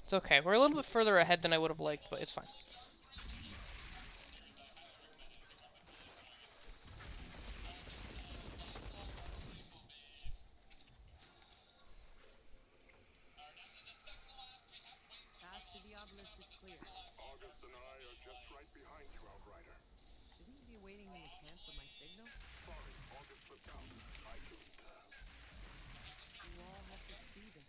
It's okay. We're a little bit further ahead than I would have liked, but it's fine. Path to the obelisk is clear. August and I are just right behind you, Outrider. Shouldn't you be waiting in the camp for my signal? Sorry, August slipped out. I couldn't. You all have to see this.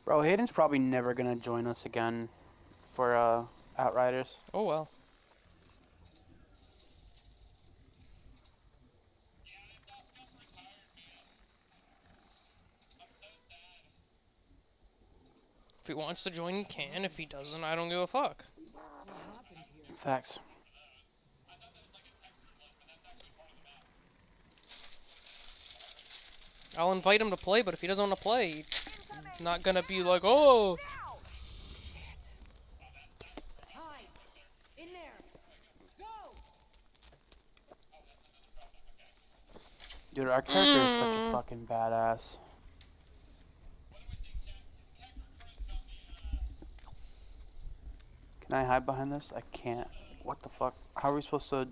Bro, Hayden's probably never gonna join us again for Outriders. Oh well. If he wants to join, he can. If he doesn't, I don't give a fuck. What happened here? Facts. I'll invite him to play, but if he doesn't want to play, he's not gonna be like, oh. Hide! In there! Go! Dude, our character is such a fucking badass. Can I hide behind this? I can't. What the fuck? How are we supposed to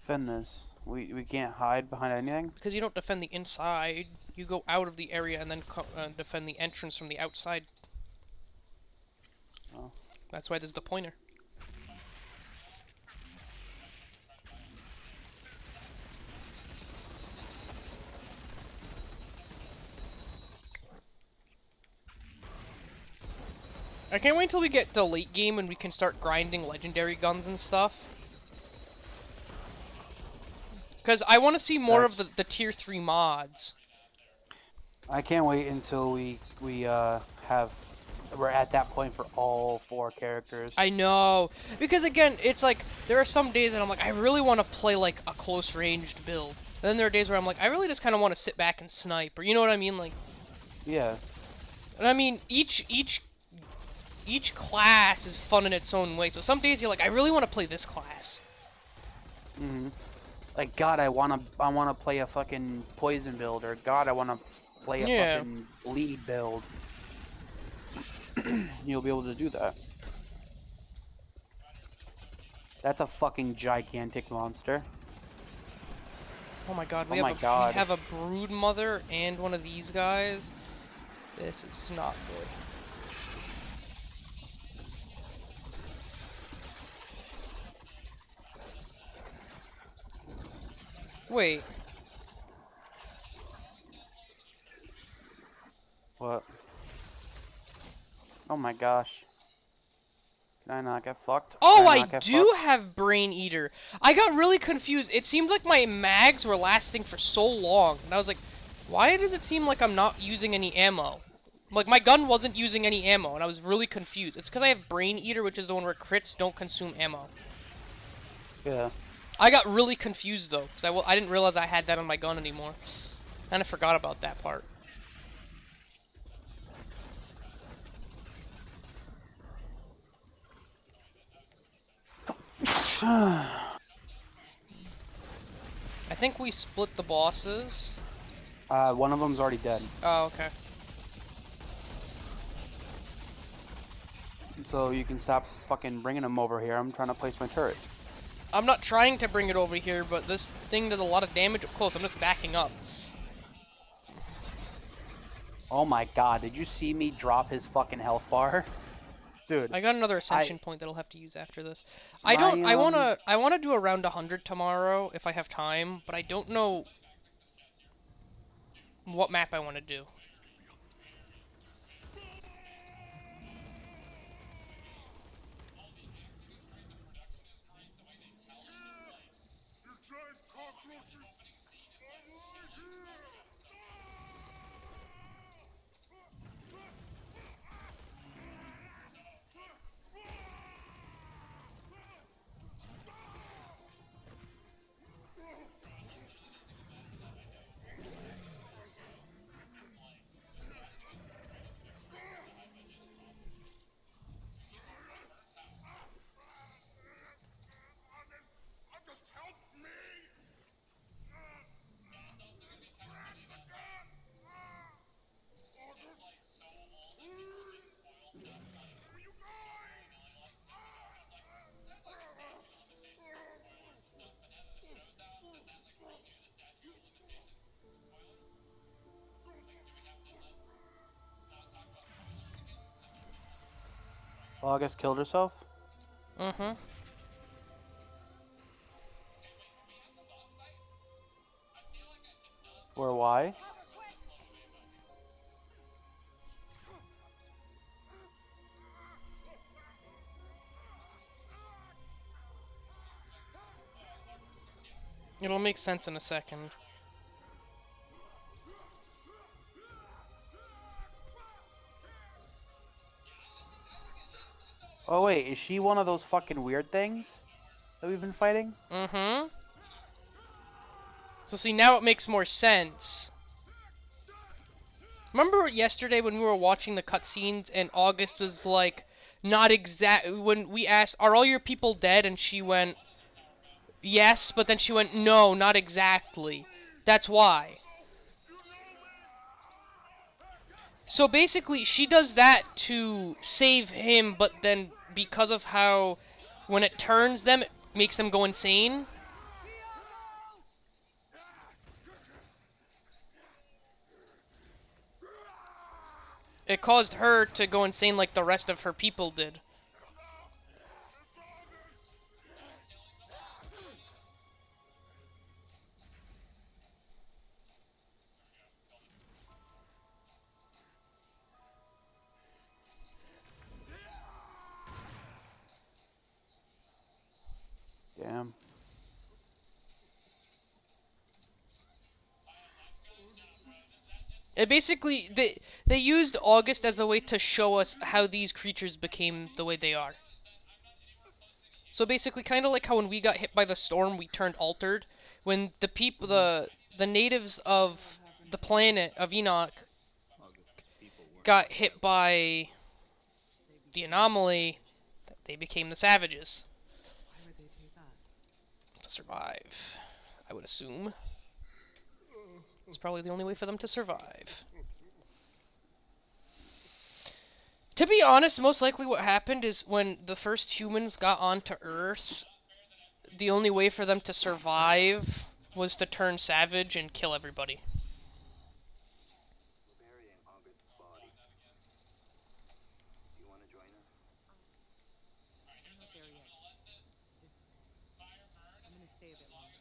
defend this? We can't hide behind anything? Because you don't defend the inside, you go out of the area and then defend the entrance from the outside. Oh. That's why there's the pointer. I can't wait until we get the late game and we can start grinding legendary guns and stuff. Because I want to see more of the tier 3 mods. I can't wait until we're at that point for all 4 characters. I know. Because again, it's like, there are some days that I'm like, I really want to play like a close ranged build. And then there are days where I'm like, I really just kind of want to sit back and snipe, or you know what I mean? Like, Yeah. and I mean, each class is fun in its own way. So some days you're like, I really want to play this class. Mhm. Like, God, I wanna play a fucking poison build, or God, I wanna play a fucking lead build. You'll be able to do that. That's a fucking gigantic monster. Oh my god, we have a brood mother and one of these guys. This is not good. Wait. What? Oh my gosh. Can I not get fucked? Oh, I do have Brain Eater. I got really confused. It seemed like my mags were lasting for so long. And I was like, why does it seem like I'm not using any ammo? Like, my gun wasn't using any ammo, and I was really confused. It's because I have Brain Eater, which is the one where crits don't consume ammo. Yeah. I got really confused, though, because I didn't realize I had that on my gun anymore. Kind of forgot about that part. I think we split the bosses. One of them's already dead. Oh, okay. So you can stop fucking bringing them over here. I'm trying to place my turrets. I'm not trying to bring it over here, but this thing does a lot of damage up close. I'm just backing up. Oh my god, did you see me drop his fucking health bar? Dude. I got another ascension point that I'll have to use after this. I wanna do around 100 tomorrow if I have time, but I don't know what map I want to do. You giant cockroaches! I'm right here! August killed herself? Mm-hmm. Or why? Cover, quick! It'll make sense in a second. Oh wait, is she one of those fucking weird things that we've been fighting? Mm-hmm. So see, now it makes more sense. Remember yesterday when we were watching the cutscenes and August was like, not exact. When we asked, "Are all your people dead?" and she went, "Yes," but then she went, "No, not exactly. That's why." So basically, she does that to save him, but then because of how, when it turns them, it makes them go insane. It caused her to go insane like the rest of her people did. Damn. It basically they used August as a way to show us how these creatures became the way they are. So basically, kind of like how when we got hit by the storm, we turned altered. When the people, the natives of the planet of Enoch got hit by They the became anomaly, savages. they became the savages Why would they do that? to survive. I would assume it's probably the only way for them to survive. To be honest, most likely what happened is when the first humans got onto Earth, the only way for them to survive was to turn savage and kill everybody. I'm not there yet. Just. I'm gonna stay a bit longer.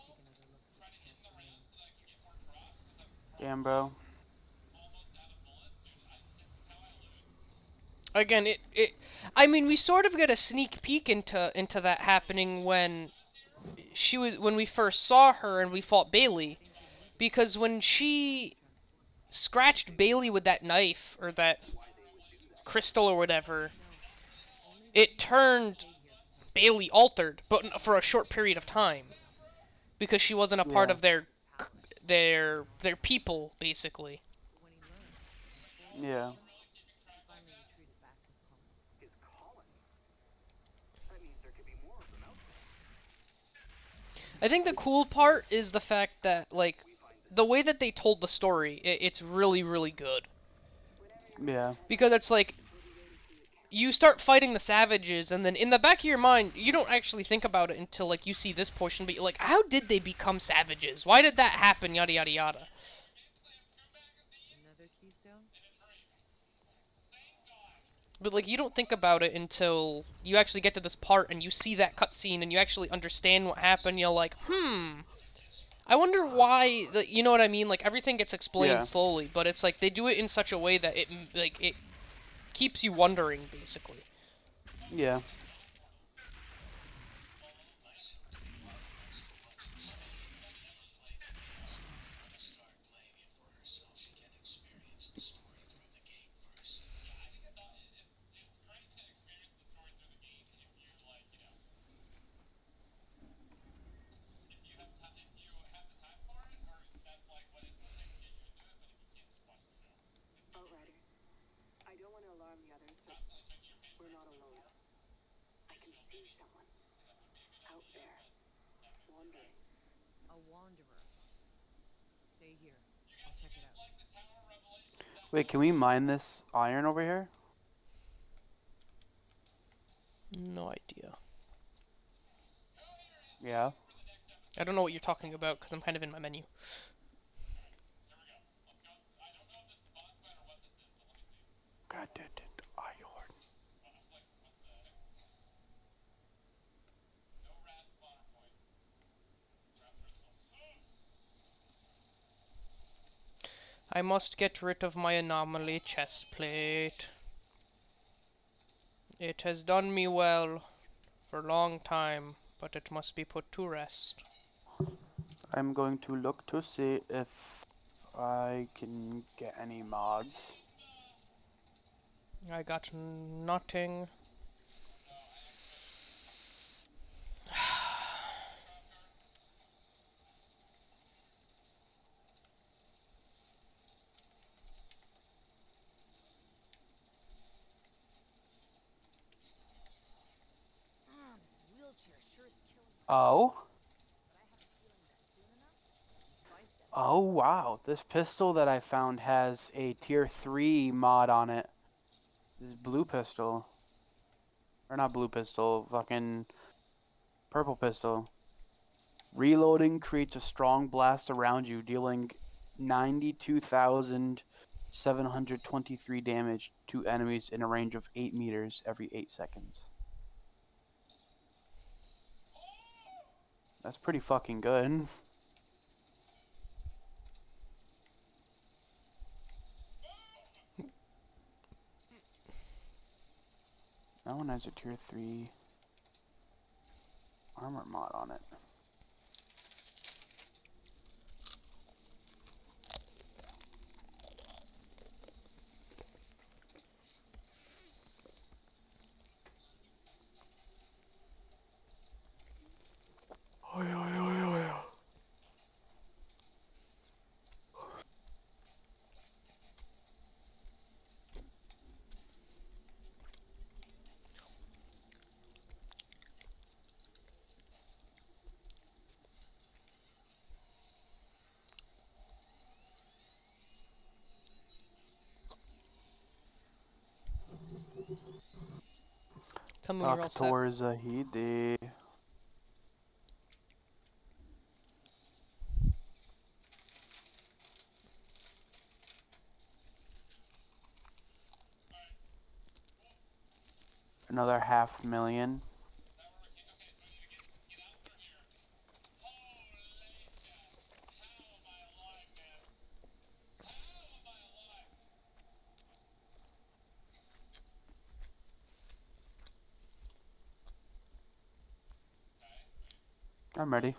Take another look through the plant's remains. Damn, bro. Again, I mean, we sort of get a sneak peek into that happening when when we first saw her and we fought Bailey, Same thing we did. because when she scratched Bailey with that knife or that crystal or whatever, No. Only the it people who turned stayed here for some Bailey altered, but for a short period of time, because she wasn't a part Yeah. of their people, basically. But when he learned, Yeah. he finally retreated back to his colony. I think the cool part is the fact that, like, the way that they told the story, it's really, really good. Yeah. Because it's like, you start fighting the savages, and then in the back of your mind, you don't actually think about it until, like, you see this portion, but you're like, how did they become savages? Why did that happen? Yada, yada, yada. Another keystone? But, like, you don't think about it until you actually get to this part, and you see that cutscene, and you actually understand what happened. You're like, I wonder why, you know what I mean? Like, everything gets explained Yeah. slowly, but it's like, they do it in such a way that it keeps you wondering, basically. Yeah. Outriders, I don't want to alarm the others, but we're not alone. I can see someone out there, wandering. A wanderer. Stay here. I'll check it out. Wait, can we mine this iron over here? No idea. Yeah. I don't know what you're talking about, because I'm kind of in my menu. God damn it, iron. I must get rid of my anomaly chest plate. It has done me well for a long time, but it must be put to rest. I'm going to look to see if I can get any mods. I got nothing. This wheelchair sure is killing me. Oh? But I have a feeling that soon enough, these biceps. Oh wow, this pistol that I found has a tier 3 mod on it. This blue pistol. Or not blue pistol, fucking purple pistol. Reloading creates a strong blast around you, dealing 92,723 damage to enemies in a range of 8 meters every 8 seconds. That's pretty fucking good. That one has a tier 3 armor mod on it. Tell me when you're all set. Doctor Zahidi. Another 500,000. I'm ready.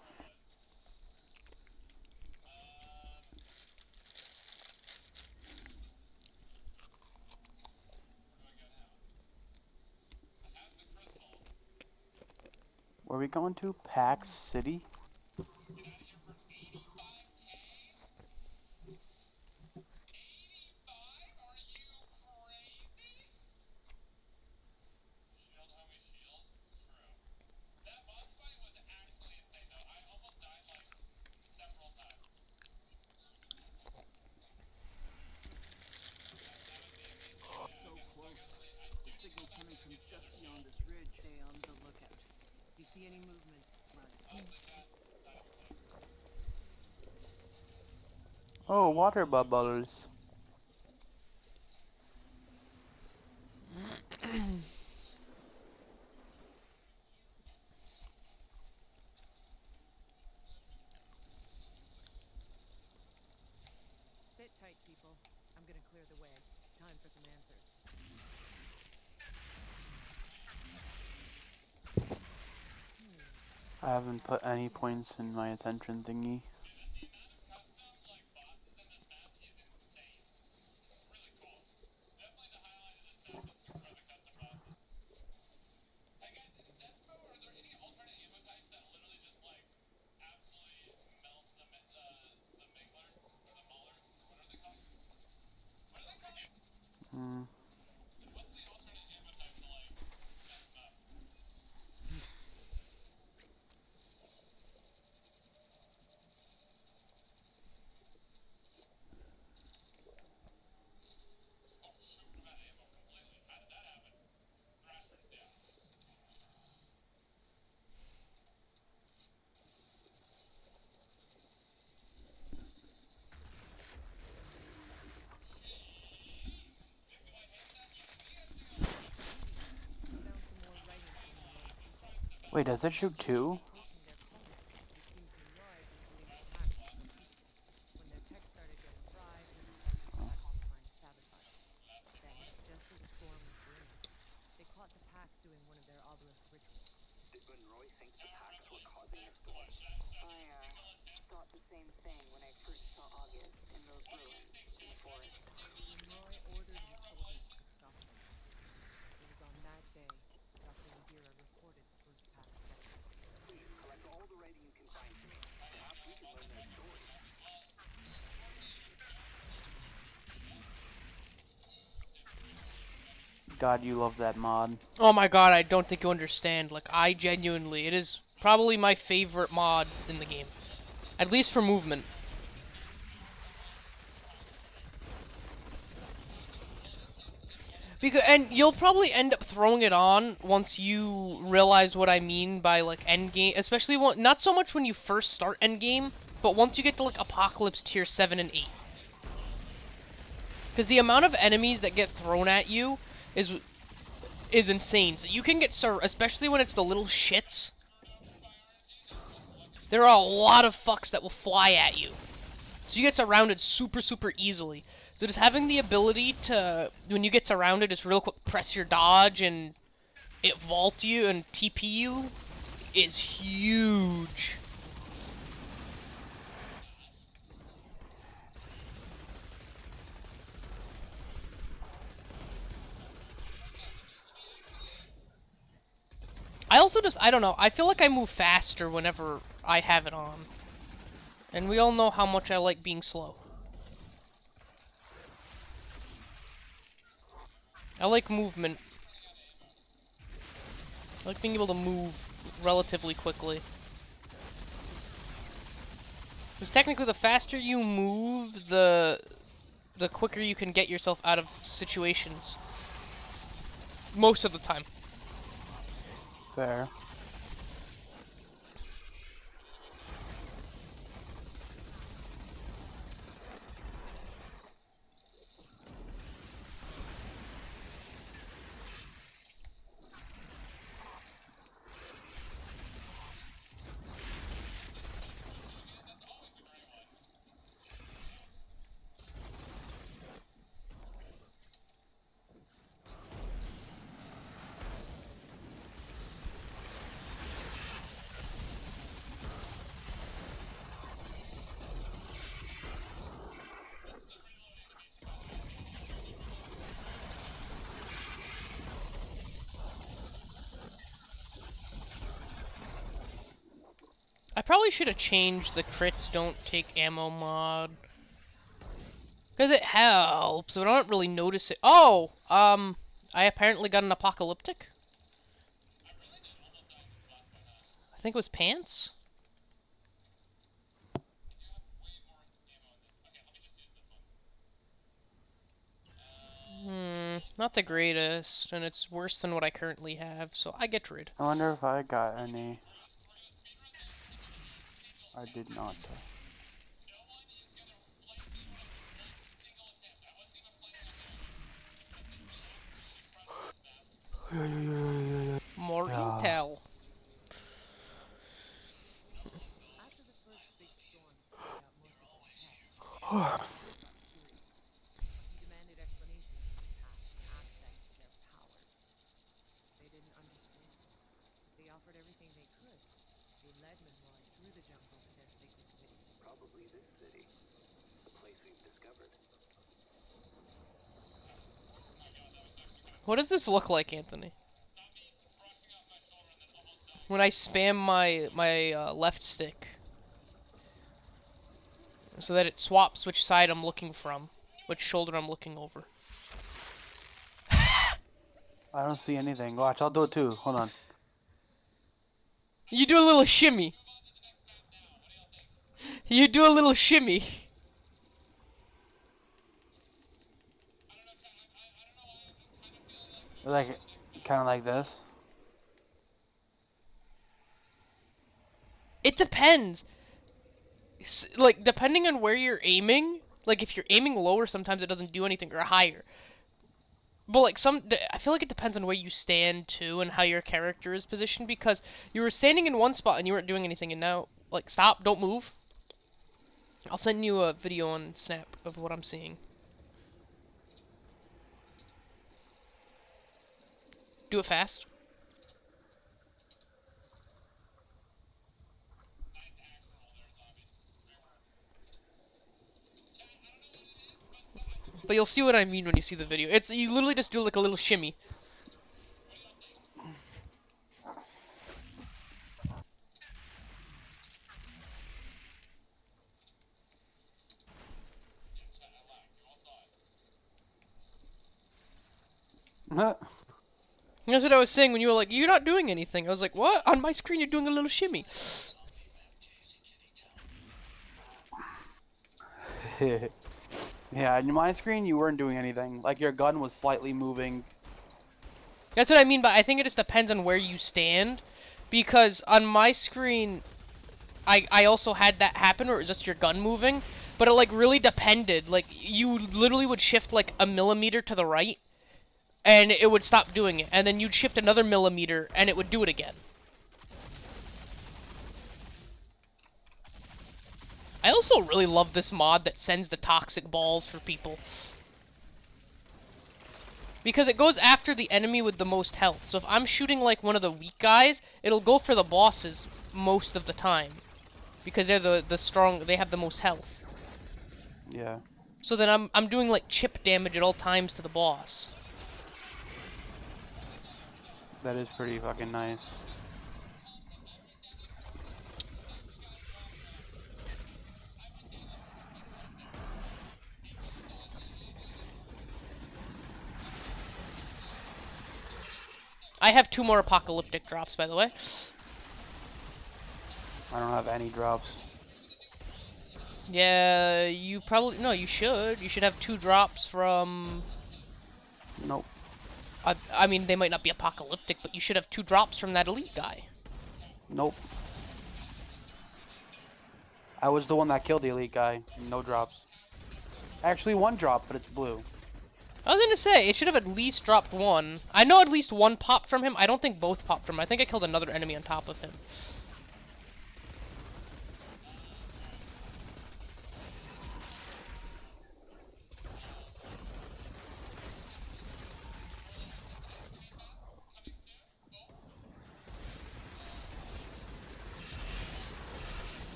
Where are we going to? Pax City? So close. The signal's coming from just beyond this ridge. Stay on the lookout. If you see any movement, run. Oh, water bubbles. Sit tight, people. I'm gonna clear the way. It's time for some answers. I haven't put any points in my attention thingy. Hmm. Found some more writing from Monroe's people. Wait, does it shoot two? Approaching their colony. It seems new life and believed attacks were so peaceful. When their tech started getting fried, this is the same thing when I first saw August in those ruins in the forest. Roy ordered his soldiers to stop them. It was on that day Dr. Nadira reported the first pack's death. Please collect all the writing you can find for me. Perhaps we can learn their story. God, you love that mod. Oh my god, I don't think you understand. Like, I genuinely, it is probably my favorite mod in the game. At least for movement. Because, and you'll probably end up throwing it on once you realize what I mean by, like, endgame. Especially, not so much when you first start endgame, but once you get to, like, Apocalypse Tier 7 and 8. Because the amount of enemies that get thrown at you is insane. So you can get, especially when it's the little shits. There are a lot of fucks that will fly at you. So you get surrounded super easily. So just having the ability to, when you get surrounded, just real quick press your dodge and it vault you and TP you is huge. I also just, I don't know, I feel like I move faster whenever I have it on. And we all know how much I like being slow. I like movement. I like being able to move relatively quickly. Because technically the faster you move, the quicker you can get yourself out of situations. Most of the time. Fair. I probably should have changed the crits don't take ammo mod. Because it helps, but I don't really notice it. Oh! I apparently got an apocalyptic. I think it was pants? Not the greatest, and it's worse than what I currently have, so I get rid. I wonder if I got any. I did not. More Yeah. intel. After the first big storms cleared out most of their tech, Roy got curious. He demanded explanations for the packs and access to their powers. They didn't understand. They offered everything they could. They led Monroy through the jungle to their sacred city. Probably this city. The place we've discovered. What does this look like, Anthony? When I spam my left stick. So that it swaps which side I'm looking from. Which shoulder I'm looking over. I don't see anything. Watch, I'll do it too. Hold on. You do a little shimmy. You do a little shimmy. Like, kind of like this. It depends. Like, depending on where you're aiming, like if you're aiming lower, sometimes it doesn't do anything, or higher. But like I feel like it depends on where you stand too, and how your character is positioned. Because you were standing in one spot and you weren't doing anything, and now, like, stop, don't move. I'll send you a video on Snap of what I'm seeing. Do it fast. but you'll see what I mean when you see the video. It's you literally just do like a little shimmy. That's what I was saying when you were like, "You're not doing anything." I was like, "What? On my screen, you're doing a little shimmy." Yeah, in my screen you weren't doing anything. Like your gun was slightly moving. That's what I mean, but I think it just depends on where you stand, because on my screen, I also had that happen where it was just your gun moving, but it like really depended. Like you literally would shift like a millimeter to the right, and it would stop doing it, and then you'd shift another millimeter, and it would do it again. I also really love this mod that sends the toxic balls for people. Because it goes after the enemy with the most health. So if I'm shooting like one of the weak guys, it'll go for the bosses most of the time. Because they're the strong, they have the most health. Yeah. So then I'm doing like chip damage at all times to the boss. That is pretty fucking nice. I have 2 more apocalyptic drops, by the way. I don't have any drops. Yeah, you probably, no, you should. You should have 2 drops from, Nope. I mean, they might not be apocalyptic, but you should have 2 drops from that elite guy. Nope. I was the one that killed the elite guy. No drops. Actually, 1 drop, but it's blue. I was gonna say, it should have at least dropped 1. I know at least 1 popped from him. I don't think both popped from him. I think I killed another enemy on top of him.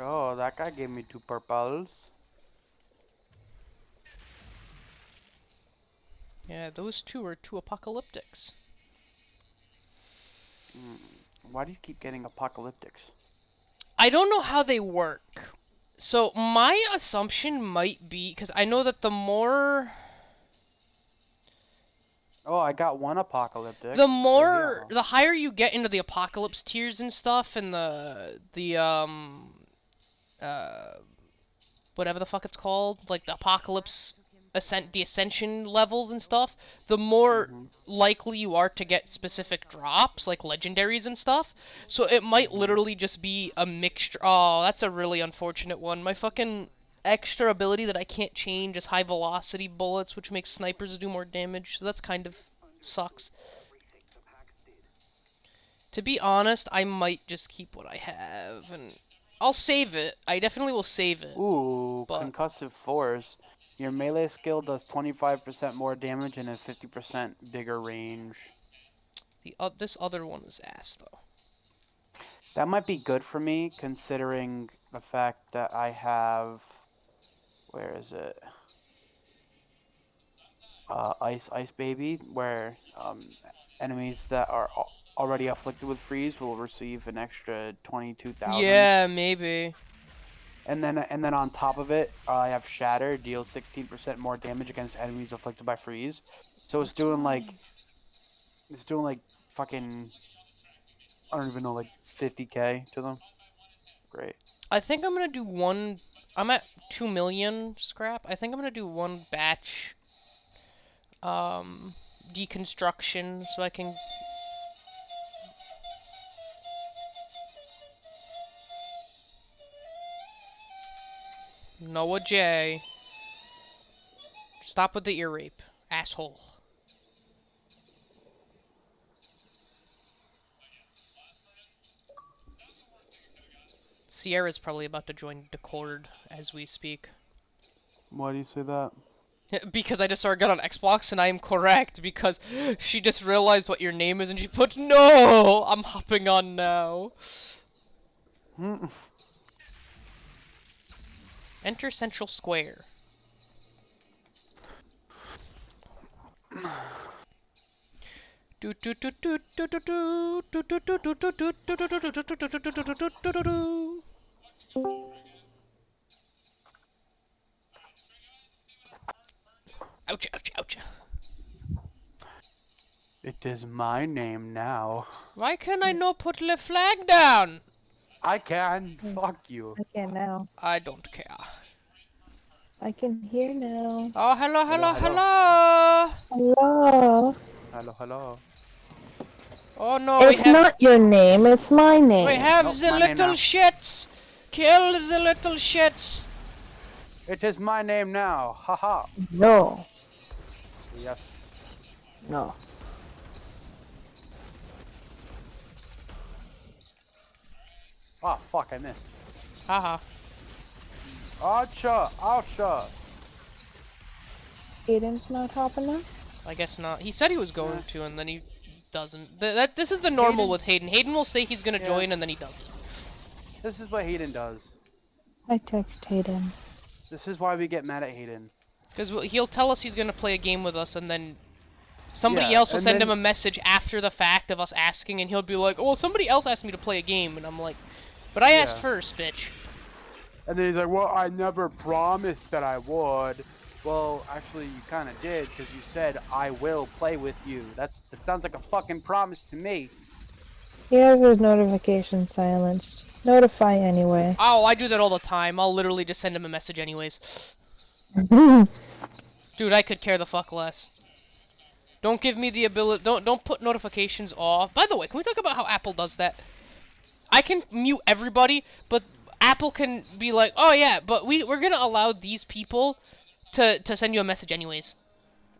Oh, that guy gave me 2 purples. Yeah, those 2 are 2 apocalyptics. Why do you keep getting apocalyptics? I don't know how they work. So my assumption might be, because I know that the more... Oh, I got 1 apocalyptic. The So yeah. the higher you get into the apocalypse tiers and stuff, and uh, whatever the fuck it's called, like the apocalypse the ascension levels and stuff, the more likely you are to get specific drops, like legendaries and stuff. So it might literally just be a mixture. Oh, that's a really unfortunate one. My fucking extra ability that I can't change is high velocity bullets, which makes snipers do more damage. So that's kind of sucks. Everything the packs did. To be honest, I might just keep what I have, and I'll save it. I definitely will save it. Ooh, But concussive force. Your melee skill does 25% more damage and a 50% bigger range. this other one is ass, though. That might be good for me, considering the fact that I have... Where is it? Ice Baby, where enemies that are already afflicted with freeze will receive an extra 22,000. Yeah, maybe. And then on top of it, I have Shatter, deals 16% more damage against enemies afflicted by freeze. So it's doing like fucking I don't even know, like 50k to them. Great. I think I'm gonna do one. I'm at 2 million scrap. I think I'm gonna do one batch deconstruction so I can. Noah J. Stop with the ear rape, asshole. Sierra's probably about to join Discord as we speak. Why do you say that? Because I just saw her get on Xbox and I am correct because she just realized what your name is and she put no. I'm hopping on now. Enter Central Square. Ouch, ouch, ouch. It is my name now. Why can I not put the flag down? I can. Fuck you. I can now. I don't care. I can hear now. Oh, hello, hello, Hello, hello. Hello. Hello, hello. Oh no, It's not your name, it's my name. we have Nope, the my name little now. shits. Kill the little shits. It is my name now. Haha. No. Yes. No. Oh, fuck, I missed. Haha. Acha, acha. Aiden's not hopping up? I guess not. He said he was going to, and then he doesn't. This is the normal Hayden- with Hayden. Hayden will say he's gonna Yeah. join, and then he doesn't. This is what Hayden does. I text Hayden. This is why we get mad at Hayden. Because he'll tell us he's gonna play a game with us, and then somebody Yeah, else will and send then- him a message after the fact of us asking, and he'll be like, "Oh, somebody else asked me to play a game," and I'm like, "But I asked Yeah. first, bitch." And then he's like, well, I never promised that I would. Well, actually, you kind of did, because you said, I will play with you. That sounds like a fucking promise to me. He has his notifications silenced. Notify anyway. Oh, I do that all the time. I'll literally just send him a message anyways. Dude, I could care the fuck less. Don't give me the ability. Don't put notifications off. By the way, can we talk about how Apple does that? I can mute everybody, but Apple can be like, "Oh yeah, but we're gonna allow these people to send you a message anyways,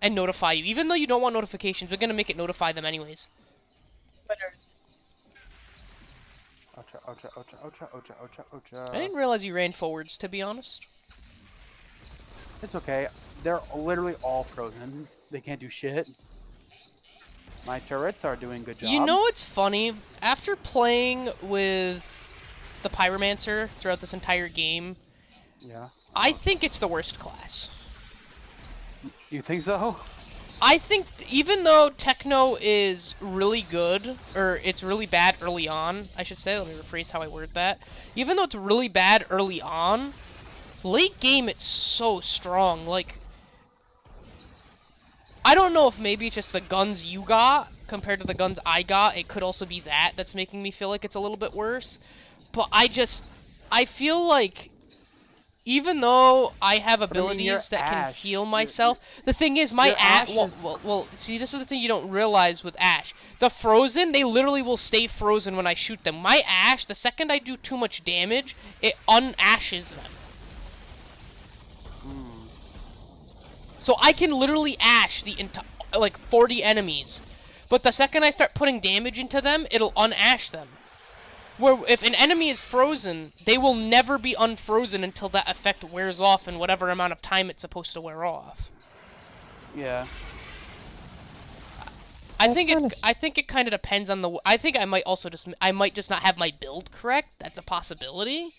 and notify you, even though you don't want notifications. We're gonna make it notify them anyways." Ocha, ocha, ocha, ocha, ocha, ocha, ocha. I didn't realize you ran forwards, to be honest. It's okay. They're literally all frozen. They can't do shit. My turrets are doing a good job. You know what's funny? After playing with the Pyromancer throughout this entire game, Yeah. I think it's the worst class. You think so? I think even though Techno is really good, or it's really bad early on, I should say, let me rephrase how I word that. Even though it's really bad early on, late game it's so strong. Like, I don't know if maybe it's just the guns you got compared to the guns I got. It could also be that's making me feel like it's a little bit worse. But I feel like even though I have I mean, your abilities that can Ash, heal your- myself, the thing is, my your Ash Ash. is- Well, see, this is the thing you don't realize with Ash. The frozen, they literally will stay frozen when I shoot them. My Ash, the second I do too much damage, it un-ashes them. So I can literally Ash the like 40 enemies, but the second I start putting damage into them, it'll un-ash them. Where if an enemy is frozen, they will never be unfrozen until that effect wears off in whatever amount of time it's supposed to wear off. Yeah. I think kinda it kind of depends on the. I think I might also I might just not have my build correct. That's a possibility.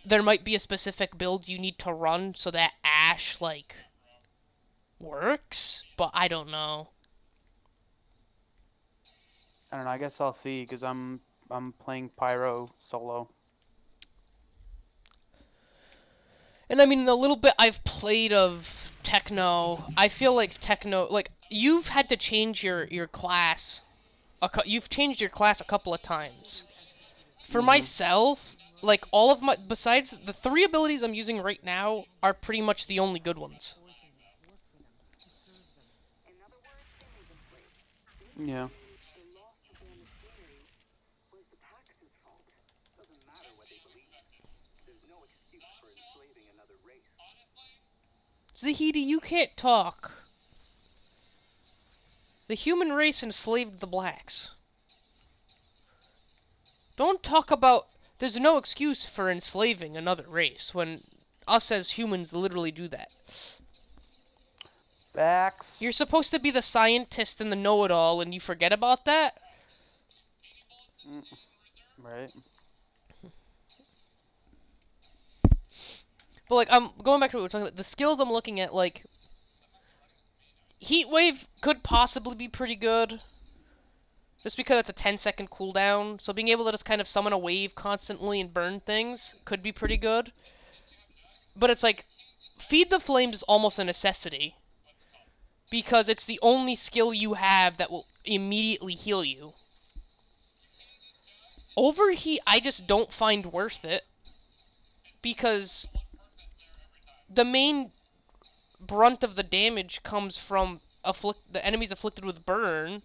There might be a specific build you need to run so that Ash like works, but I don't know. I don't know. I guess I'll see, because I'm playing Pyro solo. And I mean, the little bit I've played of Techno, I feel like Techno, like, you've had to change your class you've changed your class a couple of times. For Mhm. myself, like all of my besides the 3 abilities I'm using right now are pretty much the only good ones. Forcing them, work for them, to serve them. In other words, they made them slaves. Yeah. The loss of their machinery was the Pax's fault. Doesn't matter what they believe. There's no excuse for enslaving another race. Zahidi, you can't talk. The human race enslaved the blacks. Don't talk about there's no excuse for enslaving another race when us as humans literally do that. Facts. You're supposed to be the scientist and the know-it-all and you forget about that? Right. But like I'm going back to what we were talking about, the skills I'm looking at, like Heat Wave could possibly be pretty good. Just because it's a 10-second cooldown, so being able to just kind of summon a wave constantly and burn things could be pretty good. But it's like, Feed the Flames is almost a necessity. Because it's the only skill you have that will immediately heal you. Overheat, I just don't find worth it. Because the main brunt of the damage comes from the enemies afflicted with burn.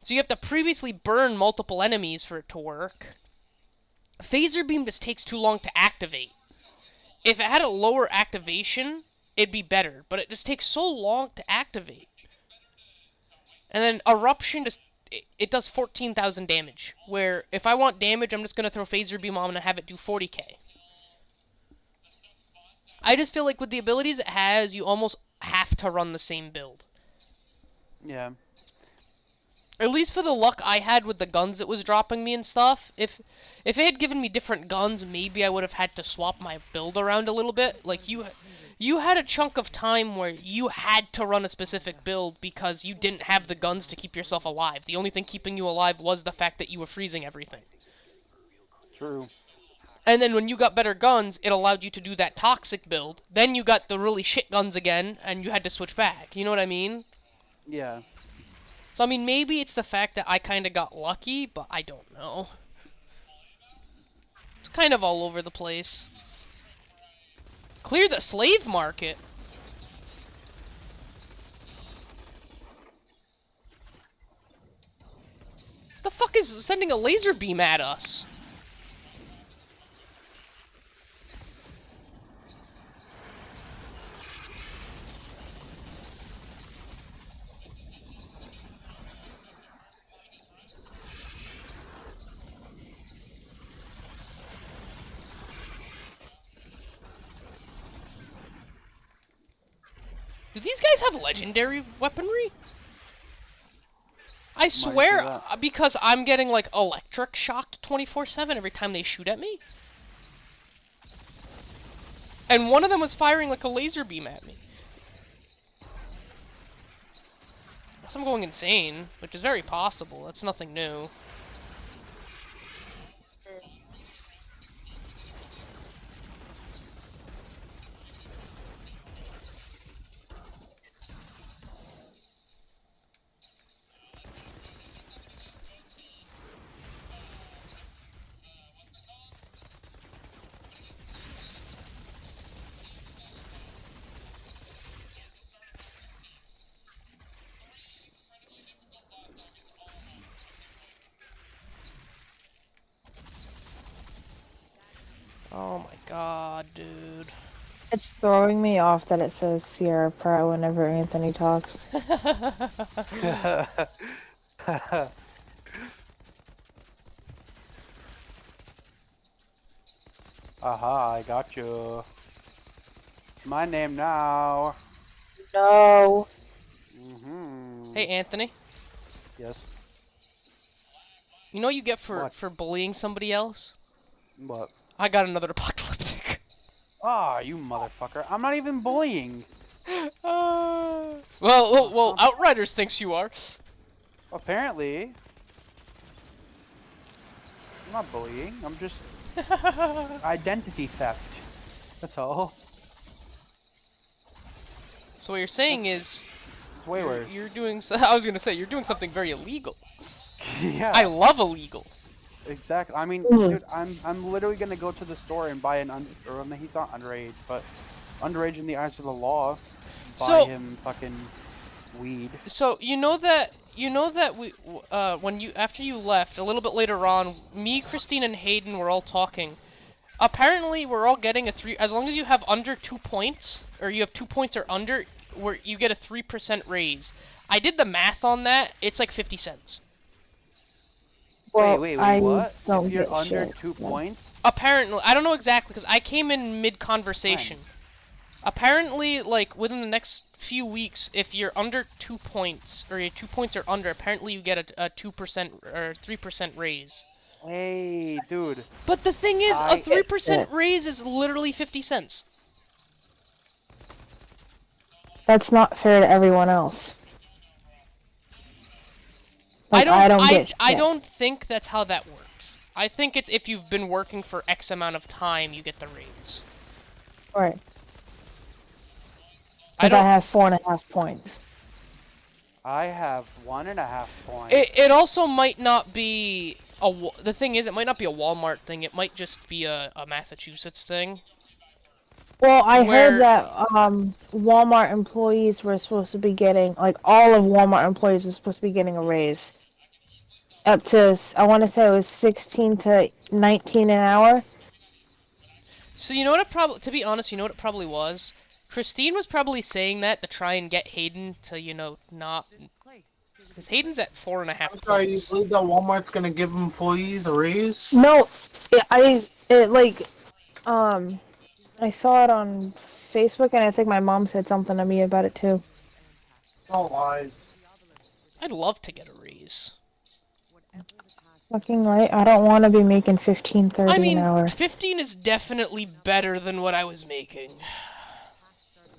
So you have to previously burn multiple enemies for it to work. Phaser Beam just takes too long to activate. If it had a lower activation, it'd be better, but it just takes so long to activate. And then Eruption just it does 14,000 damage, where if I want damage, I'm just going to throw Phaser Beam on and have it do 40k. I just feel like with the abilities it has, you almost have to run the same build. Yeah. At least for the luck I had with the guns it was dropping me and stuff. If it had given me different guns, maybe I would have had to swap my build around a little bit. Like you had a chunk of time where you had to run a specific build because you didn't have the guns to keep yourself alive. The only thing keeping you alive was the fact that you were freezing everything. True. And then when you got better guns, it allowed you to do that toxic build. Then you got the really shit guns again, and you had to switch back. You know what I mean? Yeah. So, I mean, maybe it's the fact that I kind of got lucky, but I don't know. It's kind of all over the place. Clear the slave market? The fuck is sending a laser beam at us? Do these guys have legendary weaponry? I you say swear, that? because I'm getting, like, electric shocked 24/7 every time they shoot at me. And one of them was firing, like, a laser beam at me. So I'm going insane, which is very possible. That's nothing new. Oh my god, dude. It's throwing me off that it says Sierra Pro whenever Anthony talks. Aha, I got you. My name now. No. Hey, Anthony. Yes. You know what you get for What? bullying somebody else? What? I got another apocalyptic. Ah, you motherfucker. I'm not even bullying. Well, Outriders thinks you are. Apparently. I'm not bullying. I'm just identity theft. That's all. So what you're saying is It's way worse. you're doing. I was gonna say you're doing something very illegal. Yeah. I love illegal. Exactly. I mean, Mhm. dude, I'm literally gonna go to the store and buy or I mean, he's not underage, but underage in the eyes of the law. Buy So, him fucking weed. so you know that when you after you left a little bit later on, me, Christine, and Hayden were all talking. Apparently, we're all getting a 3 as long as you have under 2 points, or you have 2 points or under, where you get a 3% raise. I did the math on that. It's like 50 cents. Well, Wait, I what? don't If you're get under shit. 2 points? Apparently, I don't know exactly because I came in mid-conversation. When? Apparently, like within the next few weeks, if you're under 2 points or your 2 points are under, apparently you get a 2% or 3% raise. Hey, dude. But the thing is, a I 3% raise is literally 50 cents. That's not fair to everyone else. Like, I don't get I shit. don't think that's how that works. I think it's if you've been working for X amount of time, you get the raise. Right. I Because I don't. have 4.5 points. I have 1.5 points. It also might not be the thing is, it might not be a Walmart thing. It might just be a Massachusetts thing. Well, I Where- heard that Walmart employees were supposed to be getting, like, all of Walmart employees were supposed to be getting a raise. Up to, I want to say it was 16 to 19 an hour. So you know what it probably, to be honest, you know what it probably was? Christine was probably saying that to try and get Hayden to, not, This place. It was because Hayden's at 4.5 I'm sorry, you points. believe that Walmart's gonna give employees a raise? No, I saw it on Facebook, and I think my mom said something to me about it too. It's all lies. I'd love to get a raise. Fucking right. I don't want to be making 15, 30 I an mean, hour. 15 is definitely better than what I was making.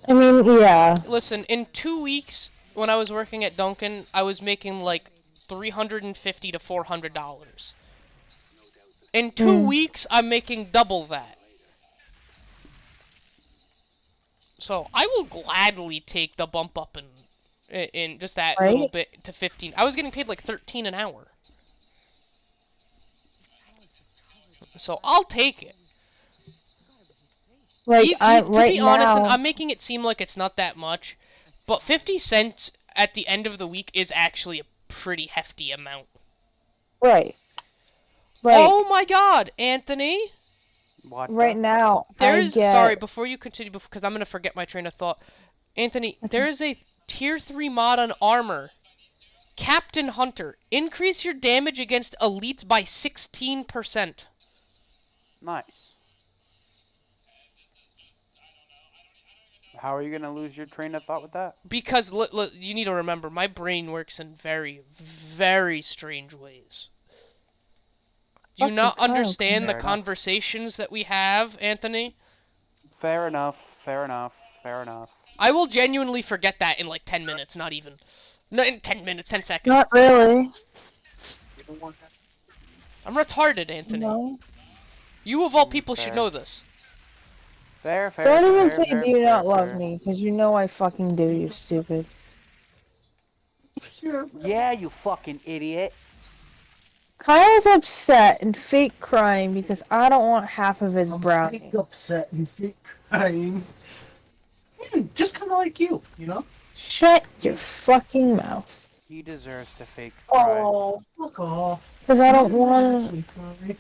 I mean, yeah. Listen, in 2 weeks, when I was working at Dunkin', I was making like $350 to $400. In 2 weeks, I'm making double that. So I will gladly take the bump up in just that little Right? bit to 15. I was getting paid like 13 an hour. So I'll take it. Like, I To right be honest, and now. I'm making it seem like it's not that much, but 50 cents at the end of the week is actually a pretty hefty amount. Right. Like, Oh my god, Anthony! What right the? now, There I is, get. sorry, before you continue, because I'm gonna forget my train of thought. Anthony, there is a tier 3 mod on armor. Captain Hunter. Increase your damage against elites by 16%. Nice. How are you gonna lose your train of thought with that? Because, you need to remember, my brain works in very, very strange ways. Do you Fuck not your car, understand the Fair enough. conversations that we have, Anthony? Fair enough. Fair enough. Fair enough. I will genuinely forget that in like 10 minutes, not even. Not in 10 minutes, 10 seconds. Not really. I'm retarded, Anthony. No. You of all people should Fair. know this. Fair. Fair. Don't even fair, say fair, do you fair, not love fair. me, because you know I fucking do, you stupid. Yeah, you fucking idiot. Kyle's upset and fake crying because I don't want half of his I'm brownie. fake upset and fake crying. Just kind of like you know? Shut your fucking mouth. He deserves to fake cry. Oh, fuck off. Because I don't want to.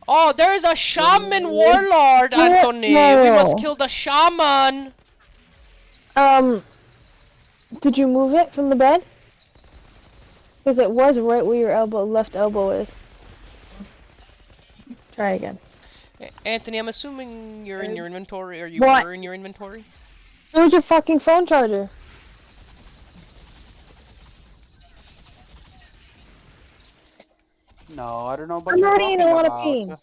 Oh, there is a shaman warlord, Yeah, Anthony. no. We must kill the shaman. Did you move it from the bed? Because it was right where your left elbow is. Try again. Anthony, I'm assuming you're in your inventory, or you What? were in your inventory? Where's your fucking phone charger? No, I don't know what I'm you're already in talking a lot of about. pain.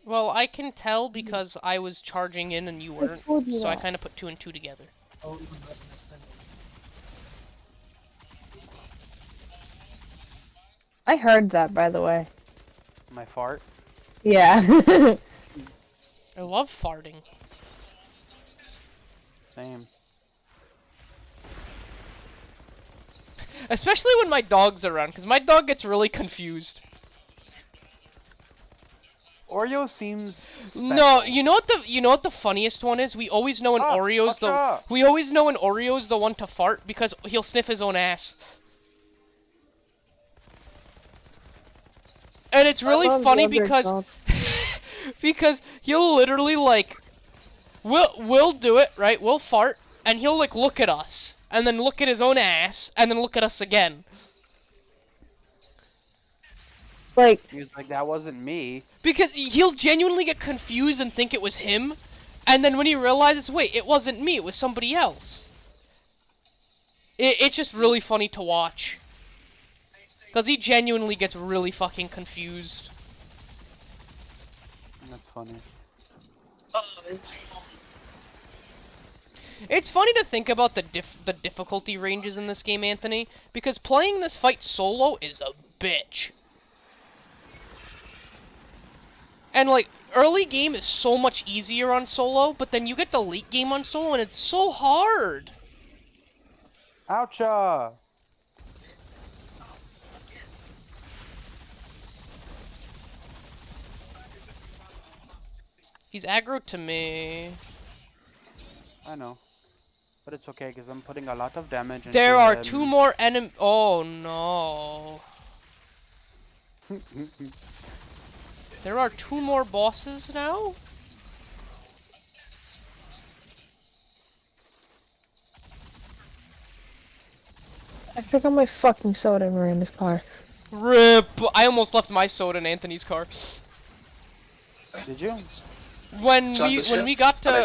Well, I can tell because I was charging in and you weren't, told you so I that. kind of put 2 and 2 together. I heard that, by the way. My fart. Yeah. I love farting. Same. Especially when my dog's around, because my dog gets really confused. Oreo seems special. No, you know what the funniest one is? We always know when Oreo's the one to fart because he'll sniff his own ass. And it's really funny because because he'll literally like we'll do it, right? We'll fart and he'll like look at us and then look at his own ass and then look at us again. Like, He was like, that wasn't me. Because he'll genuinely get confused and think it was him, and then when he realizes, wait, it wasn't me, it was somebody else. It's just really funny to watch. Because he genuinely gets really fucking confused. That's funny. It's funny to think about the difficulty ranges in this game, Anthony, because playing this fight solo is a bitch. And like, early game is so much easier on solo, but then you get the late game on solo and it's so hard. Oucha! He's aggro to me. I know. But it's okay, because I'm putting a lot of damage into There are him. 2 more enemies. Oh no. There are 2 more bosses now? I forgot my fucking soda in Miranda's car. RIP! I almost left my soda in Anthony's car. Did you? When we got back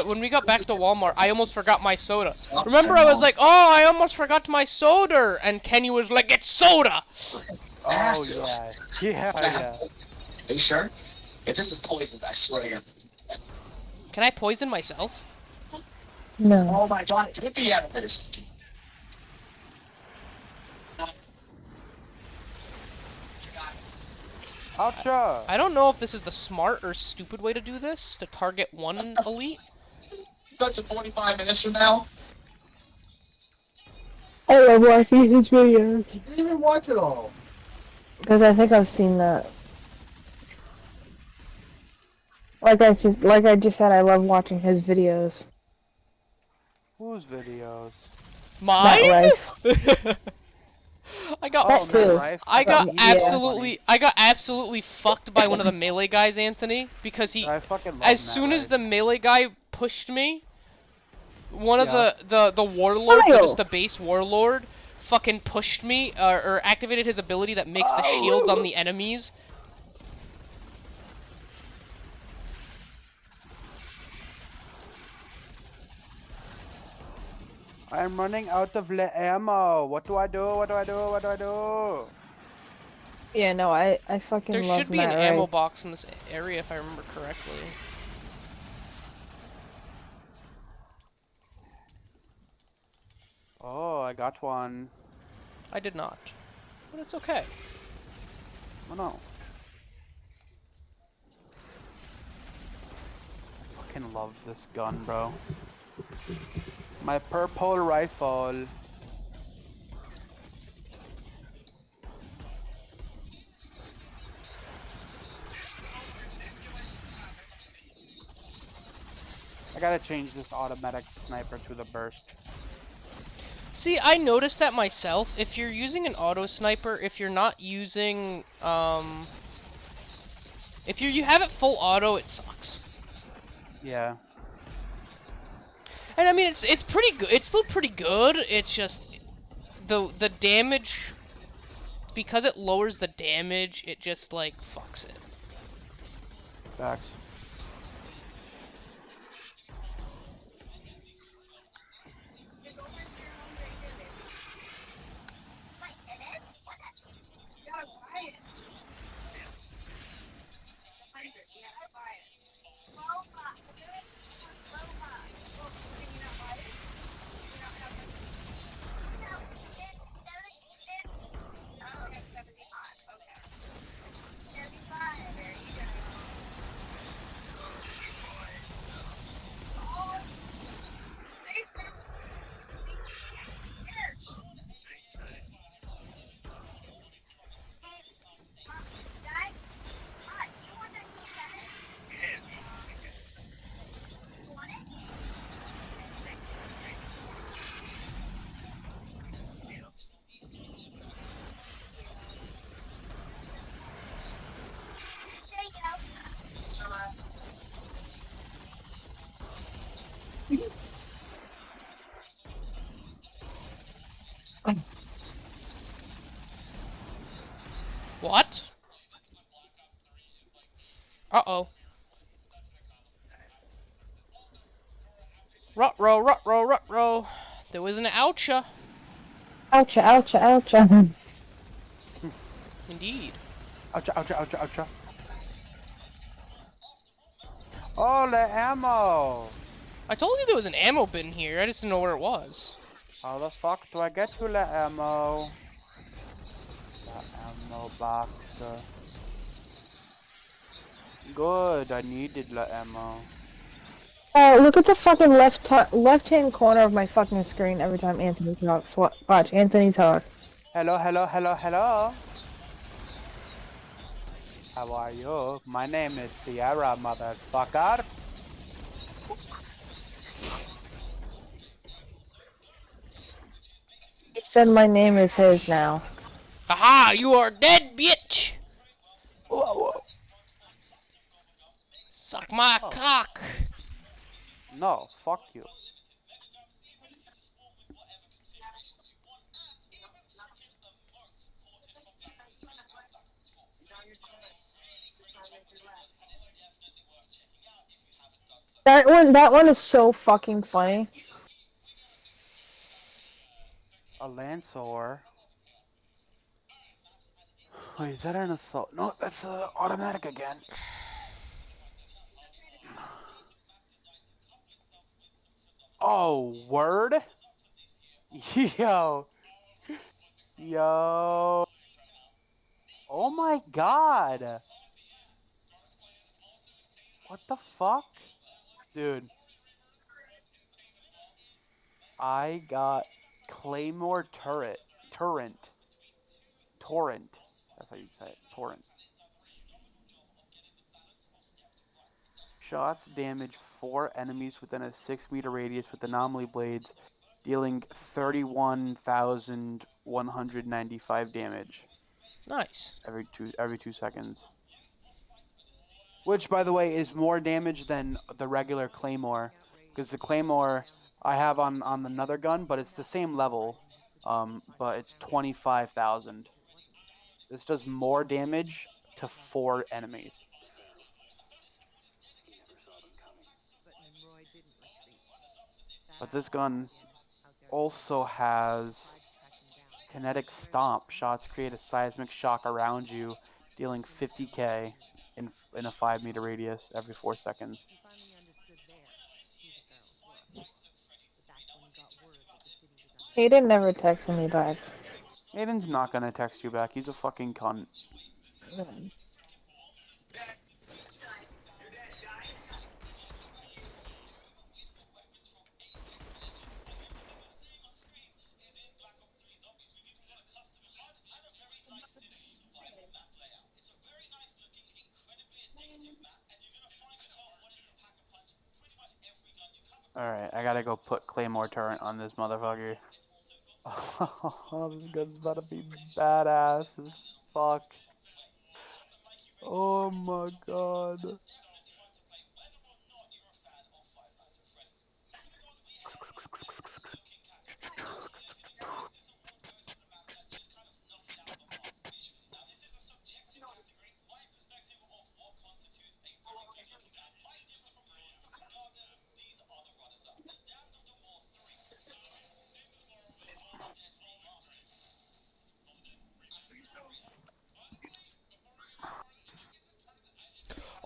to Walmart, I almost forgot my soda. Remember, I was like, "Oh, I almost forgot my soda," and Kenny was like, "It's soda." Oh yeah. Yeah. Are you sure? If this is poisoned, I swear to God. Can I poison myself? No. Oh my God! Get me out of this. Oucha! I don't know if this is the smart or stupid way to do this, to target one elite. Got to 45 minutes from now. I love watching his videos. You didn't even watch it all. Because I think I've seen that. Like I just said, I love watching his videos. Whose videos? Mine? MetLife. I got That too. I got Yeah. I got absolutely fucked by one of the melee guys, Anthony, because he I fucking love as soon as MetLife. the melee guy pushed me, one of Yeah. the warlord, Kyle! just the base warlord, fucking pushed me or activated his ability that makes the shields on the enemies. I'm running out of ammo. What do I do? What do I do? What do I do? Yeah, no, I fucking There love should be an Matt ammo Ray. box in this area if I remember correctly. Oh, I got one. I did not, but it's okay. Oh no. I fucking love this gun, bro. My purple rifle. I gotta change this automatic sniper to the burst. See, I noticed that myself. If you're using an auto sniper, if you're not using, if you have it full auto, it sucks. Yeah. And I mean, it's pretty good. It's still pretty good. It's just the damage, because it lowers the damage. It just like fucks it. Facts. Rut-row. There was an oucha. Oucha, oucha, oucha. Indeed. Oucha, oucha, oucha, oucha. Oh, the ammo! I told you there was an ammo bin here. I just didn't know where it was. How the fuck do I get to the ammo? The ammo box. Good, I needed the ammo. Oh, look at the fucking left-hand corner of my fucking screen every time Anthony talks. Watch Anthony talk. Hello, hello, hello, hello. How are you? My name is Sierra, motherfucker. He said my name is his now. Haha, you are dead, bitch! Whoa, whoa. Suck my Oh. cock! No, fuck you. That one is so fucking funny. A Lancer. Wait, is that an assault? No, that's automatic again. Oh, word? Yo. Yo. Oh my god. What the fuck? Dude. I got Claymore Torrent. That's how you say it. Torrent. Shots damage 4 enemies within a 6-meter radius with anomaly blades, dealing 31,195 damage Nice. every 2 seconds. Which, by the way, is more damage than the regular Claymore, because the Claymore I have on another gun, but it's the same level, but it's 25,000. This does more damage to 4 enemies. He never saw them coming. But Nimroy didn't retreat. But this gun also has Kinetic Stomp. Shots create a seismic shock around you, dealing 50k in a 5-meter radius every 4 seconds. He finally understood there who the Pharaohs were. But that's when he got word that the city was under Hayden never texted me back. Aiden's not gonna text you back. He's a fucking cunt. Alright, I gotta go put Claymore Turret on this motherfucker. Oh, this gun's about to be badass as fuck. Oh my god.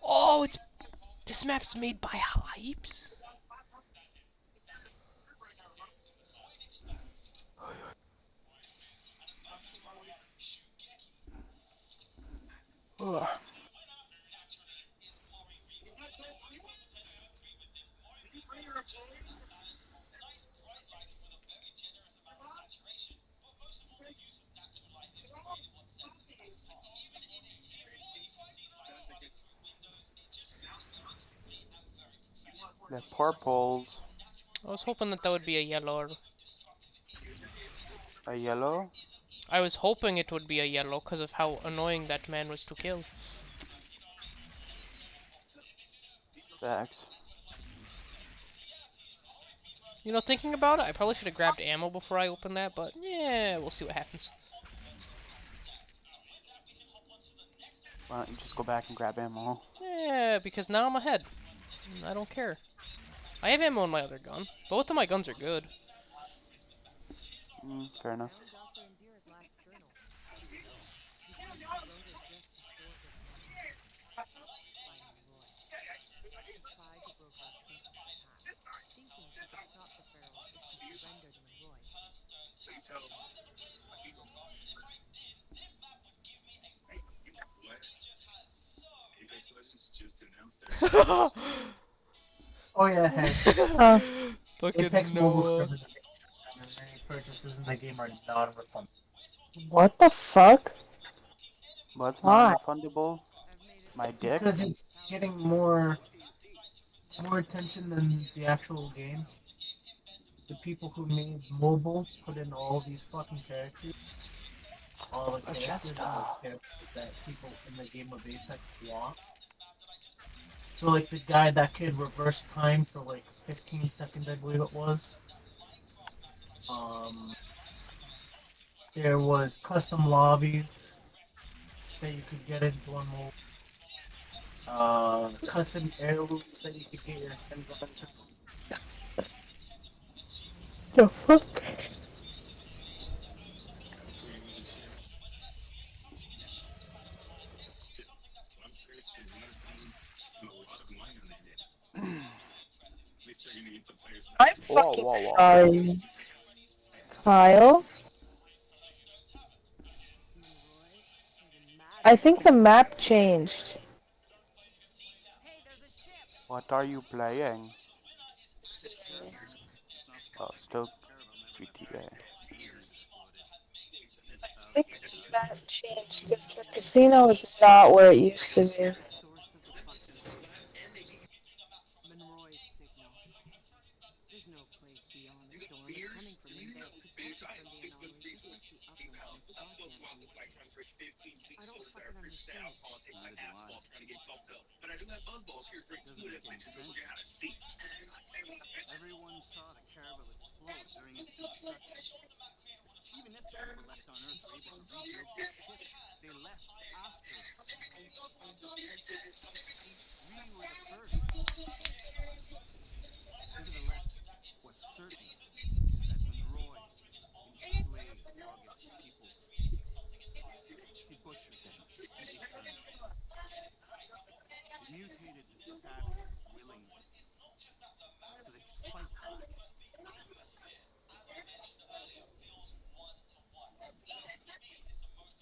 Oh, this map's made by Hypes? Ugh. The purples. I was hoping that would be a yellow. A yellow? I was hoping it would be a yellow because of how annoying that man was to kill. Facts. You know, thinking about it, I probably should have grabbed ammo before I opened that, but yeah, we'll see what happens. Why don't you just go back and grab ammo? Yeah, because now I'm ahead. I don't care. I have ammo on my other gun. Both of my guns are good. Fair enough. Found Dr. Indira's last journal. He claimed he wrote it just before it was lost by Roy. She tried to broker a truce with the pack, thinking she could stop the pharaohs if she surrendered Monroy. Oh yeah, hey. Huh. Apex Fucking Mobile Noah. servers and any purchases in the game are non-refundable. What the fuck? What's Why? non-refundable? I've made it My to dick? Because it's getting more attention than the actual game. The people who made mobile put in all these fucking characters, all the characters and Majesta. like characters that people in the game of Apex want. So like the guy that could reverse time for like 15 seconds, I believe it was. Um, there was custom lobbies that you could get into on mobile. Custom heirlooms that you could get your hands on. The fuck? I'm Whoa, fucking whoa, whoa. sorry, Kyle. This Monroy is a I madman. think the map changed. Hey, there's a ship! What are you playing? Oh, still GTA. I think the map changed because the casino is not where it used to be. The source of the fucking signal. Monroy's signal. There's no place beyond the storm. It's coming for me. They're protected from the anomaly, just like the upland are the goddamn boosters. I don't fucking understand. Neither do I. Doesn't make any sense. Everyone saw the caravel explode during its construction. Even if the people left on Earth were able to rebuild the ship, they left after us. We were the first. Nevertheless, what's certain is that Monroy enslaved August's people. He butchered them and ate them. They mutated into savages willingly, so they could fight back.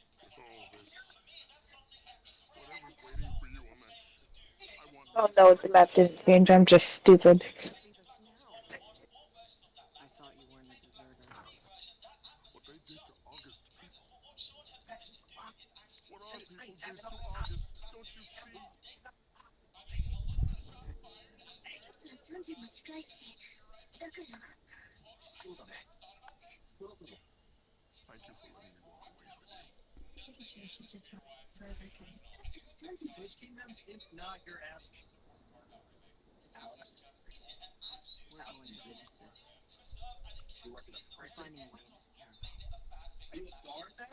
All this. Whatever's waiting for you on that ship. I want Oh no no, part the of it. map didn't change. I'm just stupid. Leave us now. I thought you weren't a deserter. What they did to August's people. What our people did to August. Don't you see? Thank you for letting me walk away with you. We're going to finish this. I'm finding a way into the caravan.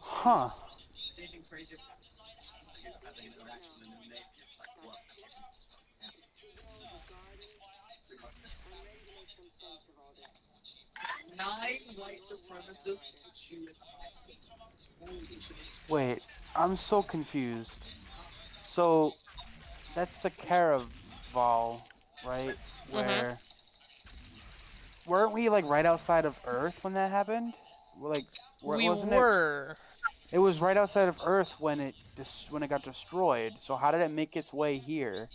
Huh. Know the garden. I'm ready to make some sense of all this. Wait, I'm so confused. So, that's the Caraval, right? Mhm. Where... Weren't we, like, right outside of Earth when that happened? Like, We wasn't it... were. It was right outside of Earth when it got destroyed. So how did it make its way here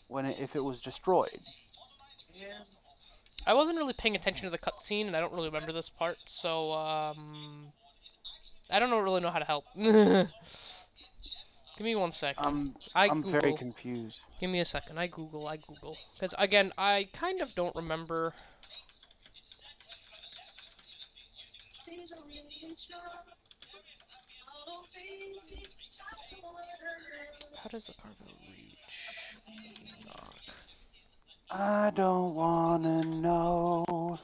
if it was destroyed? I wasn't really paying attention to the cutscene, and I don't really remember this part, so I don't really know how to help. Give me 1 second. I I'm very Google. confused. Give me a second. I Google. Because again, I kind of don't remember. How does the cargo reach Enoch? I don't wanna know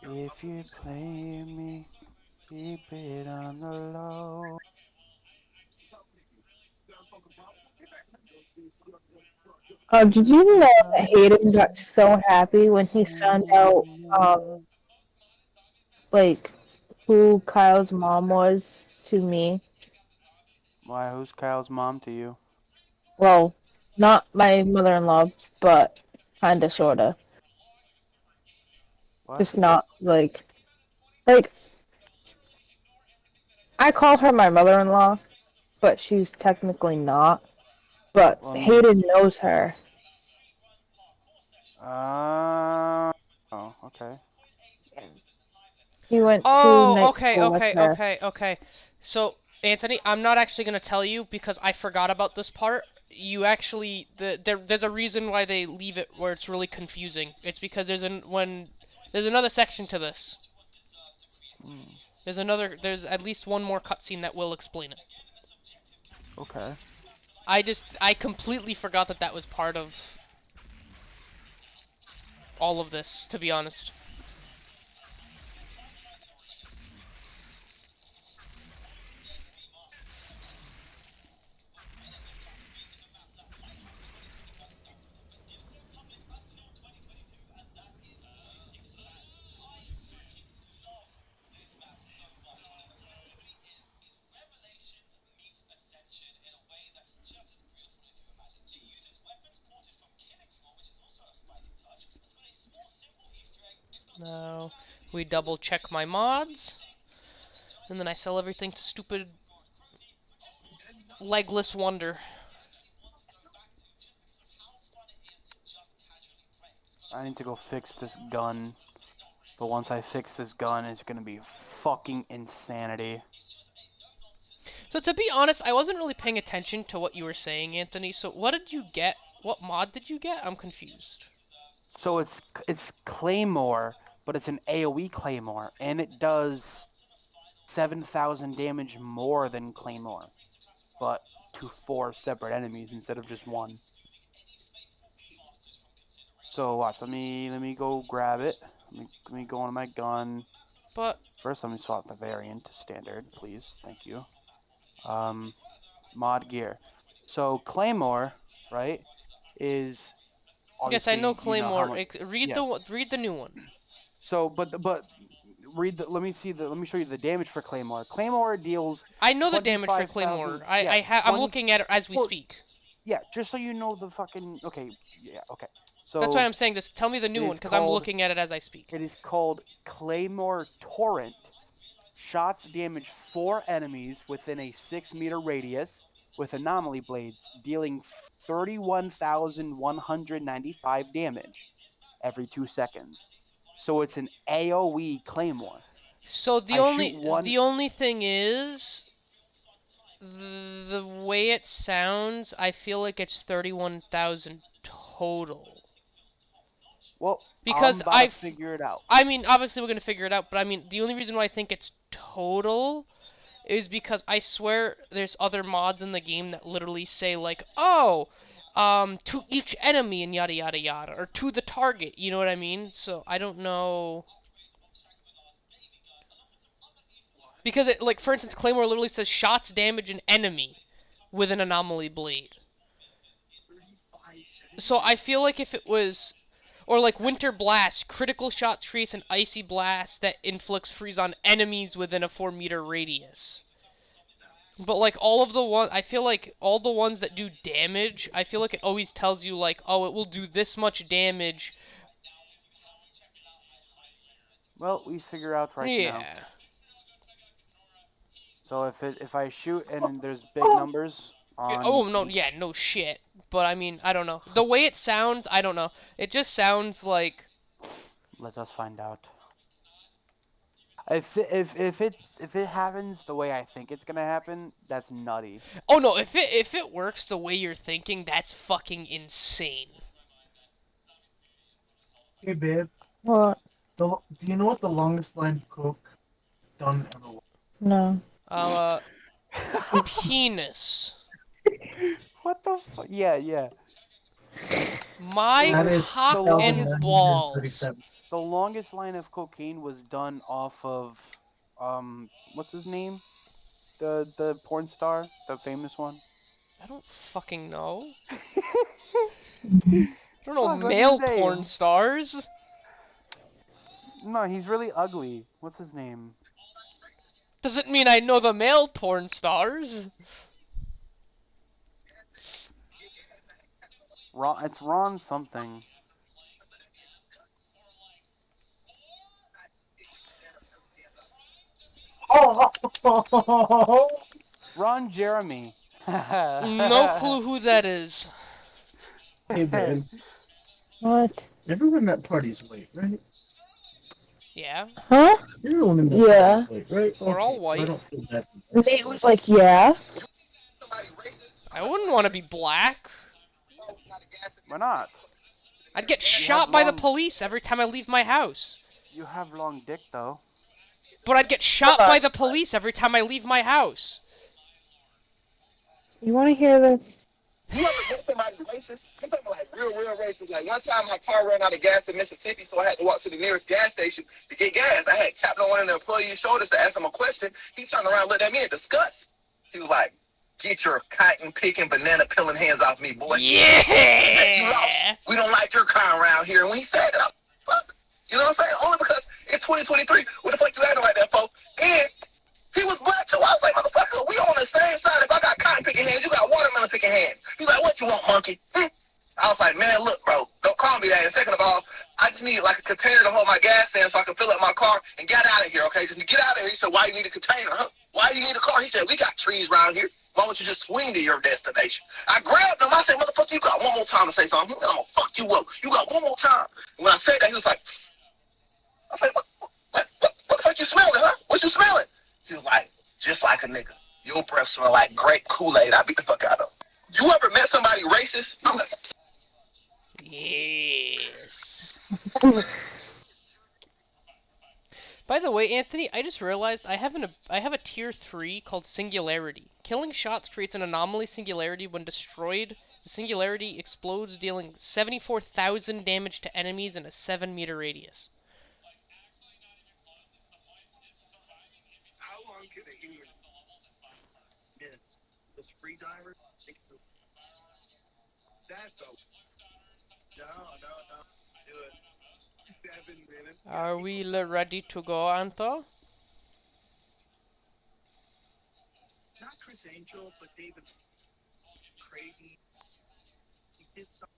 if you play me. Keep it on the low. Did you know that Hayden got so happy when he found out, like, who Kyle's mom was to me? Why? Who's Kyle's mom to you? Well, not my mother-in-law, but kinda, sorta. What? Just not, like, I call her my mother-in-law, but she's technically not. But Um. Hayden knows her. Oh, okay. He went to Oh, night okay, school with okay, her. okay, okay. So, Anthony, I'm not actually gonna tell you because I forgot about this part. You actually, there's a reason why they leave it where it's really confusing. It's because there's another section to this. Hmm. There's at least one more cutscene that will explain it. Okay. I completely forgot that that was part of all of this, to be honest. Now, we double check my mods, and then I sell everything to stupid legless wonder. I need to go fix this gun. But once I fix this gun, it's gonna be fucking insanity. So to be honest, I wasn't really paying attention to what you were saying, Anthony. So what did you get? What mod did you get? I'm confused. So it's Claymore, but it's an AoE Claymore, and it does 7,000 damage more than Claymore, but to 4 separate enemies instead of just one. So watch, let me go grab it. Let me go on my gun. But First, let me swap the variant to standard, please. Thank you. Um, mod gear. So Claymore, right, is yes, I know obviously you know how Claymore. much. Yes. Read the new one. So, but read the. Let me see the. Let me show you the damage for Claymore. Claymore deals I know the damage for 25,000. Claymore. Yeah, I'm 20. looking at it as we Well, speak. yeah, just so you know the fucking. Okay, yeah, okay. That's why So I'm saying this. Tell me the it new one, is because I'm called. looking at it as I speak. It is called Claymore Torrent. Shots damage 4 enemies within a 6-meter radius with anomaly blades, dealing 31,195 damage every 2 seconds. So it's an AoE Claymore. So I shoot one. the only thing is the way it sounds. I feel like it's 31,000 total. Well, I'm Because about to figure it out. I mean, obviously we're gonna figure it out, but I mean, the only reason why I think it's total is because I swear there's other mods in the game that literally say like, oh, to each enemy and yada yada yada, or to the target. You know what I mean? So I don't know because it like for instance, Claymore literally says shots damage an enemy with an anomaly blade. So I feel like if it was or like Winter Blast, critical shots creates an icy blast that inflicts freeze on enemies within a 4-meter radius. But like all of the one, I feel like all the ones that do damage, I feel like it always tells you like, oh, it will do this much damage. Well, we figure out right now. Yeah. So if I shoot and there's big numbers on Oh no, yeah, each. no shit. But I mean, I don't know. The way it sounds, I don't know. It just sounds like. Let us find out. If it happens the way I think it's gonna happen, that's nutty. Oh no, if it works the way you're thinking, that's fucking insane. Hey, babe. What? Do you know what the longest line of coke done ever was? No. Uh, Penis. What the fuck? Yeah, yeah. My That is cock and balls. 2,937. The longest line of cocaine was done off of what's his name? The porn star, the famous one. I don't fucking know. Fuck, I don't know what's his male porn name? stars. No, he's really ugly. What's his name? Doesn't mean I know the male porn stars. Ron. It's Ron something. Oh, Ron Jeremy. No clue who that is. hey man, What? everyone at party's white, right? Yeah, Huh? Everyone in that Yeah. party's white, right? we're all Okay, so I white. don't feel bad. Nate was like, yeah. I wouldn't want to be black. Why not? I'd get You have shot by the long. police every time I leave my house. You have long dick though. But I'd get shot by the police every time I leave my house. You want to hear this? You ever met somebody racist? I'm talking about like real racist. Like one time my car ran out of gas in Mississippi, so I had to walk to the nearest gas station to get gas. I had tapped on one of the employee's shoulders to ask him a question. He turned around and looked at me in disgust. He was like, "Get your cotton picking, banana peeling hands off me, boy." Yeah. He said, "You lost. We don't like your kind around here." And when he said that, I was like, fuck. You know what I'm saying? Only because it's 2023. What the fuck you acting like that, folks? And he was black too. I was like, motherfucker, we on the same side. If I got cotton picking hands, you got watermelon picking hands. He's like, what you want, monkey? I was like, man, look, bro, don't call me that. And second of all, I just need like a container to hold my gas in so I can fill up my car and get out of here, okay? Just get out of here. He said, why you need a container, huh? Why you need a car? He said, we got trees around here. Why don't you just swing to your destination? I grabbed him. I said, motherfucker, you got one more time to say something. I'm gonna fuck you up. You got one more time. And when I said that, he was like, I was like, what the fuck you smelling, huh? What you smelling? He was like, just like a nigga. Your breath smell like grape Kool-Aid. I beat the fuck out of him. You ever met somebody racist? I'm like, Yes. By the way, Anthony, I just realized I have a tier 3 called Singularity. Killing shots creates an anomaly singularity. When destroyed, the singularity explodes, dealing 74,000 damage to enemies in a 7-meter radius. How long can a human minutes? Those free divers? That's a no. Do it. 7 minutes. Are we ready to go, Anto? Not Chris Angel, but David. Crazy. He did something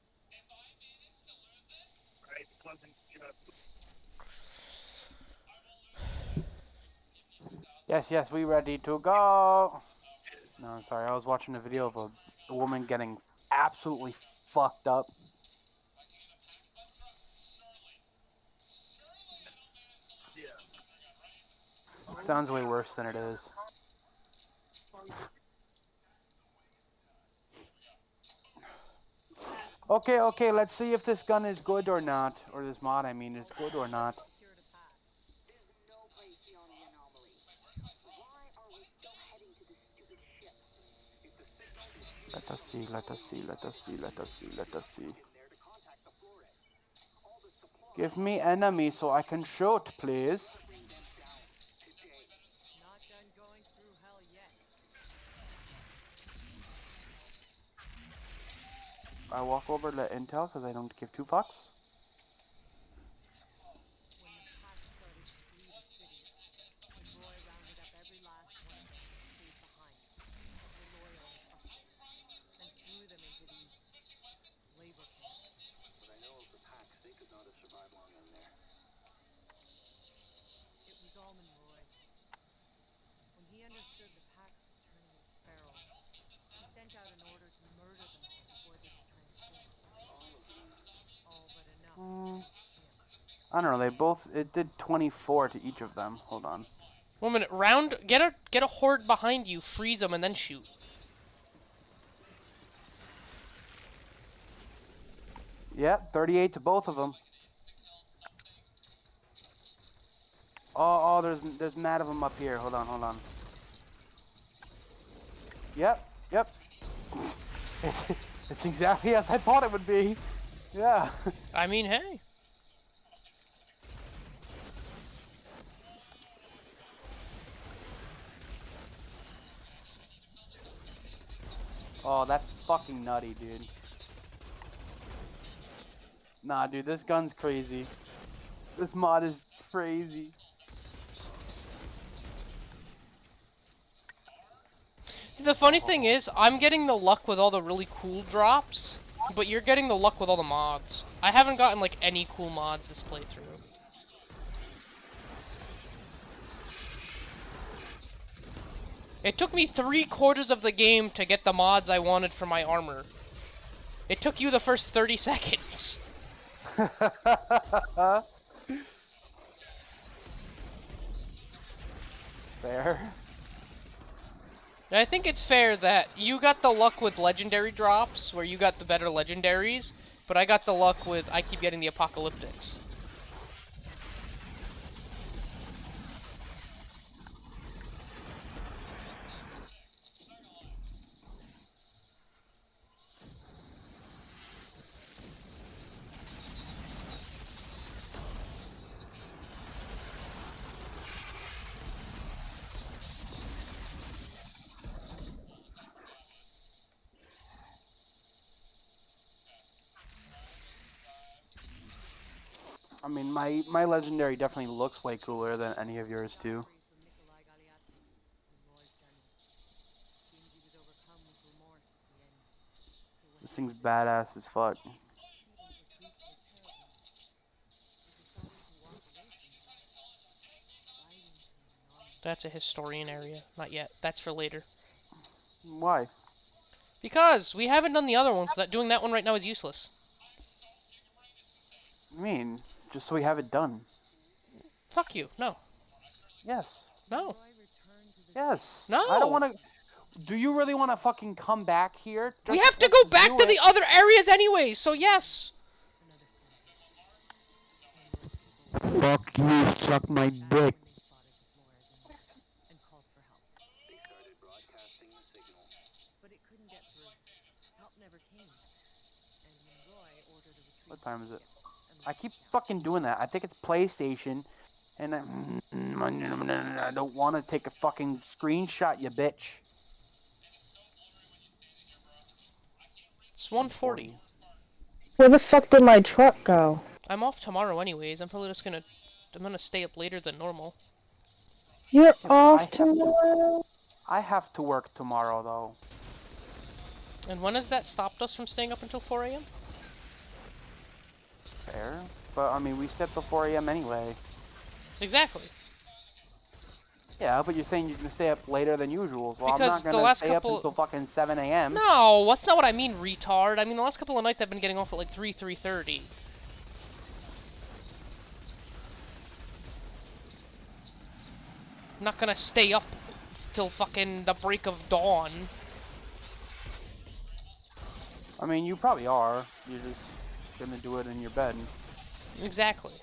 right. It wasn't just. Yes, we ready to go. No, I'm sorry. I was watching a video of a woman getting absolutely fucked up. Yeah. Sounds way worse than it is. Okay, let's see if this gun is good or not. Or this mod, I mean, is good or not. Secured a path. There's no place beyond the anomaly. Why are we still heading to this stupid ship? If the signal is here, Let us see, let us see, let us see, let us see, let us see. in there to contact the Flores. All the supplies. Give me enemy so I can shoot, please. Bring them down today. Not done going through hell yet. I walk over, let intel, because I don't give two fucks. When the pack started to flee the city, and Roy rounded up every last one of them that stayed behind, that were loyal and trusted, and threw them into these labor camps. But I know of the packs, they could not have survived long in there. It was Almond Roy. When he understood the packs were turning into ferals, he sent out an order to murder them all before they could transform. All of them. All but enough to mask him. I don't know, it did 24 to each of them. Hold on. 1 minute, get a horde behind you, freeze them, and then shoot. Yep, 38 to both of them. Oh, there's mad of them up here. Hold on. Yep. It's exactly as I thought it would be. Yeah. I mean, hey. Oh, that's fucking nutty, dude. Nah, dude, this gun's crazy. This mod is crazy. See, the funny thing Oh. is, I'm getting the luck with all the really cool drops, but you're getting the luck with all the mods. I haven't gotten, like, any cool mods this playthrough. It took me 3/4 of the game to get the mods I wanted for my armor. It took you the first 30 seconds. Fair. I think it's fair that you got the luck with legendary drops, where you got the better legendaries, but I got the luck with, I keep getting the apocalyptics. I mean, my legendary definitely looks way cooler than any of yours too. Seems he was overcome with remorse at the end. For This when thing's he badass as fuck. he didn't retreat to the caravan. He decided to walk away from them, riding to an anonymous That's a camp. historian area. Not yet. That's for later. Why? Because we haven't done the other one, so that doing that one right now is useless. I mean, just so we have it done. Fuck you. No. Yes. No. Roy returned to the Yes. I don't No. want to. Do you really want to fucking come back here? We Just have to let's go back do to it. the other areas anyway, so yes. another stampede. When Roy's people Fuck you, suck my that's dick. when they spotted the Flores and called for help. They started broadcasting the signal. But it couldn't get through. Help never came. And when Roy ordered a retreat What to time the is it? ship and I left keep the camp. fucking doing that. I think it's PlayStation, and I don't want to take a fucking screenshot, you bitch. It's 1:40. Where the fuck did my truck go? I'm off tomorrow anyways. I'm gonna stay up later than normal. You're Yeah, but off tomorrow? I have to work tomorrow though. And when has that stopped us from staying up until 4 a.m.? Fair, but I mean we slept till 4 a.m. anyway. Exactly. Yeah, but you're saying you're gonna stay up later than usual, so I'm Because not the gonna last stay up couple... until fucking 7 a.m. No, that's not what I mean, retard. I mean, the last couple of nights I've been getting off at like 3:30. I'm not gonna stay up till fucking the break of dawn. I mean, you probably are. You're just gonna do it in your bed. Exactly.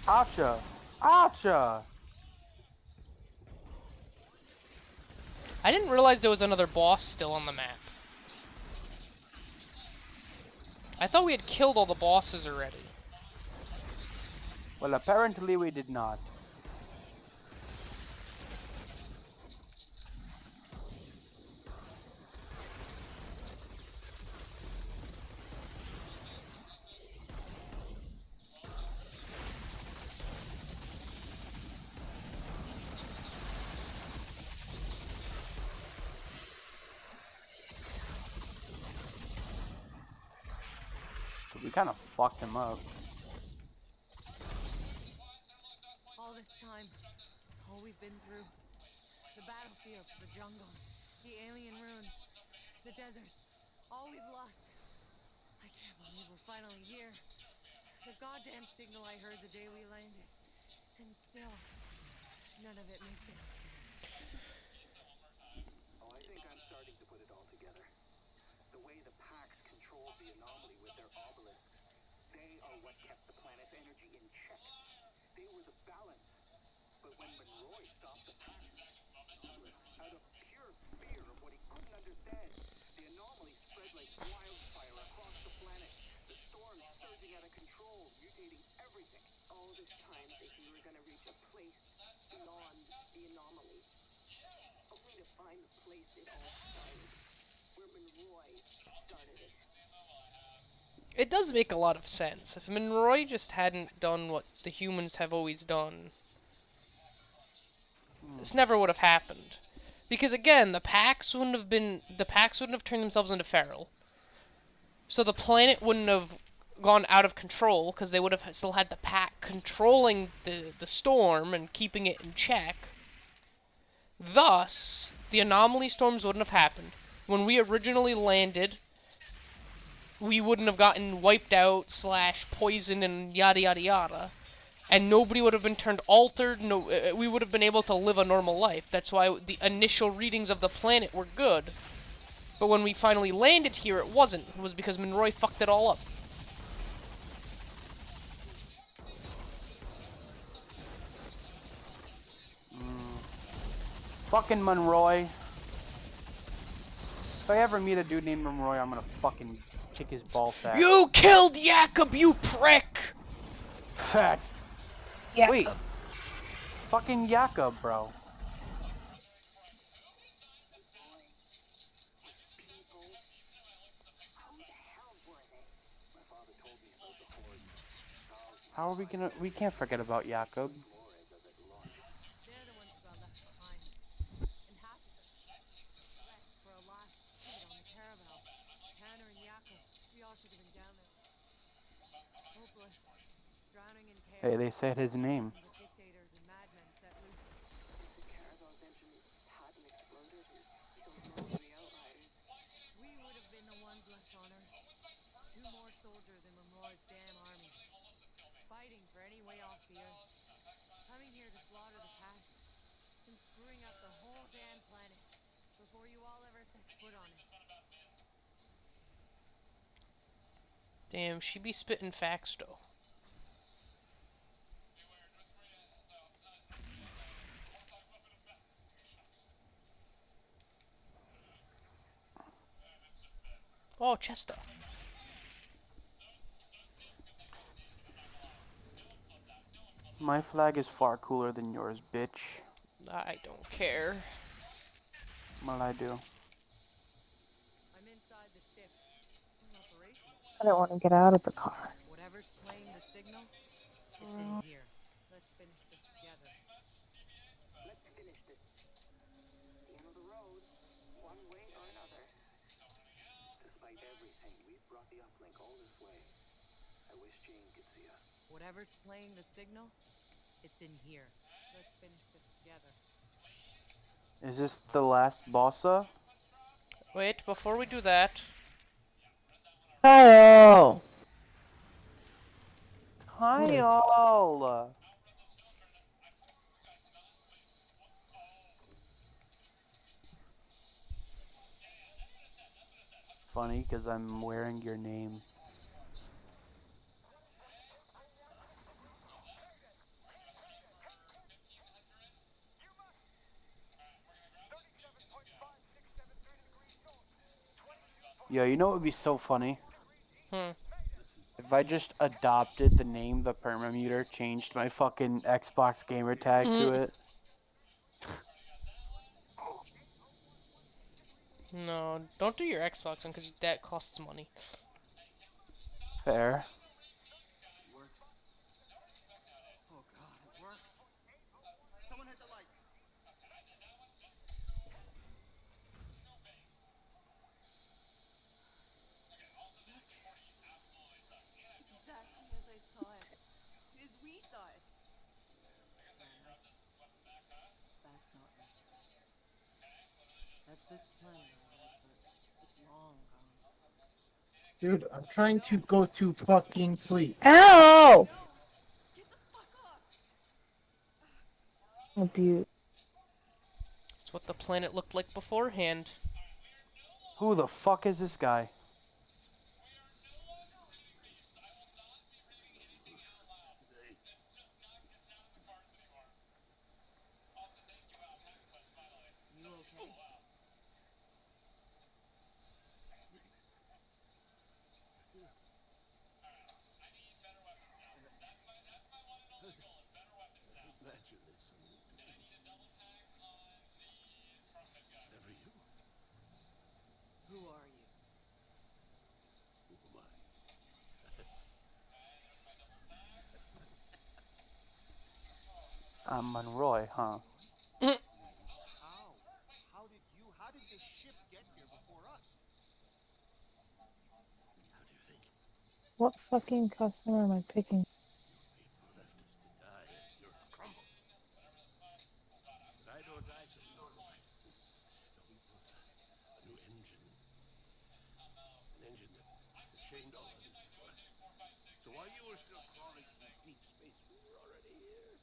Oucha! Oucha! I didn't realize there was another boss still on the map. I thought we had killed all the bosses already. Well, apparently we did not. So we kind of fucked him up. All this time, all we've been through, the battlefields, the jungles, the alien ruins, the desert, all we've lost. I can't believe we're finally here. The goddamn signal I heard the day we landed. And still, none of it makes any sense. Oh, I think I'm starting to put it all together. The way the Pax controlled the anomaly with their obelisks. They are what kept the planet's energy in check. They were the balance. But when Monroy stopped the Pax, out of pure fear of what he couldn't understand, the anomaly spread like wildfire across the planet. The storms surging out of control, negotiating everything. All this time thinking we were gonna reach a place beyond the anomaly. Only to find the place it all started. Where Monroy started it. It does make a lot of sense. If Monroy just hadn't done what the humans have always done, this never would have happened. Because again, the Pax wouldn't have turned themselves into feral. So the planet wouldn't have gone out of control because they would have still had the pack controlling the storm and keeping it in check. Thus, the anomaly storms wouldn't have happened. When we originally landed, we wouldn't have gotten wiped out / poisoned and yada yada yada. And nobody would have been turned altered. No, we would have been able to live a normal life. That's why the initial readings of the planet were good. But when we finally landed here, it wasn't. It was because Monroy fucked it all up. Fucking Monroy. If I ever meet a dude named Monroy, I'm gonna fucking kick his ball sack. You killed Jakob, you prick! Facts. Yeah. Wait. Fucking Jakob, bro. People. Who the hell were they? My father told me about the horde. How are we gonna... We can't forget about Jakob. They're the ones who got left behind. And half of them rest for a last seat on the caravel. Tanner and Jakob, we all should have been down there. Hopeless. Drowning in chaos. Hey, they said his name. And the dictators and madmen set loose. If the caravel's engines hadn't exploded, those lonely outriders. We would have been the ones left on Earth. 2 more soldiers in Monroy's damn army. Fighting for any way off the Earth. Coming here to slaughter the Pax. And screwing up the whole damn planet. Before you all ever set foot on it. Damn, she be spitting facts though. Oh, Chester. My flag is far cooler than yours, bitch. I don't care. Well, I do. I'm inside the ship. It's still operational. I don't want to get out of the car. Whatever's playing the signal, it's in here. Let's finish this together. Let's finish this. The end of the road, one way or another. Despite everything, we've brought the uplink all this way. I wish Jane could see us. Whatever's playing the signal, it's in here. Let's finish this together. Is this the last bossa? Wait, before we do that, Kyle! Kyle! Funny, because I'm wearing your name. Yo, you know what would be so funny? Listen, If I just adopted the name the Permamuter, changed my fucking Xbox gamer tag to it. no, don't do your Xbox one because that costs money. Fair. it works. Oh God, it works. Someone hit the lights. Look. It's exactly as I saw it. As we saw it. Tanner, that's not Earth. That's this planet, alright, but it's long gone. Dude, I'm trying to go to fucking sleep. Ow! Don't! Get the fuck off! Abuse. It's what the planet looked like beforehand. Who the fuck is this guy? Today. You okay? Who are you? Who am I? I'm Monroy, huh? Mm. How? How did this ship get here before us? How do you think? What fucking customer am I picking? People left us to die as the earth crumbled. But I don't die so easily. No, we built a new engine. An engine that chained all others before. So while you were still crawling through deep space, we were already here.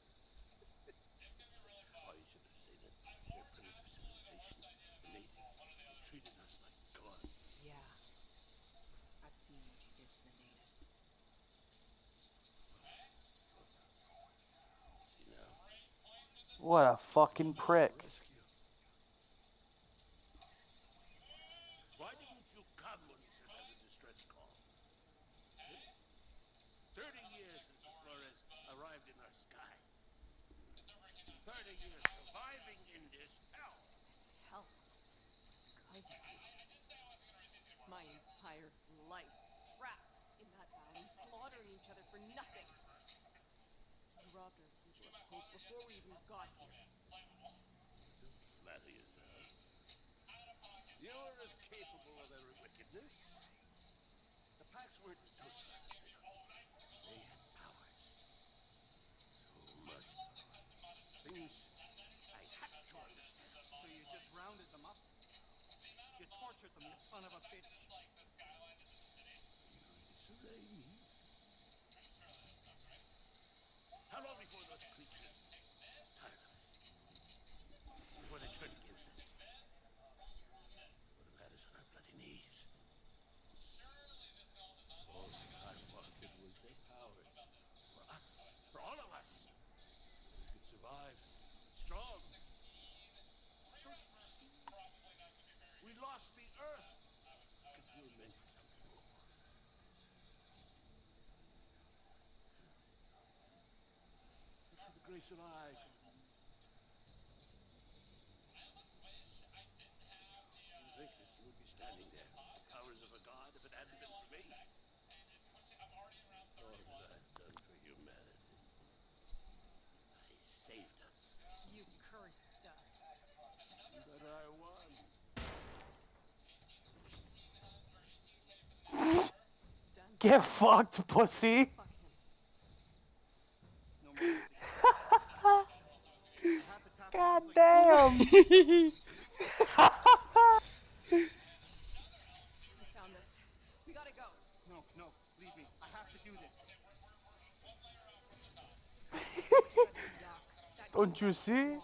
Oh, you should have seen it. Their primitive civilization. The natives. They treated us like gods. Yeah. I've seen what you did to the natives. Look. See now? What a fucking Our prick. rescue. Why didn't you come when we sent out a distress call? 30 years since the Flores arrived in our skies. 30 years surviving in this hell. This hell was because of you. My entire life trapped in that valley, slaughtering each other for nothing. You robbed our people of hope before we even got here. Don't flatter yourself. You were as capable of every wickedness. The Pax weren't as docile as they looked. They had powers. So much power. Things I had to understand. So you just rounded them up? You tortured them, you son of a bitch. Are you really so naive? How long before those creatures tired of us? Before they turned against us? Would have had us on our bloody knees. All I wanted was their powers. For us. For all of us. So we could survive. Be strong. Don't you see? We lost the Earth. Because we were meant for something more. But for the grace of I could have used it. You think that you would be standing there with the powers of a god if it hadn't been for me? All that I've done for humanity. I saved us. You cursed us. But I won. It's done. Get fucked, pussy. Fuck him. No more missing. I have to tap God into the damn. Shit. They found us. We gotta go. No, leave me. I have to do this. What you gotta do, Doc? That Don't killed you us see? long.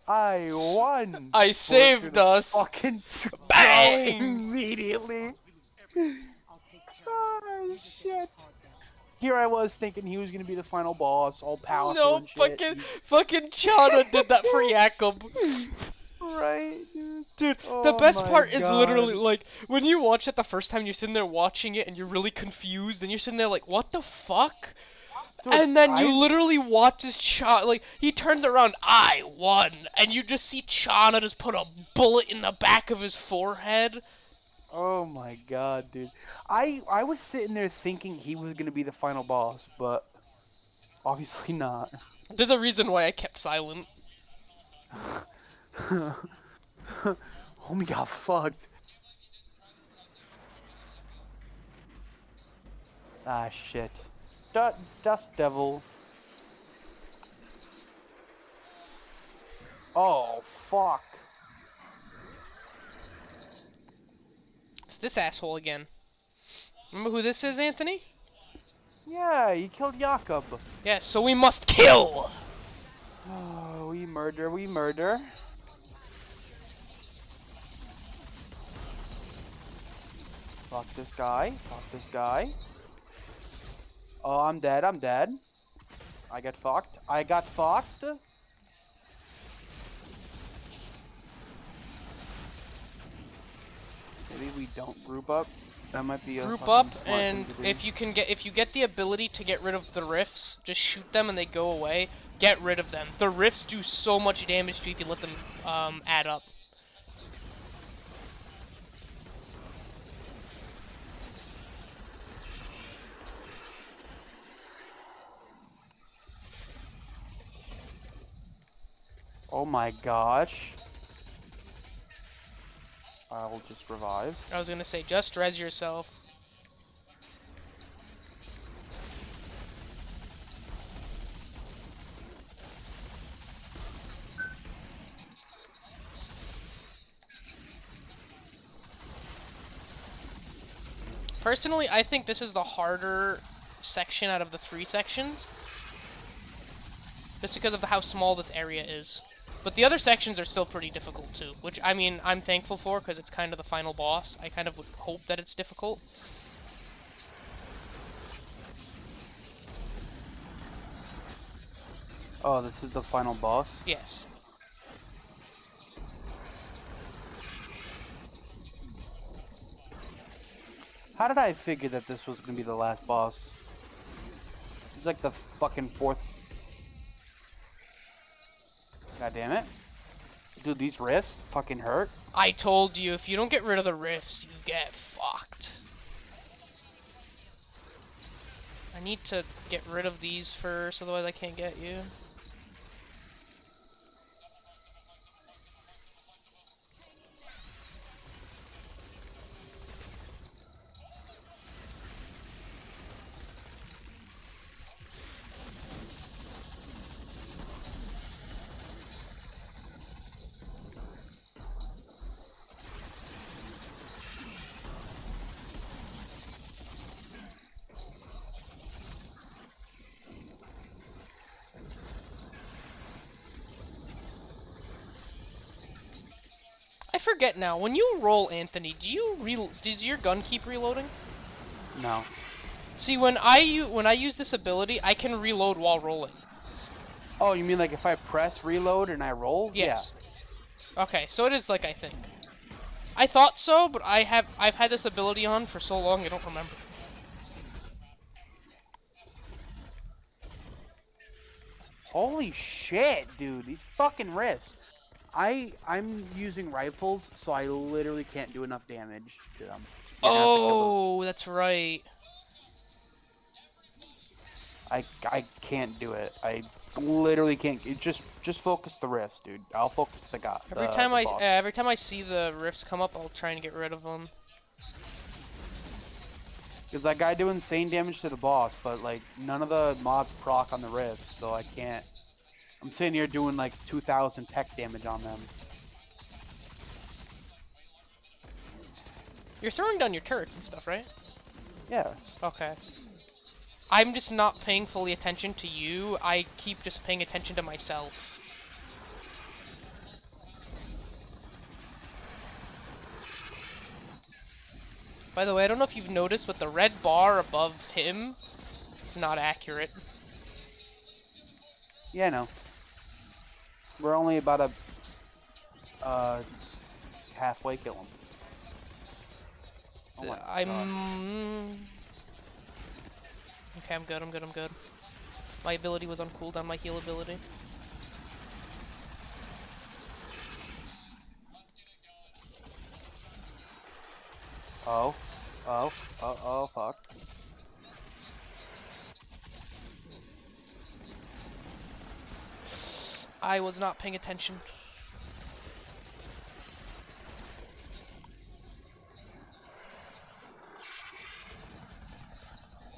I won. I Put it saved through the us. Fucking skull Bang! immediately. We lose everything. I'll take care of Oh you. You just get those shit. pods down. Here I was thinking he was gonna be the final boss, all powerful No, and shit. fucking Chana did that for Jakob. Right, dude. Dude, Oh the best my part is literally God. like when you watch it the first time, you're sitting there watching it and you're really confused and you're sitting there like, what the fuck? Dude, And then you I- literally watch this like he turns around, I won, and you just see Chana just put a bullet in the back of his forehead. Oh my God, dude. I was sitting there thinking he was gonna be the final boss, but obviously not. There's a reason why I kept silent. Homie got fucked. Ah shit. Dust Devil. Oh fuck. It's this asshole again. Remember who this is, Anthony? Yeah, he killed Jakob. Yes, so we must kill! Oh, we murder. Fuck this guy. Oh, I'm dead. I got fucked. Maybe we don't group up. That might be a Group fucking up, smart thing and to do. if you get the ability to get rid of the rifts, just shoot them and they go away. Get rid of them. The rifts do so much damage to you if you let them add up. Oh my gosh. I'll just revive. I was gonna say, just res yourself. Personally, I think this is the harder section out of the 3 sections. Just because of how small this area is. But the other sections are still pretty difficult too. Which, I mean, I'm thankful for because it's kind of the final boss. I kind of would hope that it's difficult. Oh, this is the final boss? Yes. How did I figure that this was gonna be the last boss? It's like the fucking 4th. God damn it. Dude, these rifts fucking hurt. I told you, if you don't get rid of the rifts, you get fucked. I need to get rid of these first, otherwise I can't get you. I forget now, when you roll, Anthony, does your gun keep reloading? No. See, when I use this ability, I can reload while rolling. Oh, you mean like if I press reload and I roll? Yes. Yeah. Okay, so it is like I think. I thought so, but I've had this ability on for so long I don't remember. Holy shit, dude. These fucking rifts. I'm using rifles, so I literally can't do enough damage to them. Oh, that's right. I can't do it. I literally can't. Just focus the rifts, dude. I'll focus the guy. Every time I see the rifts come up, I'll try and get rid of them. Because that guy do insane damage to the boss, but like none of the mobs proc on the rifts, so I can't. I'm sitting here doing like 2,000 tech damage on them. You're throwing down your turrets and stuff, right? Yeah. Okay. I'm just not paying fully attention to you. I keep just paying attention to myself. By the way, I don't know if you've noticed, but the red bar above him is not accurate. Yeah, I know. We're only about a halfway kill him. Oh my God. Okay, I'm good, I'm good, I'm good. My ability was on cooldown, my heal ability. Oh, fuck. I was not paying attention.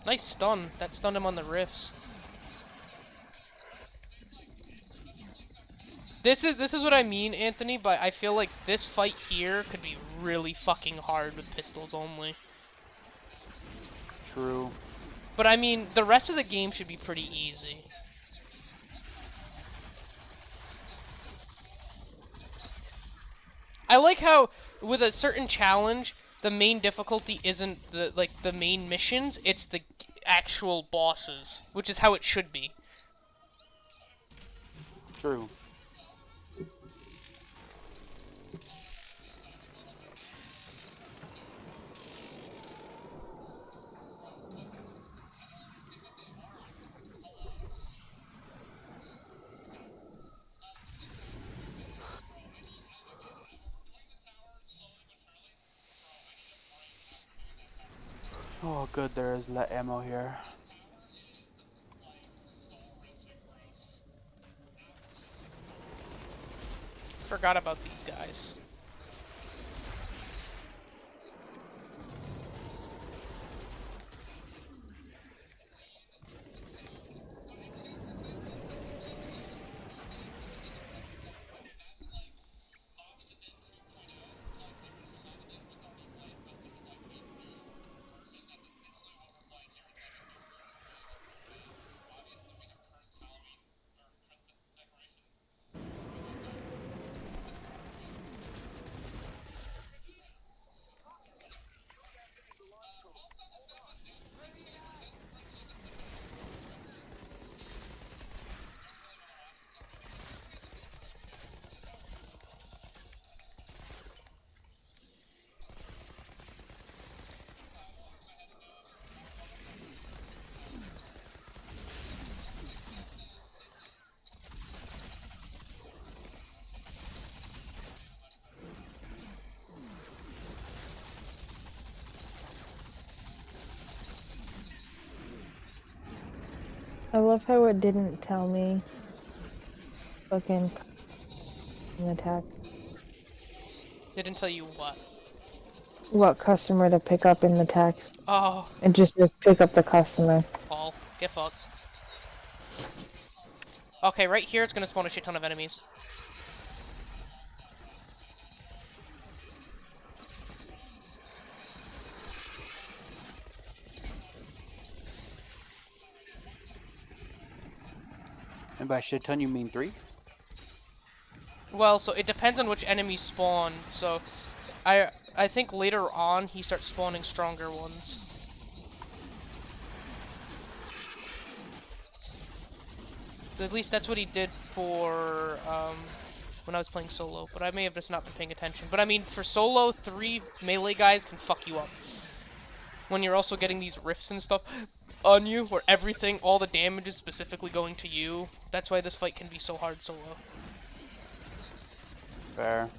Nice stun. That stunned him on the rifts. This is what I mean, Anthony, but I feel like this fight here could be really fucking hard with pistols only. True. But I mean, the rest of the game should be pretty easy. I like how with a certain challenge, the main difficulty isn't the main missions, it's the actual bosses, which is how it should be. True. Oh, good, there is ammo here. Forgot about these guys. I love how it didn't tell me fucking attack. Didn't tell you what. What customer to pick up in the text. Oh, It just says pick up the customer. Paul, get fucked. Okay, right here it's gonna spawn a shit ton of enemies. And by shit ton, you mean 3? Well, so it depends on which enemies spawn. So, I think later on he starts spawning stronger ones. At least that's what he did for when I was playing solo. But I may have just not been paying attention. But I mean, for solo, 3 melee guys can fuck you up. When you're also getting these rifts and stuff on you, where everything, all the damage is specifically going to you. That's why this fight can be so hard solo. Fair.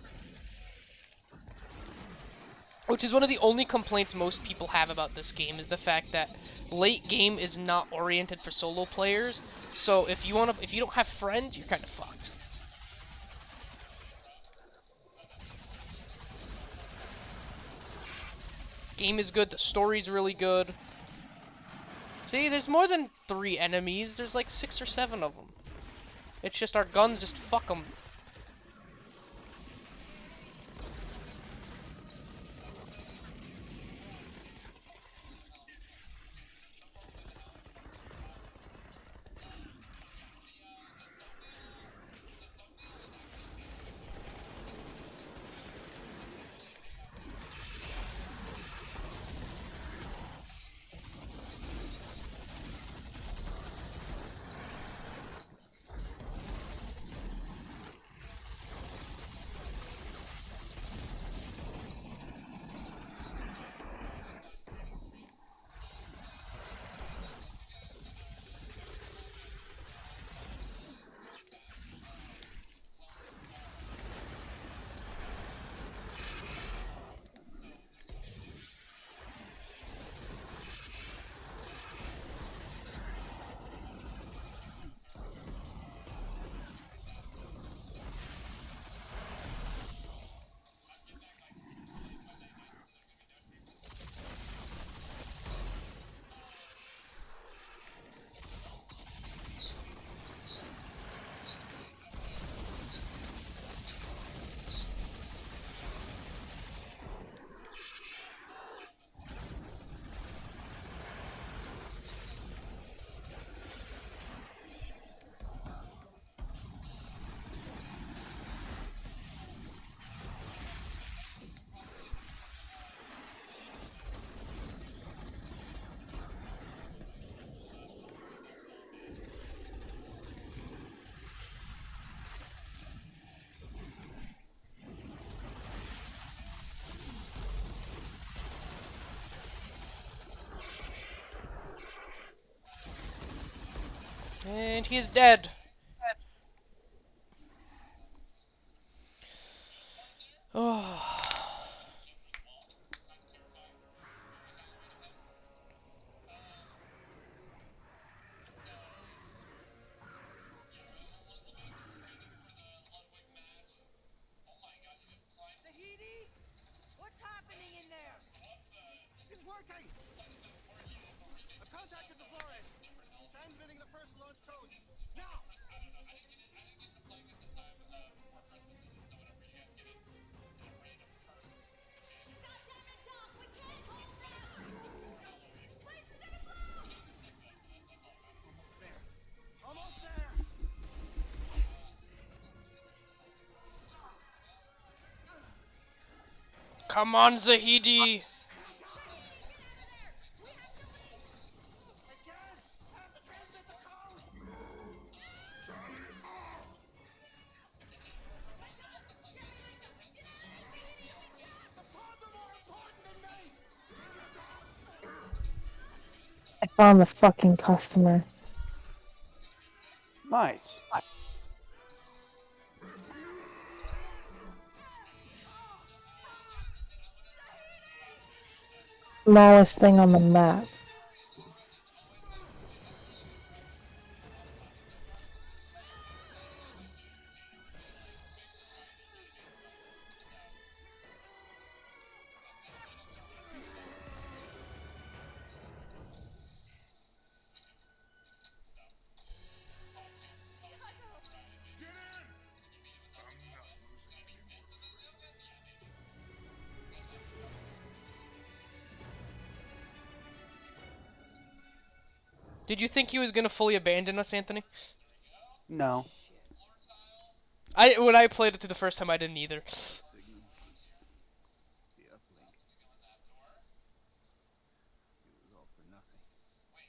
Which is one of the only complaints most people have about this game, is the fact that late game is not oriented for solo players. So if you don't have friends, you're kind of fucked. Game is good, the story's really good. See, there's more than 3 enemies, there's like 6 or 7 of them. It's just our guns just fuck them. And he is dead. Oh. What's happening in there? It's working! I've contacted the Flores. Transmitting the first launch codes. Now! God damn it, Doc! We can't hold them! This place is gonna blow! Almost there. Almost there! Come on, Zahidi. Zahidi, get out of there! We have to leave! I can't! I have to transmit the codes! The pods are more important than me! I found the fucking customer. Nice. Smallest thing on the map. Get in! I'm not losing any more friends. Did you think he was gonna fully abandon us, Anthony? No. Shit. When I played it through the first time, I didn't either. Signal. The uplink. It was all for nothing. Wait,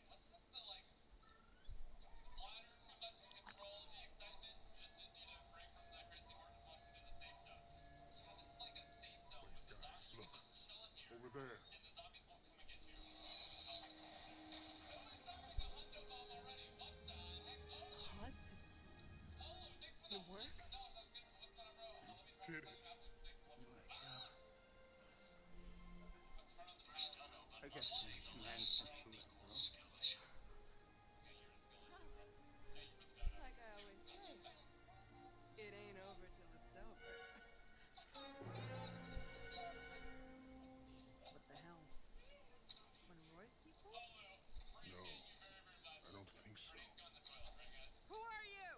guys, look. Over there. Pods? It works? We did it. You let go. I guess some command's been let go. Well, like I always say, it ain't over till it's over. What the hell? One of Roy's people? No, I don't think so. Who are you?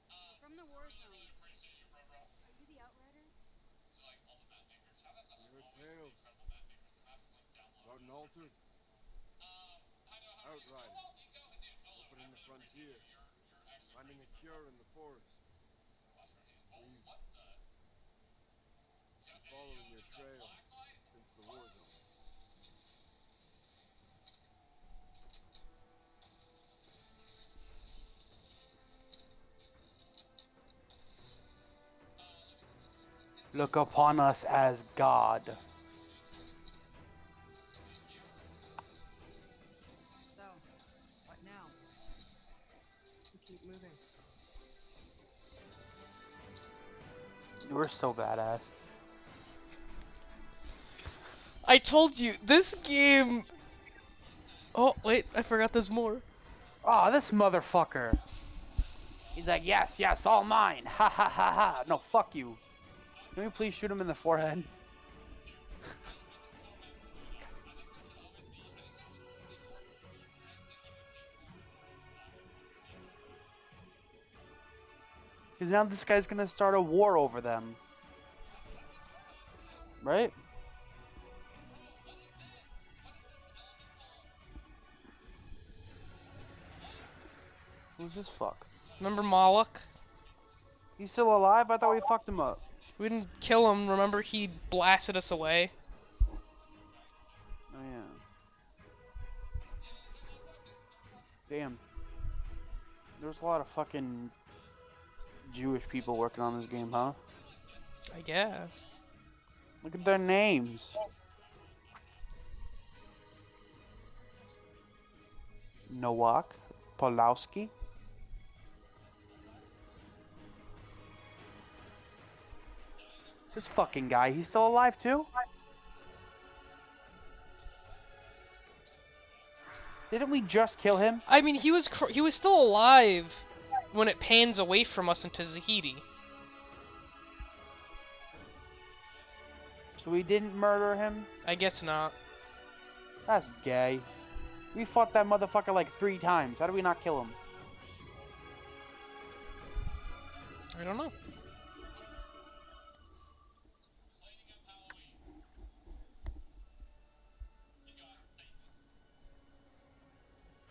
We're from the war zone. Are you the Outriders? You heard tales about an altered Outriders opening the frontier, finding a cure in the forest. We've been following your trail since the war zone. Look upon us as God. So, what now? We keep moving. You were so badass. I told you, this game... Oh, wait, I forgot there's more. Oh, this motherfucker. He's like, yes, yes, all mine. Ha ha ha ha. No, fuck you. Can we please shoot him in the forehead? Because now this guy's gonna start a war over them. Right? Who's this fuck? Remember Moloch? He's still alive? I thought we fucked him up. We didn't kill him, remember he blasted us away? Oh yeah. Damn. There's a lot of fucking Jewish people working on this game, huh? I guess. Look at their names. Nowak, Polowski. This fucking guy, he's still alive too? Didn't we just kill him? I mean, he was still alive when it pans away from us into Zahidi. So we didn't murder him? I guess not. That's gay. We fought that motherfucker like 3 times. How do we not kill him? I don't know.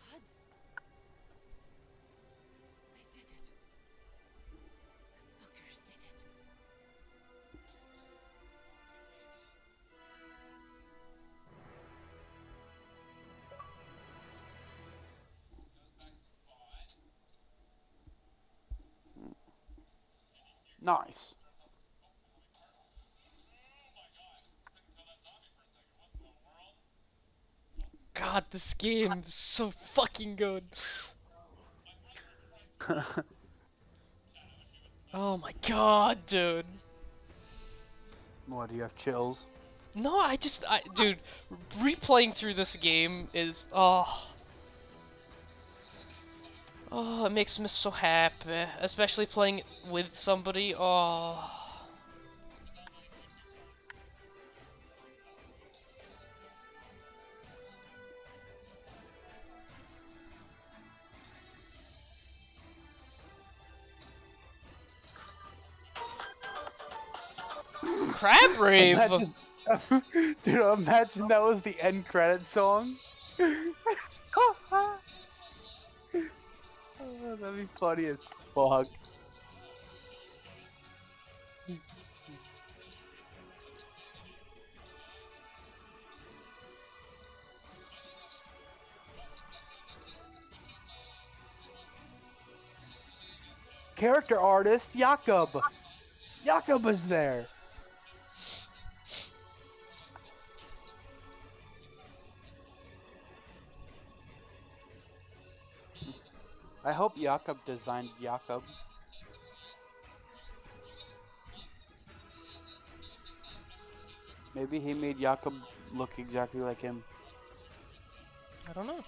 Buds. They did it. The fuckers did it. Nice. God, this game is so fucking good. Oh my god, dude. What, do you have chills? No, dude, replaying through this game is, oh, it makes me so happy, especially playing it with somebody. Oh, crab rave. Imagine, dude, imagine that was the end credit song. Oh, that'd be funny as fuck. Character artist Jakob. Jakob is there. I hope Jakob designed Jakob. Maybe he made Jakob look exactly like him. I don't know.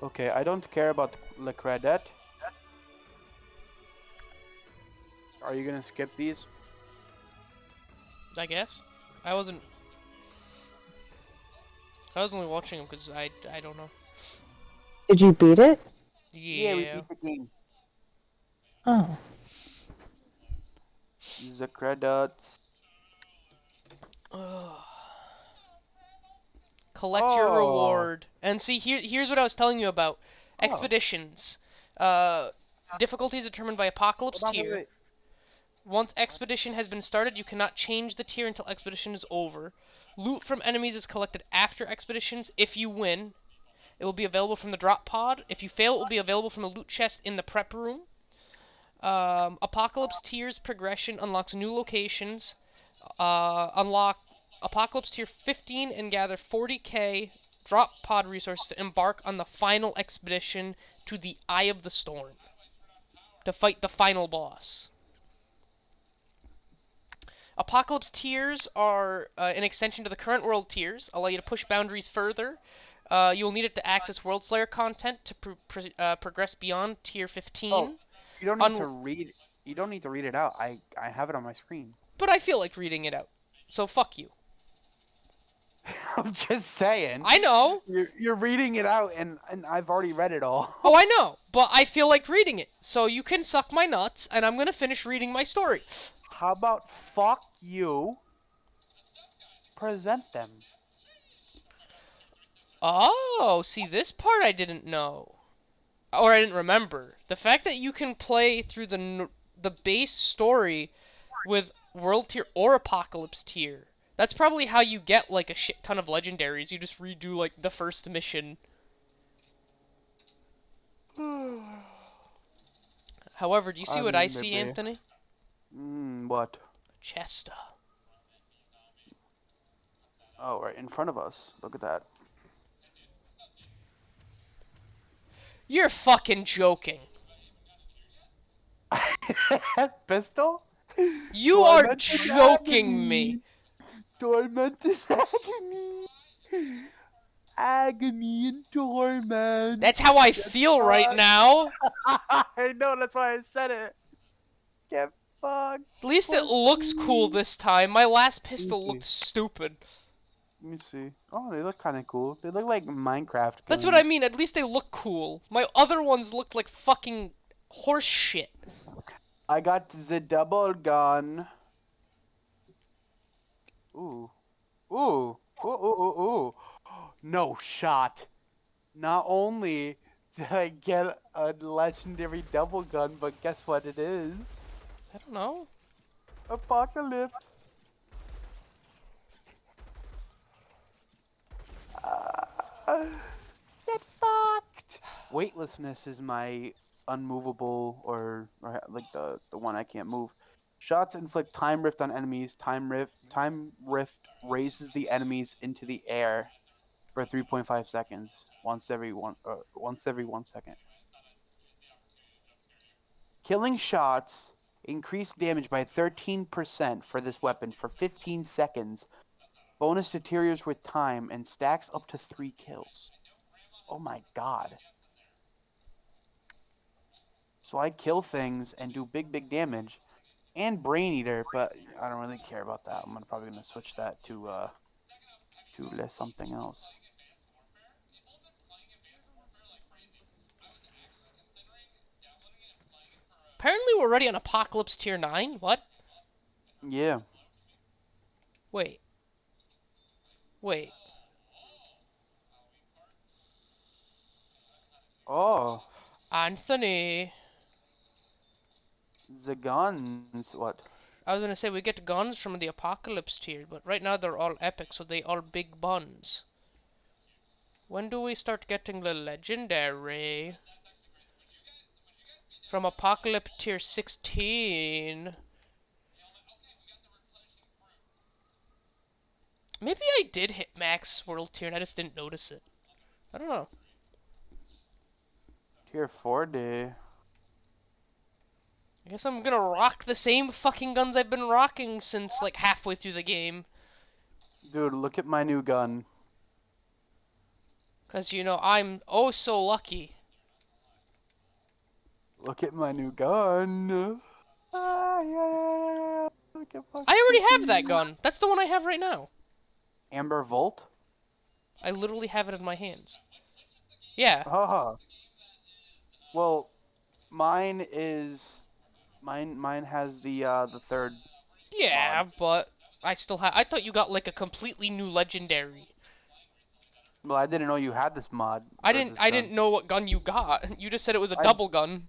Okay, I don't care about Le Credit. Are you gonna skip these? I guess. I wasn't. I was only watching them because I don't know. Did you beat it? Yeah, we Yeah. beat the game. Oh. The credits. Ugh. Collect your Oh. reward. And see, here's what I was telling you about. Oh. Expeditions. Difficulty is determined by Apocalypse Hold on, tier. wait. Once expedition has been started, you cannot change the tier until expedition is over. Loot from enemies is collected after expeditions. If you win, it will be available from the drop pod. If you fail, it will be available from the loot chest in the prep room. Apocalypse tier's progression unlocks new locations. Unlock Apocalypse tier 15 and gather 40k drop pod resources to embark on the final expedition to the Eye of the Storm to fight the final boss. Apocalypse tiers are an extension to the current world tiers, allow you to push boundaries further. You will need it to access World Slayer content to progress beyond tier 15. Oh, you don't need to read. You don't need to read it out. I have it on my screen. But I feel like reading it out, so fuck you. I'm just saying. I know. You're reading it out, and I've already read it all. Oh, I know, but I feel like reading it, so you can suck my nuts, and I'm gonna finish reading my story. How about fuck you? Present them. Oh, see, this part I didn't know. Or I didn't remember. The fact that you can play through the base story with World Tier or Apocalypse Tier. That's probably how you get, like, a shit ton of legendaries. You just redo, like, the first mission. However, do you see what I see, maybe. Anthony? What? Chesta. Oh, right in front of us. Look at that. You're fucking joking. Pistol? You are Tormented joking me. agony. Tormented agony. Agony and torment. That's how I Get feel right fucked. now. I know, that's why I said it. Get fucked, At least it looks cool pussy. this time. My last Let me pistol see. looked stupid. Let me see. Oh, they look kind of cool. They look like Minecraft That's what I guns. mean. At least they look cool. My other ones looked like fucking horse shit. I got the double gun. Ooh. Ooh. Ooh, ooh, ooh, ooh. No shot. Not only did I get a legendary double gun, but guess what it is? I don't know. Apocalypse. Get fucked. Weightlessness is my unmovable or like the one I can't move. Shots inflict time rift on enemies. Time rift raises the enemies into the air for 3.5 seconds once every 1 second. Killing shots increase damage by 13% for this weapon for 15 seconds. Bonus deteriorates with time and stacks up to 3 kills. Oh my god. So I kill things and do big damage and Brain Eater, but I don't really care about that. I'm probably gonna switch that to something else. Apparently we're already on Apocalypse Tier 9? What? Yeah. Wait. Wait. Oh, Anthony. the guns. What? I was gonna say we get guns from the Apocalypse tier, but right now they're all epic, so they are big buns. When do we start getting the legendary? From Apocalypse tier 16. Maybe I did hit max world tier and I just didn't notice it. I don't know. Tier 4D. I guess I'm gonna rock the same fucking guns I've been rocking since like halfway through the game. Dude, look at my new gun. Cause you know, I'm oh so lucky. Look at my new gun. Ah, yeah. Get fucked, I already have that pussy. gun. That's the one I have right now. Amber Volt? I literally have it in my hands. Yeah. Haha. Well, mine is mine has the third Yeah, mod. but I still have. I thought you got like a completely new legendary. Well, I didn't know you had this mod I or didn't. this I gun. didn't know what gun you got. You just said it was a I double gun.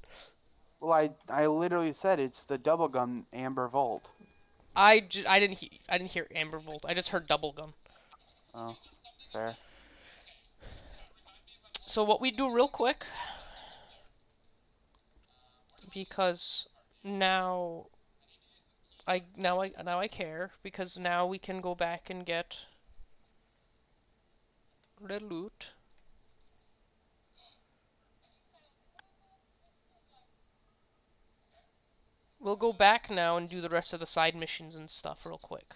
well, I literally said it's the double gun Amber Volt. I didn't. I didn't hear Amber Volt. I just heard double gun. Oh, fair. So what we do real quick, because now now I care because now we can go back and get the loot. We'll go back now and do the rest of the side missions and stuff real quick.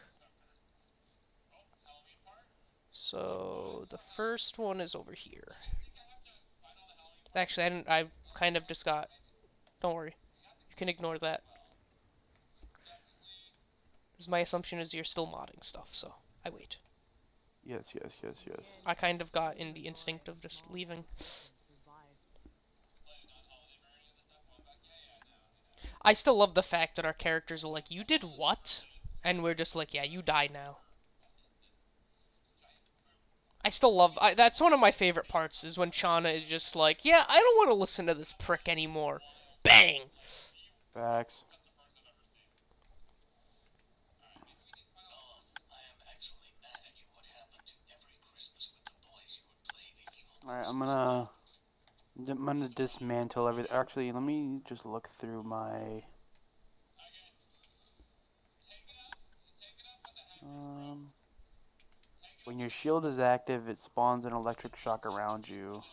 So the first one is over here. Actually, I didn't. I kind of just got. Don't worry. You can ignore that. Because my assumption is you're still modding stuff, so I wait. Yes. I kind of got in the instinct of just leaving. I still love the fact that our characters are like, you did what? And we're just like, yeah, you die now. I still love. That's one of my favorite parts is when Shauna is just like, yeah, I don't want to listen to this prick anymore. Bang! Facts. All right, I'm gonna dismantle everything. Actually, let me just look through my when your shield is active, it spawns an electric shock around you.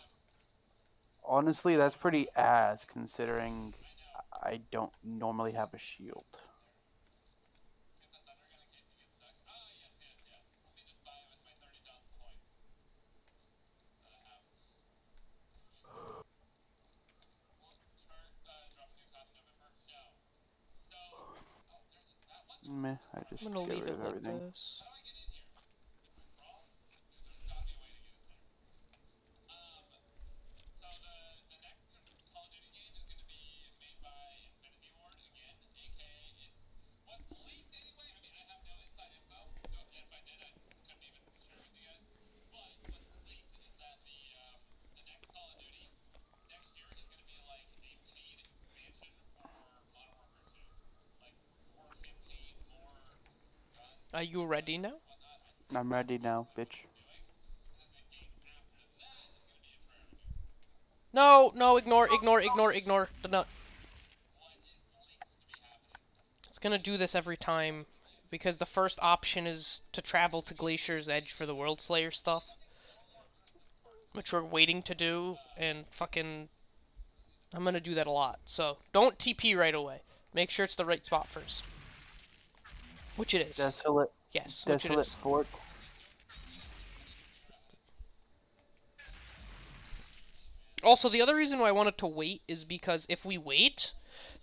Honestly, that's pretty ass considering I don't normally have a shield. Meh, I just I'm gonna get leave rid it of like everything. this. Are you ready now? I'm ready now, bitch. No, no, ignore, ignore, ignore, ignore. No. It's gonna do this every time. Because the first option is to travel to Glacier's Edge for the World Slayer stuff. Which we're waiting to do, and fucking... I'm gonna do that a lot. So, don't TP right away. Make sure it's the right spot first. Which it is. Desolate, Yes, which it desolate is. fort. Also, the other reason why I wanted to wait is because if we wait,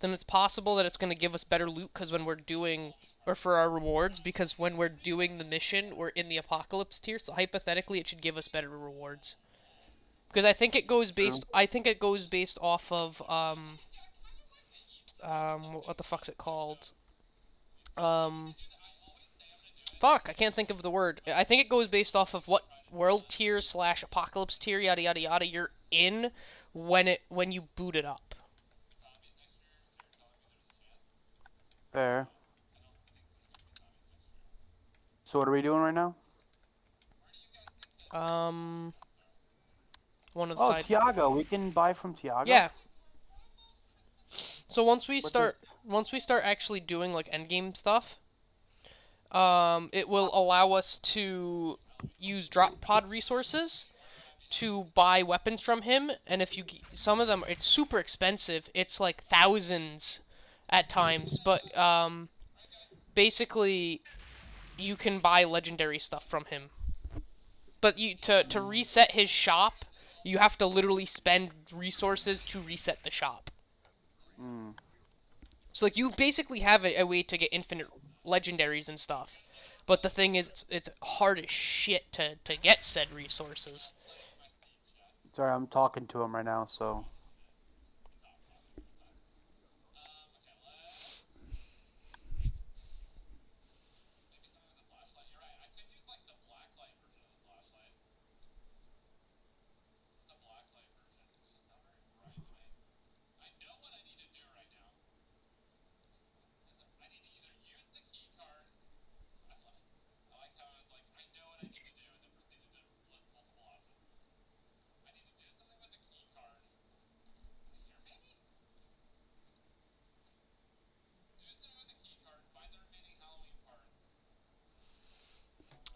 then it's possible that it's going to give us better loot because when we're doing, or for our rewards, because when we're doing the mission, we're in the Apocalypse tier, so hypothetically it should give us better rewards. Because True. I think it goes based off of, what the fuck's it called? Um, fuck, I can't think of the word. I think it goes based off of what world tier slash apocalypse tier, yada yada yada, you're in when you boot it up. Fair. So what are we doing right now? Um, one of the Oh, side. Tiago. We can buy from Tiago. Yeah. So What does? once we start actually doing like endgame stuff, it will allow us to use drop pod resources to buy weapons from him, and if you some of them it's super expensive. It's like thousands at times, but basically you can buy legendary stuff from him. But to reset his shop, you have to literally spend resources to reset the shop. Mm. So like you basically have a way to get infinite legendaries and stuff. But the thing is, it's hard as shit to get said resources. Sorry, I'm talking to him right now. So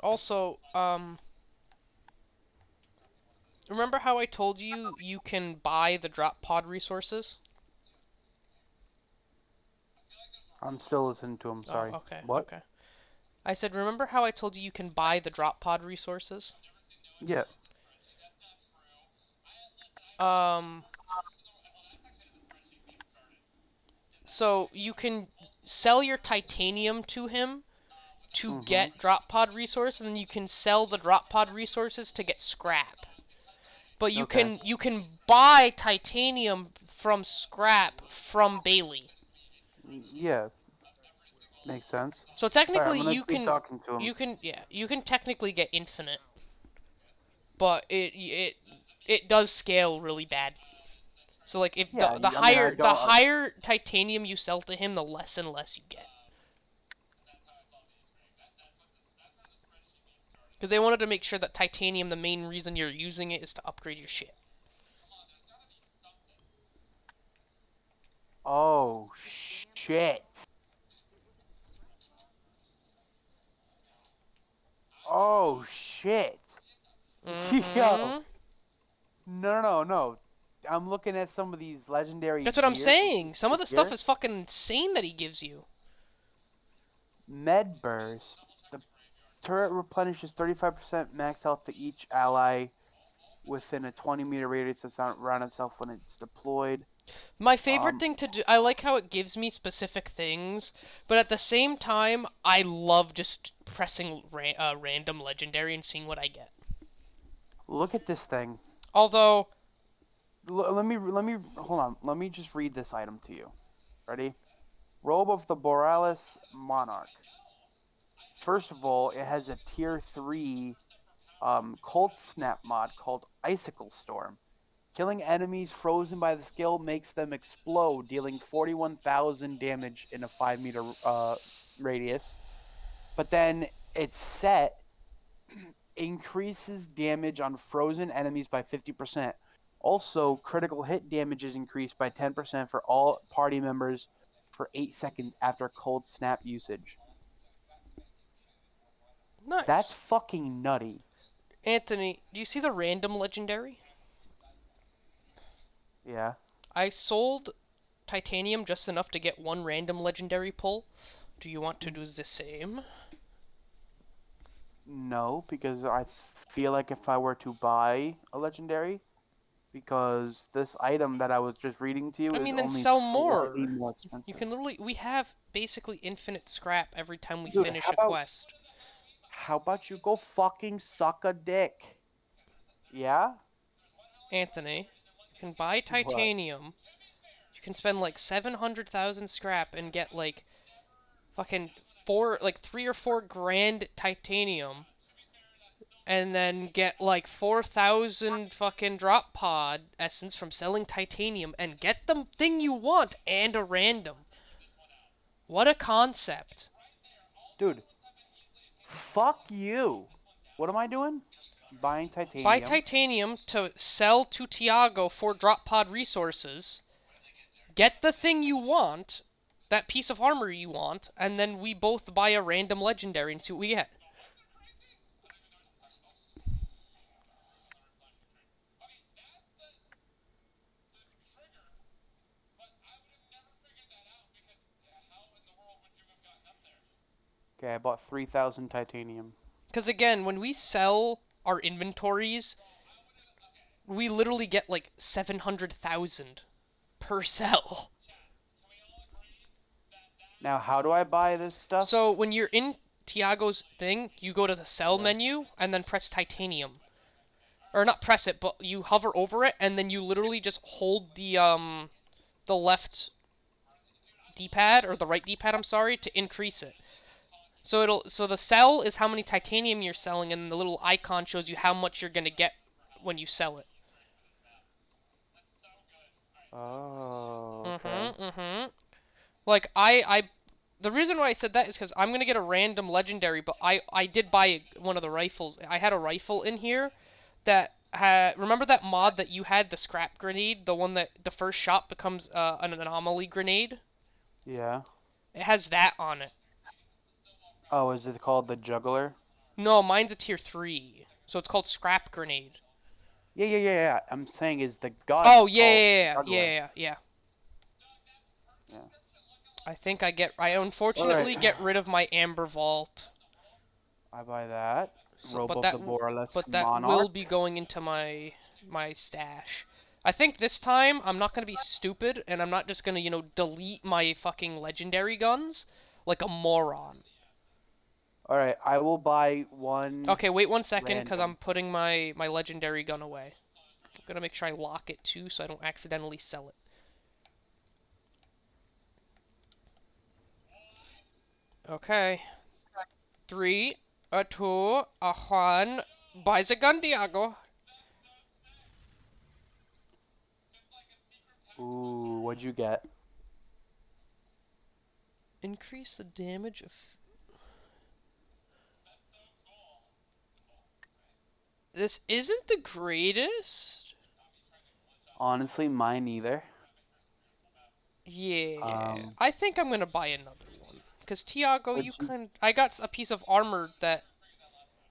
Also, remember how I told you you can buy the drop pod resources? I'm still listening to him. Oh, Sorry. okay, What? okay. I said, remember how I told you you can buy the drop pod resources? Yeah. Um, so you can sell your titanium to him to Mhm. get drop pod resources, and then you can sell the drop pod resources to get scrap. But Okay. you can buy titanium from scrap from Bailey. Yeah. Makes sense. So All right. I'm technically gonna keep talking to him. you can technically get infinite, but it does scale really bad. So like if Yeah. I mean, I the don't. higher titanium you sell to him, the less and less you get. Because they wanted to make sure that titanium, the main reason you're using it is to upgrade your shit. Oh shit. Oh shit. Yo. Mm-hmm. No, no, no. I'm looking at some of these legendary That's what I'm gear. saying. Some of the stuff Gear. is fucking insane that he gives you. Med burst. The turret replenishes 35% max health to each ally within a 20-meter radius that's around itself when it's deployed. My favorite Um, thing to do, I like how it gives me specific things, but at the same time, I love just pressing random legendary and seeing what I get. look at this thing. Although, Let me hold on. Let me just read this item to you. Ready? Robe of the Borealis Monarch. First of all, it has a tier 3 cold snap mod called Icicle Storm. Killing enemies frozen by the skill makes them explode, dealing 41,000 damage in a 5-meter radius. But then it's set increases damage on frozen enemies by 50%. Also, critical hit damage is increased by 10% for all party members for 8 seconds after cold snap usage. That's nice. fucking nutty. Anthony, do you see the random legendary? Yeah. I sold titanium just enough to get one random legendary pull. Do you want to do the same? No, because I feel like if I were to buy a legendary, because this item that I was just reading to you I is mean, then only sell slightly more. more You expensive. can literally, we have basically infinite scrap every time we Dude, finish a quest. how about you go fucking suck a dick? Yeah? Anthony, you can buy What? titanium. You can spend like 700,000 scrap and get like fucking like 3 or 4 grand titanium, and then get like 4,000 fucking drop pod essence from selling titanium and get the thing you want and a random. What a concept. Dude, fuck you. What am I doing? Buying Buy titanium. titanium to sell to Tiago for drop pod resources. Get the thing you want, that piece of armor you want, and then we both buy a random legendary and see what we get. Okay, I bought 3,000 titanium. Because again, when we sell our inventories, we literally get like 700,000 per sell. Now, how do I buy this stuff? So when you're in Tiago's thing, you go to the sell Yeah. menu and then press titanium. Or not press it, but you hover over it and then you literally just hold the left D-pad or the right D-pad, I'm sorry, to increase it. So the sell is how many titanium you're selling, and the little icon shows you how much you're gonna get when you sell it. Oh, okay. Mm-hmm. Like the reason why I said that is because I'm gonna get a random legendary, but I did buy one of the rifles. I had a rifle in here that had, remember that mod that you had, the scrap grenade, the one that the first shot becomes an anomaly grenade? Yeah. It has that on it. Oh, is it called the juggler? No, mine's a tier 3, so it's called scrap grenade. Yeah. I'm saying is the gun Oh yeah called yeah yeah yeah juggler? yeah yeah. Yeah. I Alright. unfortunately get rid of my amber vault. I buy that. So, Robe of the Borealis but that will Monarch. be going into my stash. I think this time I'm not gonna be stupid and I'm not just gonna, delete my fucking legendary guns like a moron. Alright, I will buy one Okay, wait 1 second, cause I'm random. putting my legendary gun away. I'm gonna make sure I lock it too, so I don't accidentally sell it. Okay, 3, a 2, a 1. Buy the gun, Diago. Ooh, what'd you get? Increase the damage of... This isn't the greatest. Honestly, mine either. Yeah, Um, I think I'm gonna buy another one. Cause Tiago, what'd you? I got a piece of armor that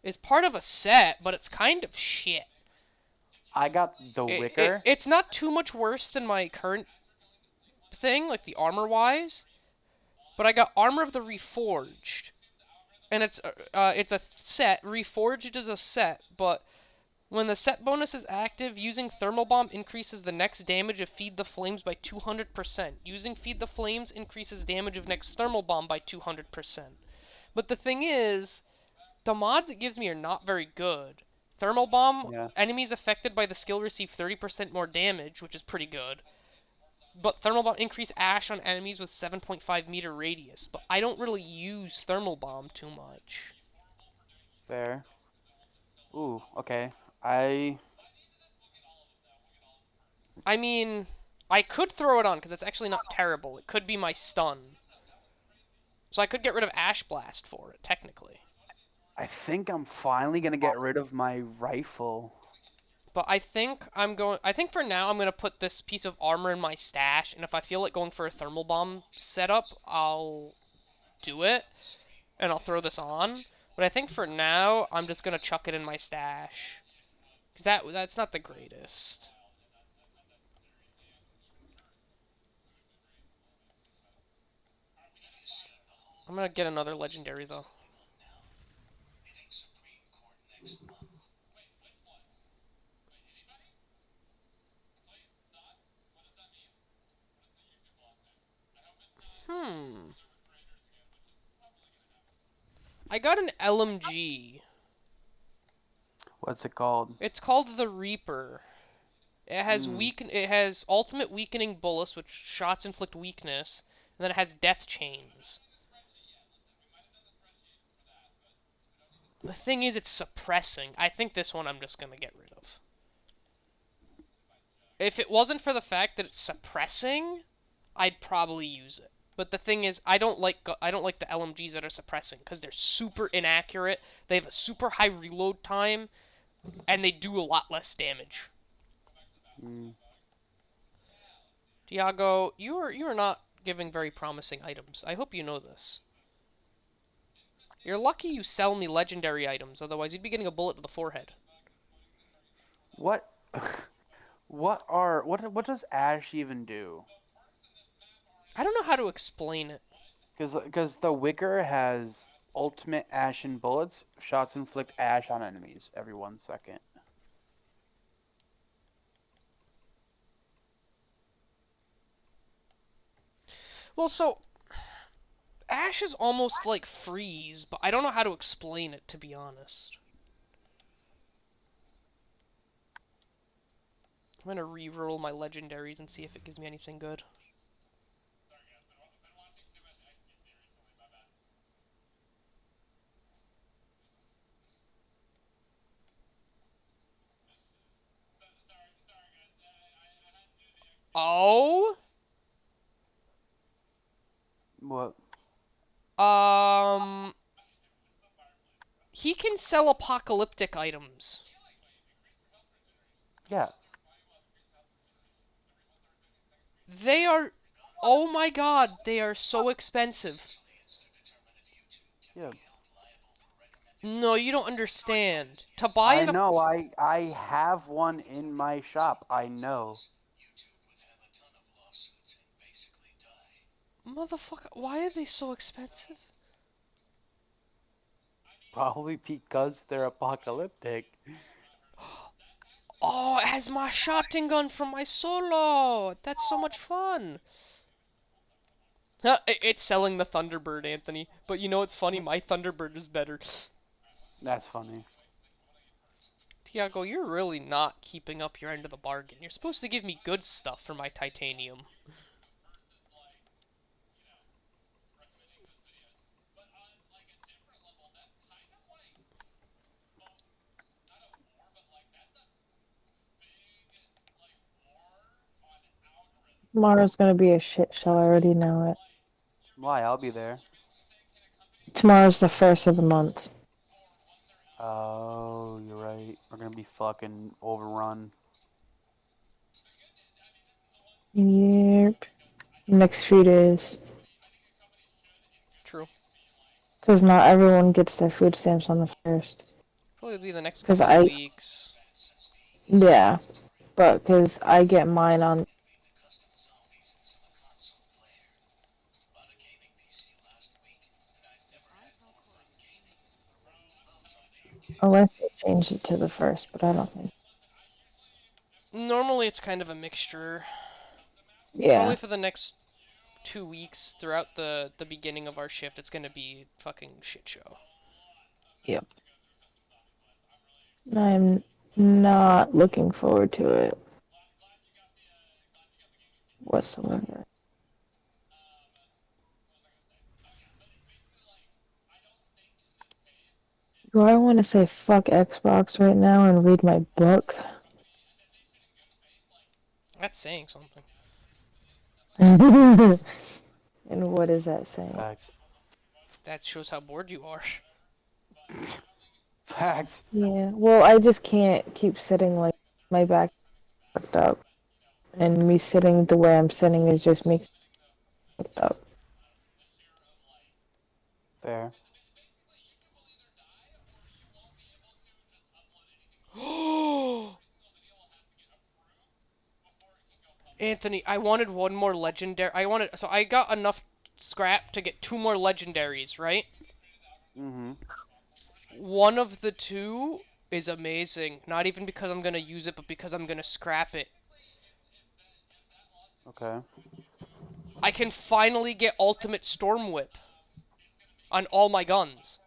is part of a set, but it's kind of shit. I got the Wicker. It's not too much worse than my current thing, like the armor wise. But I got Armor of the Reforged, and it's a set. Reforged is a set, but When the set bonus is active, using Thermal Bomb increases the next damage of Feed the Flames by 200%. Using Feed the Flames increases damage of next Thermal Bomb by 200%. But the thing is, the mods it gives me are not very good. Thermal Bomb, Yeah. enemies affected by the skill receive 30% more damage, which is pretty good. But Thermal Bomb increase Ash on enemies with 7.5 meter radius. But I don't really use Thermal Bomb too much. Fair. Ooh, okay. I I mean, I could throw it on because it's actually not terrible. It could be my stun. So I could get rid of Ash Blast for it, technically. I think I'm finally gonna get rid of my rifle. But I think for now I'm going to put this piece of armor in my stash, and if I feel like going for a thermal bomb setup, I'll do it, and I'll throw this on. But I think for now, I'm just going to chuck it in my stash. Because that's not the greatest. I'm going to get another legendary, though. Hmm. I got an LMG. What's it called? It's called the Reaper. Hmm. It has ultimate weakening bullets, which shots inflict weakness, and then it has death chains. The thing is, it's suppressing. I think this one I'm just gonna get rid of. If it wasn't for the fact that it's suppressing, I'd probably use it. But the thing is, I don't like the LMGs that are suppressing because they're super inaccurate. They have a super high reload time, and they do a lot less damage. Hmm. Tiago, you are not giving very promising items. I hope you know this. You're lucky you sell me legendary items, otherwise you'd be getting a bullet to the forehead. What? What does Ash even do? I don't know how to explain it. Because the Wicker has ultimate ashen bullets. Shots inflict ash on enemies every 1 second. Well, so Ash is almost like freeze, but I don't know how to explain it, to be honest. I'm gonna re-roll my legendaries and see if it gives me anything good. Oh? What? Um... He can sell apocalyptic items. Yeah. They are... Oh my god, they are so expensive. Yeah. No, you don't understand. To buy I an... know. I have one in my shop. I know. Motherfucker, why are they so expensive? Probably because they're apocalyptic. Oh, it has my shotgun gun from my solo! That's so much fun! Huh, it's selling the Thunderbird, Anthony. But you know what's funny? My Thunderbird is better. That's funny. Tiago, you're really not keeping up your end of the bargain. You're supposed to give me good stuff for my titanium. Tomorrow's gonna be a shit show. I already know it. Why? I'll be there. Tomorrow's the first of the month. Oh, you're right. We're gonna be fucking overrun. Yep. Next few days. True. Because not everyone gets their food stamps on the first. Probably be the next Because couple of weeks. yeah. But because I get mine on. If I tell Corey to change it, Unless they changed it to the first, but I don't think. Normally it's kind of a mixture. Yeah. Probably for the next 2 weeks throughout the beginning of our shift, it's gonna be fucking shit show. Yep. I'm not looking forward to it whatsoever. Do I want to say fuck Xbox right now and read my book? That's saying something. And what is that saying? Facts. That shows how bored you are. Facts. Yeah, well, I just can't keep sitting like my back fucked up. And me sitting the way I'm sitting is just me fucked up. Fair. Anthony, I wanted one more legendary. So I got enough scrap to get 2 more legendaries, right? Mm-hmm. One of the 2 is amazing. Not even because I'm gonna use it, but because I'm gonna scrap it. Okay. I can finally get Ultimate Storm Whip on all my guns.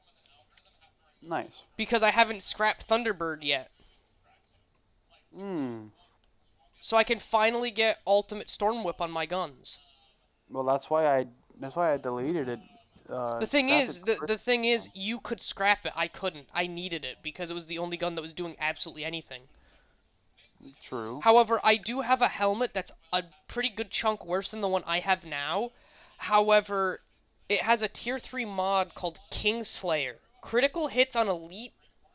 Nice. Because I haven't scrapped Thunderbird yet. Hmm. So I can finally get Ultimate Storm Whip on my guns. Well, that's why I deleted it. The thing Scrapped it is, the the, first the thing is, time. you could scrap it. I couldn't. I needed it because it was the only gun that was doing absolutely anything. True. However, I do have a helmet that's a pretty good chunk worse than the one I have now. However, it has a tier 3 mod called Kingslayer. Critical hits on elite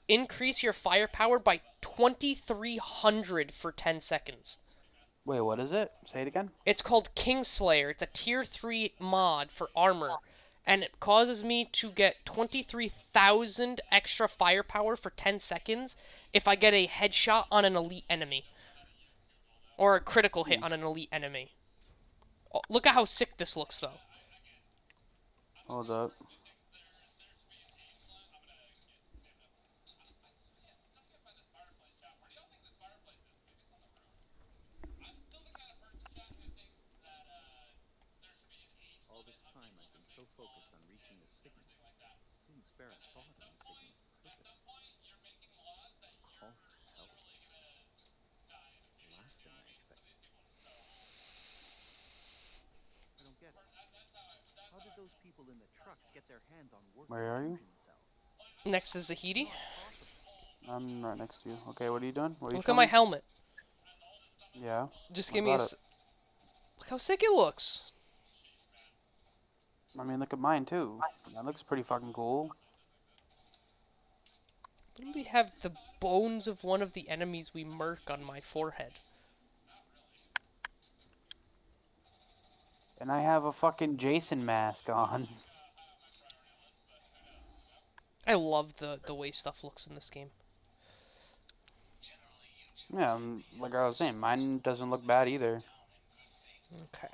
increase your firepower by 2300 for 10 seconds. Wait, what is it? Say it again. It's called Kingslayer. It's a tier 3 mod for armor. And it causes me to get 23,000 extra firepower for 10 seconds if I get a headshot on an elite enemy. Or a critical hit Hmm. on an elite enemy. Oh, look at how sick this looks, though. Hold up. All this time I've been so focused on reaching the signal, didn't spare a thought on the signal's purpose. A call for help. It's the last thing I expected. I don't get it. How did those people in the trucks get their hands on working Where are you? fusion cells? Next is It's Zahidi. not possible. I'm right next to you. Okay, what are you doing? What are you Look at showing my me? helmet. Yeah, Just I give me a... got it. Look how sick it looks. I mean, look at mine too. That looks pretty fucking cool. Literally have the bones of one of the enemies we murk on my forehead. And I have a fucking Jason mask on. I love the way stuff looks in this game. Yeah, like I was saying, mine doesn't look bad either. Okay.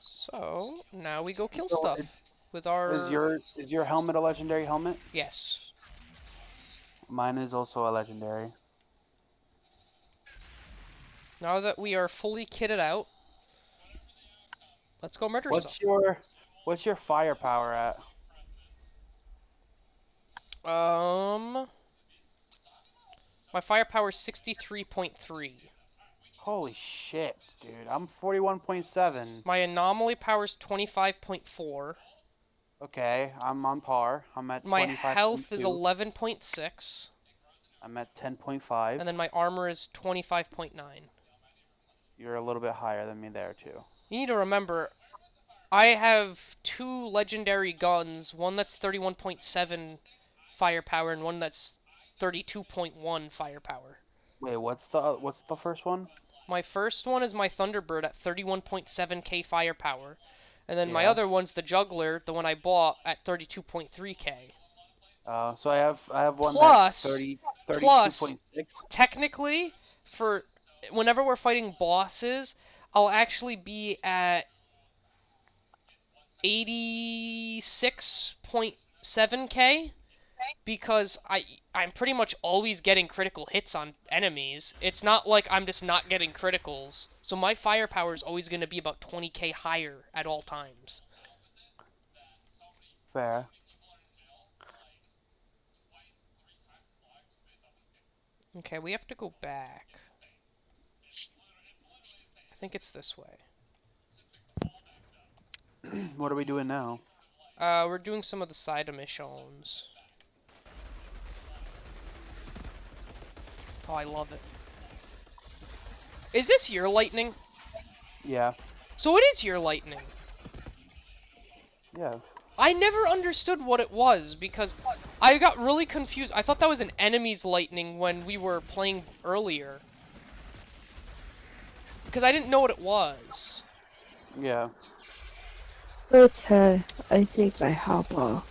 So, now we go kill So, stuff with is our... your helmet a legendary helmet? Yes. Mine is also a legendary. Now that we are fully kitted out, let's go murder stuff. What's your firepower at? My firepower is 63.3. Holy shit, dude. I'm 41.7. My anomaly power is 25.4. Okay, I'm on par. I'm at My health is 25.2. 11.6. I'm at 10.5. And then my armor is 25.9. You're a little bit higher than me there too. You need to remember, I have 2 legendary guns, one that's 31.7 firepower and one that's 32.1 firepower. Wait, what's the first one? My first one is my Thunderbird at 31.7k firepower. And then my Yeah. other one's the Juggler, the one I bought at 32.3k. So I have one Plus, that's 32.6. plus, technically, for whenever we're fighting bosses, I'll actually be at 86.7k. because I'm pretty much always getting critical hits on enemies. It's not like I'm just not getting criticals. So my firepower is always going to be about 20k higher at all times. Fair. Okay, we have to go back. I think it's this way. What are we doing now? We're doing some of the side missions. Oh, I love it. Is this your lightning? Yeah. So it is your lightning. Yeah. I never understood what it was because I got really confused. I thought that was an enemy's lightning when we were playing earlier. Because I didn't know what it was. Yeah. Okay, I think I hop off.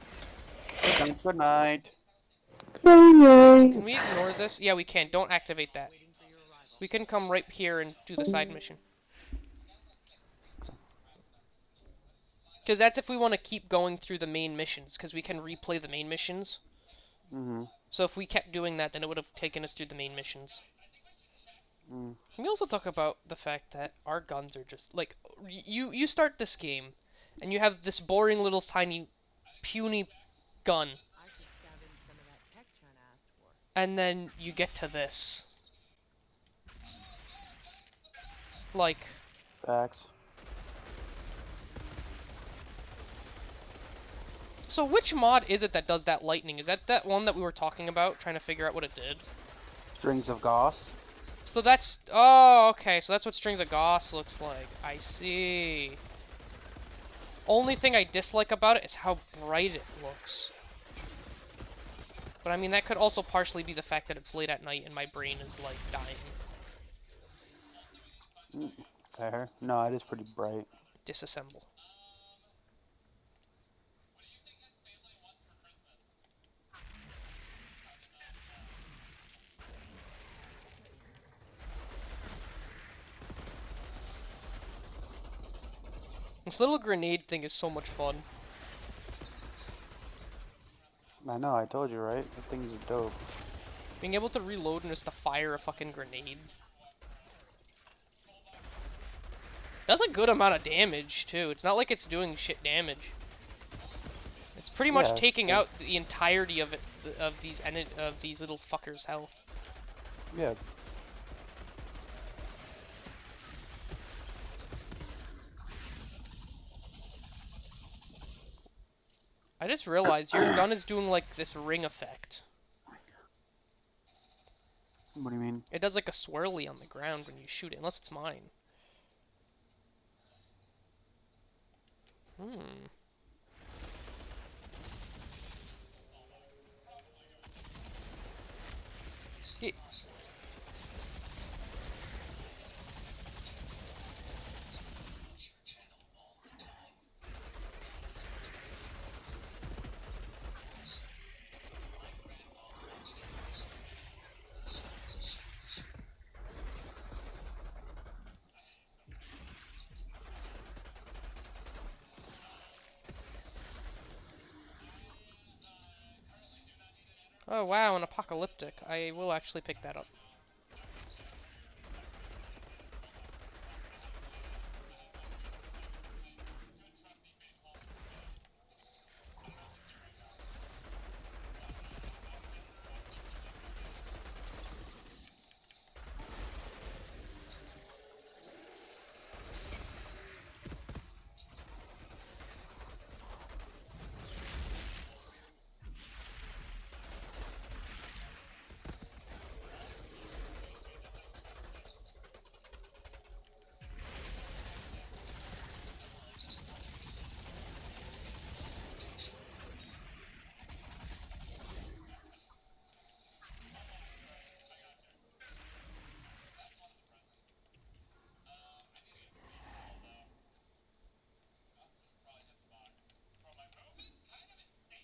Good night. Can we Alright. ignore this? Yeah, we can. Don't activate that. Waiting for your arrival. We can come right here and do the side mission. Because that's if we want to keep going through the main missions. Because we can replay the main missions. Mhm. So if we kept doing that, then it would have taken us through the main missions. Mm. Can we also talk about the fact that our guns are just like you start this game and you have this boring little tiny puny gun I should scavenge some of that tech China asked for. and then you get to this. Like, Facts. so which mod is it that does that lightning? Is that one that we were talking about, trying to figure out what it did? Strings of Goss. So that's, oh, okay, so that's what Strings of Goss looks like. I see. Only thing I dislike about it is how bright it looks. But I mean, that could also partially be the fact that it's late at night and my brain is, like, dying. Fair. No, it is pretty bright. Disassemble. This little grenade thing is so much fun. I know, I told you, right? That thing's dope. Being able to reload and just to fire a fucking grenade. Does a good amount of damage, too. It's not like it's doing shit damage. It's pretty much Yeah, taking yeah. out the entirety of it, of these little fuckers' health. Yeah. I just realized your gun is doing like this ring effect. What do you mean? It does like a swirly on the ground when you shoot it, unless it's mine. Hmm. Ye- Oh wow, an apocalyptic. I will actually pick that up.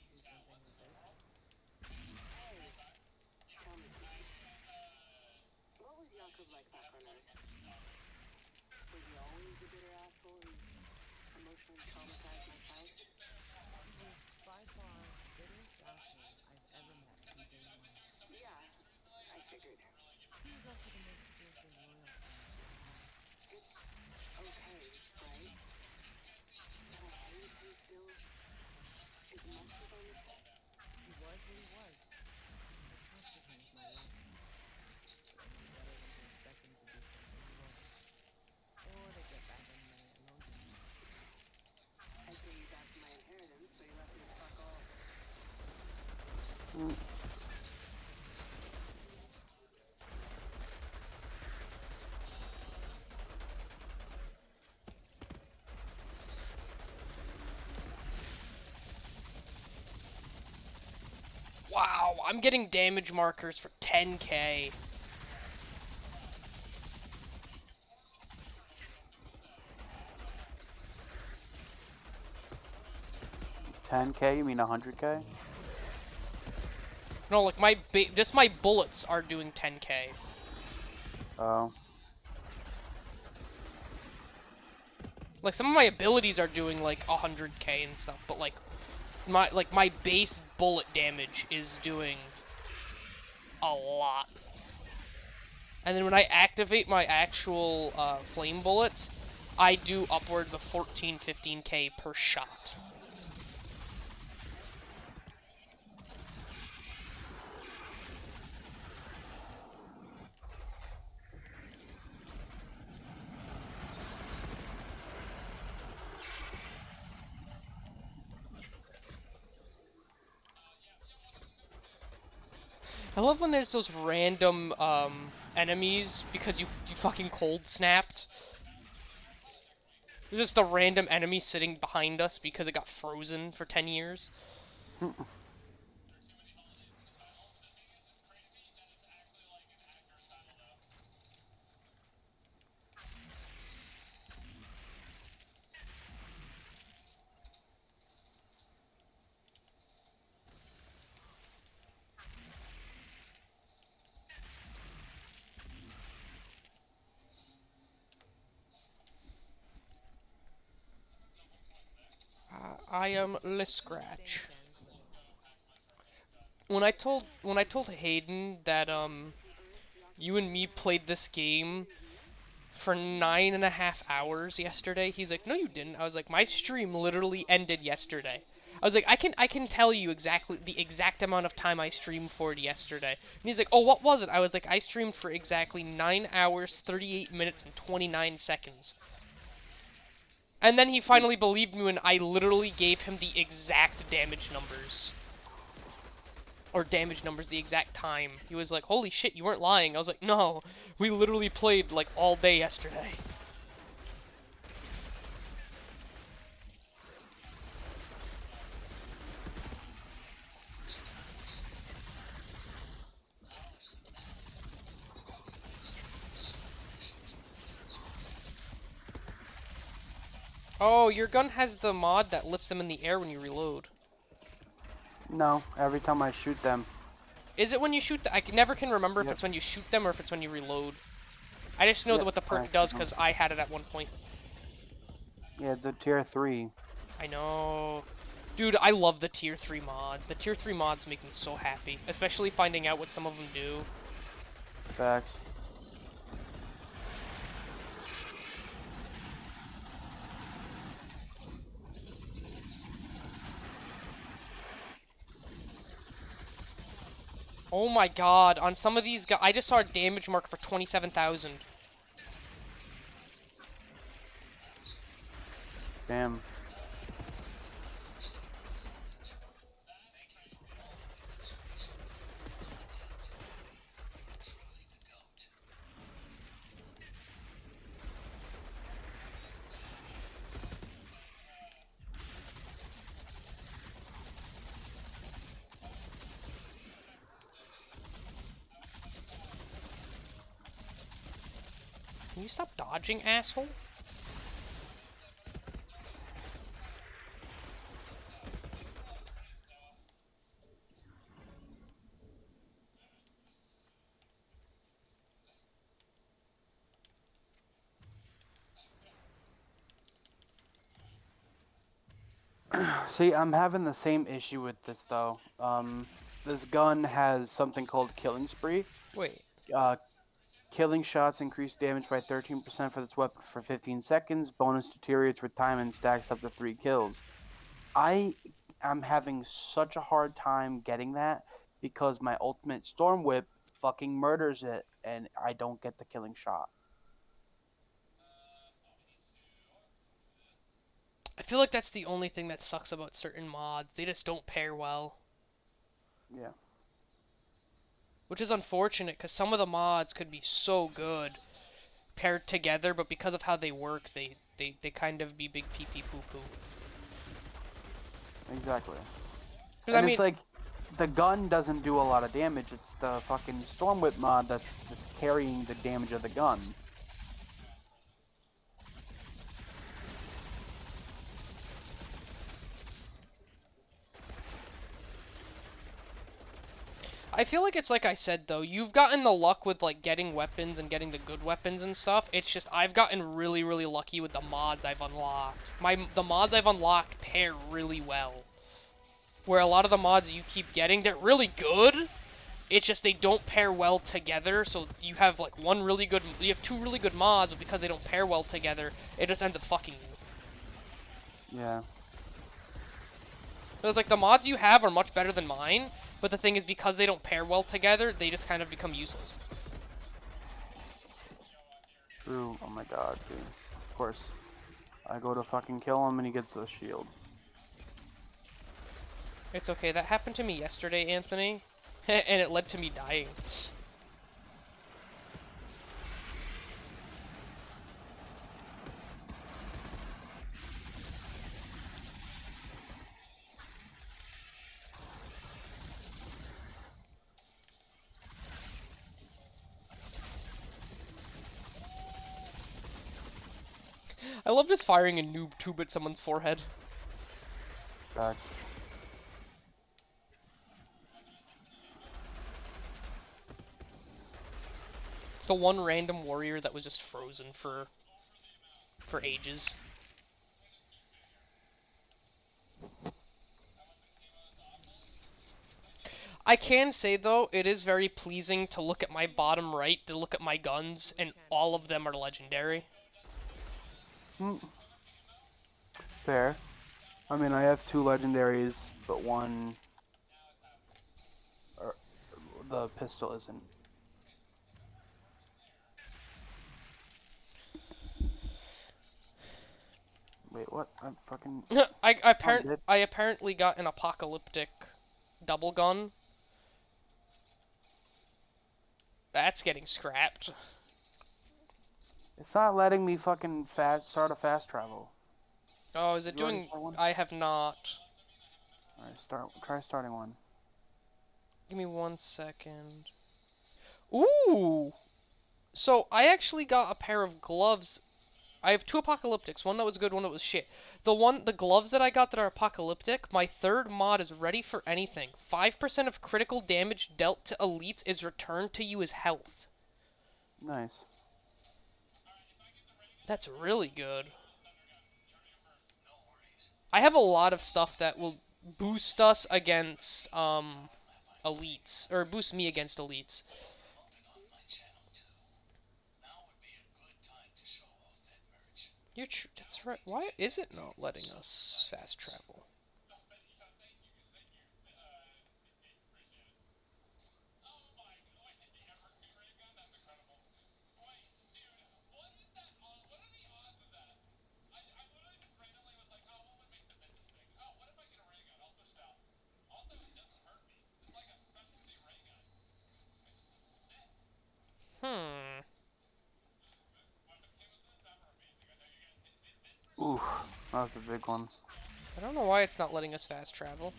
Do something with this. Hey, tell me something. What was Yakub like back on Earth? Was he always a bitter asshole who emotionally traumatized my childhood? He was by far the bitterest asshole I've ever Mm. Wow, I'm getting damage markers for 10k. 10K? You mean 100K? No, like just my bullets are doing 10k. Oh. Like some of my abilities are doing like 100k and stuff, but my base bullet damage is doing a lot. And then when I activate my actual flame bullets, I do upwards of 14, 15k per shot. I love when there's those random enemies because you fucking cold snapped. There's just a random enemy sitting behind us because it got frozen for 10 years. I am Le Scratch. When I told Hayden that you and me played this game for 9.5 hours yesterday, he's like, "No, you didn't." I was like, "My stream literally ended yesterday." I was like, "I can tell you exactly the exact amount of time I streamed for it yesterday." And he's like, "Oh, what was it?" I was like, "I streamed for exactly 9 hours, 38 minutes, and 29 seconds." And then he finally believed me when I literally gave him the exact damage numbers. Or damage numbers, the exact time. He was like, "Holy shit, you weren't lying." I was like, "No, we literally played like all day yesterday." Oh, your gun has the mod that lifts them in the air when you reload. No, every time I shoot them. Is it when you shoot I never can remember if Yep. it's when you shoot them or if it's when you reload. I just know that Yep. what the I perk shoot does 'em. because I had it at one point. Yeah, it's a tier 3. I know. Dude, I love the tier 3 mods. The tier 3 mods make me so happy. Especially finding out what some of them do. Facts. Oh my god, on some of these guys, I just saw a damage mark for 27,000. Damn. Can you stop dodging, asshole? See, I'm having the same issue with this though. This gun has something called Killing Spree. Wait. Uh, Killing shots increase damage by 13% for this weapon for 15 seconds. Bonus deteriorates with time and stacks up to 3 kills. I am having such a hard time getting that because my ultimate Storm Whip fucking murders it and I don't get the killing shot. I feel like that's the only thing that sucks about certain mods. They just don't pair well. Yeah. which is unfortunate because some of the mods could be so good paired together, but because of how they work, they kind of be big pee pee poo poo. Exactly. 'Cause And I it's mean, like the gun doesn't do a lot of damage. It's the fucking Storm Whip mod that's carrying the damage of the gun. I feel like it's like I said though, you've gotten the luck with like getting weapons and getting the good weapons and stuff. It's just I've gotten really really lucky with the mods I've unlocked. The mods I've unlocked pair really well. Where a lot of the mods you keep getting, they're really good. It's just they don't pair well together. So you have like you have two really good mods, but because they don't pair well together, it just ends up fucking you. Yeah. Because like the mods you have are much better than mine, but the thing is because they don't pair well together, they just kind of become useless. True. Oh my god, dude. Of course. I go to fucking kill him and he gets a shield. It's okay, that happened to me yesterday, Anthony, and it led to me dying. I love just firing a noob tube at someone's forehead. Facts. The one random warrior that was just frozen for ages. I can say though, it is very pleasing to look at my bottom right, to look at my guns, and all of them are legendary. Fair. I mean, I have 2 legendaries, but one... the pistol isn't. Wait, what? I'm fucking... I apparently got an apocalyptic double gun. That's getting scrapped. It's not letting me fucking start a fast travel. Oh, is Did it you already doing... start one? I have not. Alright, try starting one. Give me 1 second. Ooh! So, I actually got a pair of gloves. I have 2 apocalyptics, one that was good, one that was shit. The gloves that I got that are apocalyptic, my third mod is ready for anything. 5% of critical damage dealt to elites is returned to you as health. Nice. That's really good. I have a lot of stuff that will boost us against, elites. Or boost me against elites. That's right. Why is it not letting us fast travel? Hmm. Ooh, that's a big one. I don't know why it's not letting us fast travel,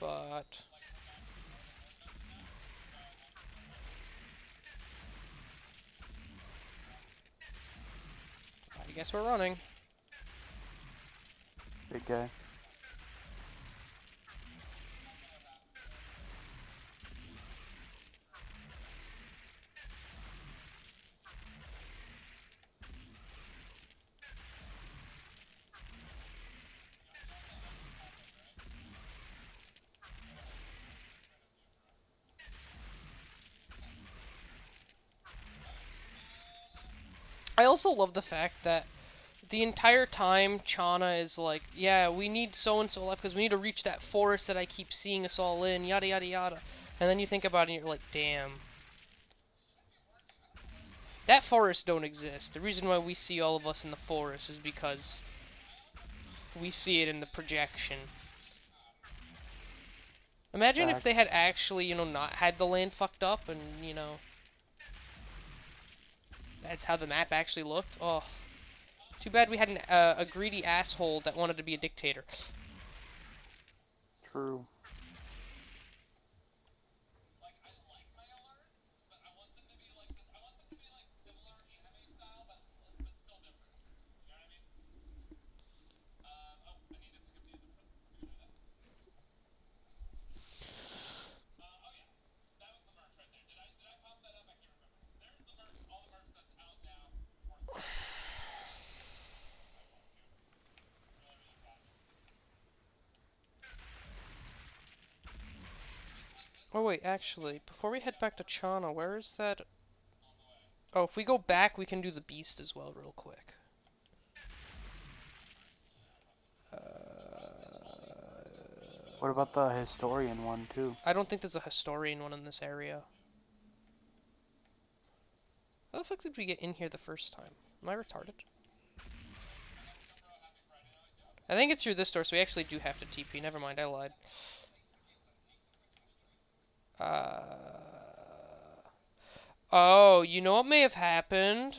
but... I guess we're running. Big guy. I also love the fact that the entire time Chana is like, yeah, we need so-and-so left because we need to reach that forest that I keep seeing us all in, yada yada yada. And then you think about it and you're like, damn. That forest don't exist. The reason why we see all of us in the forest is because we see it in the projection. Imagine if Fact. they had actually, you know, not had the land fucked up and, you know, that's how the map actually looked. Oh, too bad we had a greedy asshole that wanted to be a dictator. True. Oh wait, actually, before we head back to Chana, where is that? Oh, if we go back, we can do the beast as well, real quick. What about the historian one too? I don't think there's a historian one in this area. How the fuck did we get in here the first time? Am I retarded? I think it's through this door, so we actually do have to TP. Never mind, I lied. Oh, you know what may have happened?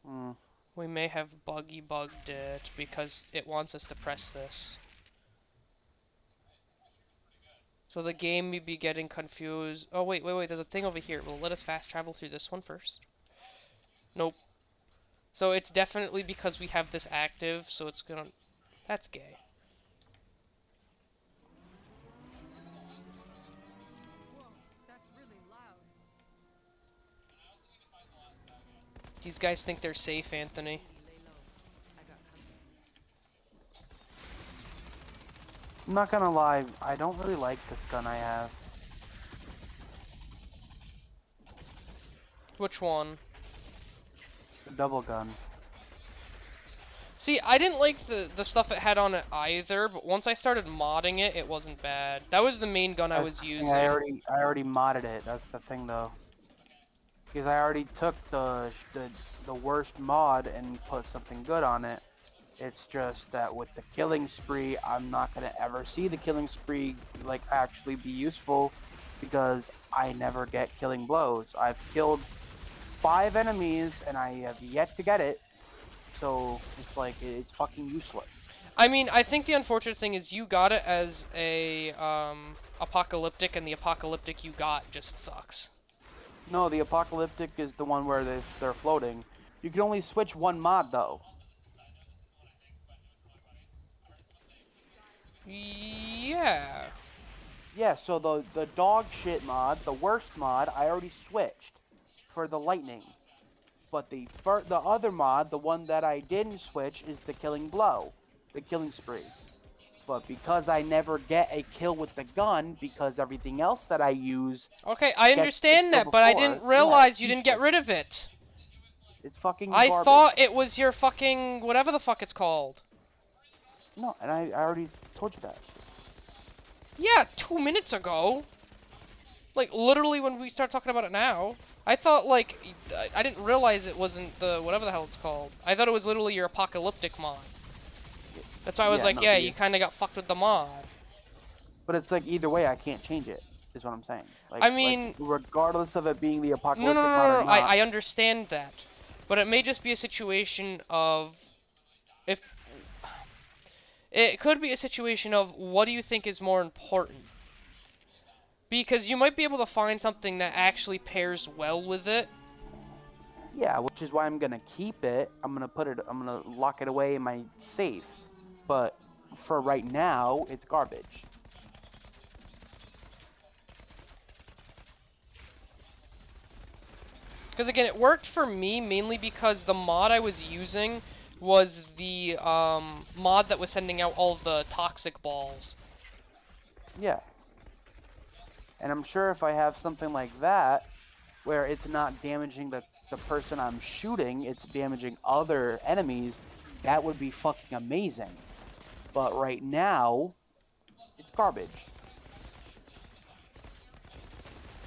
Hmm. We may have bugged it because it wants us to press this. So the game may be getting confused. Oh, wait, there's a thing over here. Will it let us fast travel through this one first? Nope. So it's definitely because we have this active, so it's gonna... That's gay. Whoa, that's really loud. These guys think they're safe, Anthony. Lady, lay low. I got company. I'm not gonna lie, I don't really like this gun I have. Which one? The double gun. See, I didn't like the stuff it had on it either, but once I started modding it, it wasn't bad. That was the main gun I That's was the thing, using. I already modded it. That's the thing though. Because I already took the worst mod and put something good on it. It's just that with the killing spree, I'm not gonna ever see the killing spree like actually be useful because I never get killing blows. I've killed 5 enemies and I have yet to get it, so it's like it's fucking useless. I mean, I think the unfortunate thing is you got it as a apocalyptic, and the apocalyptic you got just sucks. No, the apocalyptic is the one where they're floating. You can only switch one mod though. Yeah. Yeah, so the dog shit mod, the worst mod, I already switched for the lightning. But the other mod, the one that I didn't switch, is the killing blow, the killing spree. But because I never get a kill with the gun, because everything else that I use Okay, I gets a understand kill that, but I before, didn't yeah, realize it's you didn't get useless. rid of it. It's fucking I garbage. thought it was your fucking whatever the fuck it's called. No, and I already told you that. Yeah, 2 minutes ago. Like, literally when we start talking about it now. I thought, like, I didn't realize it wasn't the whatever the hell it's called. I thought it was literally your apocalyptic mod. That's why I was Yeah, like, no, yeah, you kind of got fucked with the mod. But it's like either way, I can't change it. Is what I'm saying. Like, I mean, regardless of it being the no, apocalyptic no, no, mod no, or no. not. I understand that, but it may just be a situation of if it could be a situation of what do you think is more important? Because you might be able to find something that actually pairs well with it. Yeah, which is why I'm gonna keep it. I'm gonna lock it away in my safe. But for right now, it's garbage. Because again, it worked for me mainly because the mod I was using was the mod that was sending out all the toxic balls. Yeah. And I'm sure if I have something like that, where it's not damaging the person I'm shooting, it's damaging other enemies, that would be fucking amazing. But right now, it's garbage.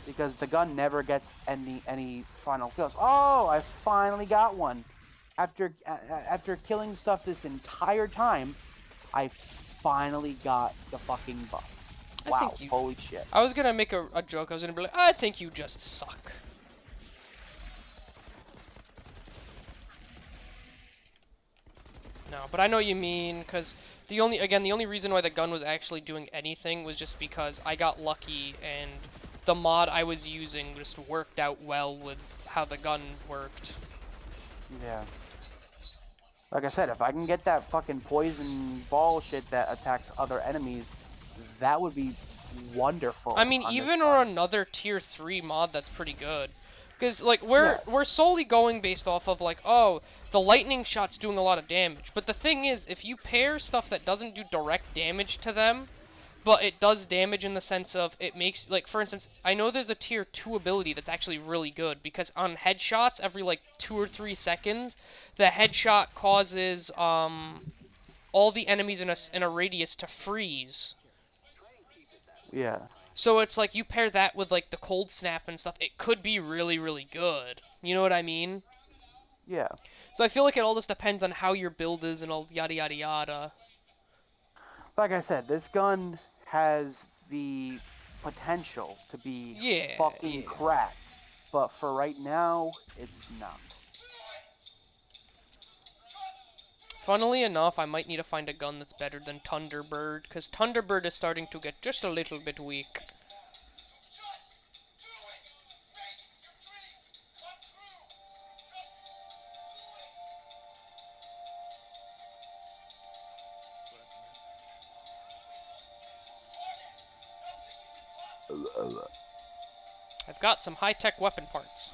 Because the gun never gets any final kills. Oh, I finally got one. After killing stuff this entire time, I finally got the fucking buff. I Wow, think you. holy shit. I was gonna make a joke. I was gonna be like, I think you just suck. No, but I know what you mean, because the only reason why the gun was actually doing anything was just because I got lucky and the mod I was using just worked out well with how the gun worked. Yeah. Like I said, if I can get that fucking poison ball shit that attacks other enemies, that would be wonderful. I mean, on this even gun. or another tier 3 mod that's pretty good. Because, like, Yeah. we're solely going based off of, like, oh, the lightning shot's doing a lot of damage. But the thing is, if you pair stuff that doesn't do direct damage to them, but it does damage in the sense of it makes, like, for instance, I know there's a tier 2 ability that's actually really good, because on headshots, every, like, 2 or 3 seconds, the headshot causes, all the enemies in a radius to freeze. Yeah. So it's like you pair that with like the cold snap and stuff, it could be really, really good. You know what I mean? Yeah. So I feel like it all just depends on how your build is and all yada yada yada. Like I said, this gun has the potential to be Yeah, fucking yeah. cracked, but for right now, it's not. Funnily enough, I might need to find a gun that's better than Thunderbird, because Thunderbird is starting to get just a little bit weak. I've got some high-tech weapon parts.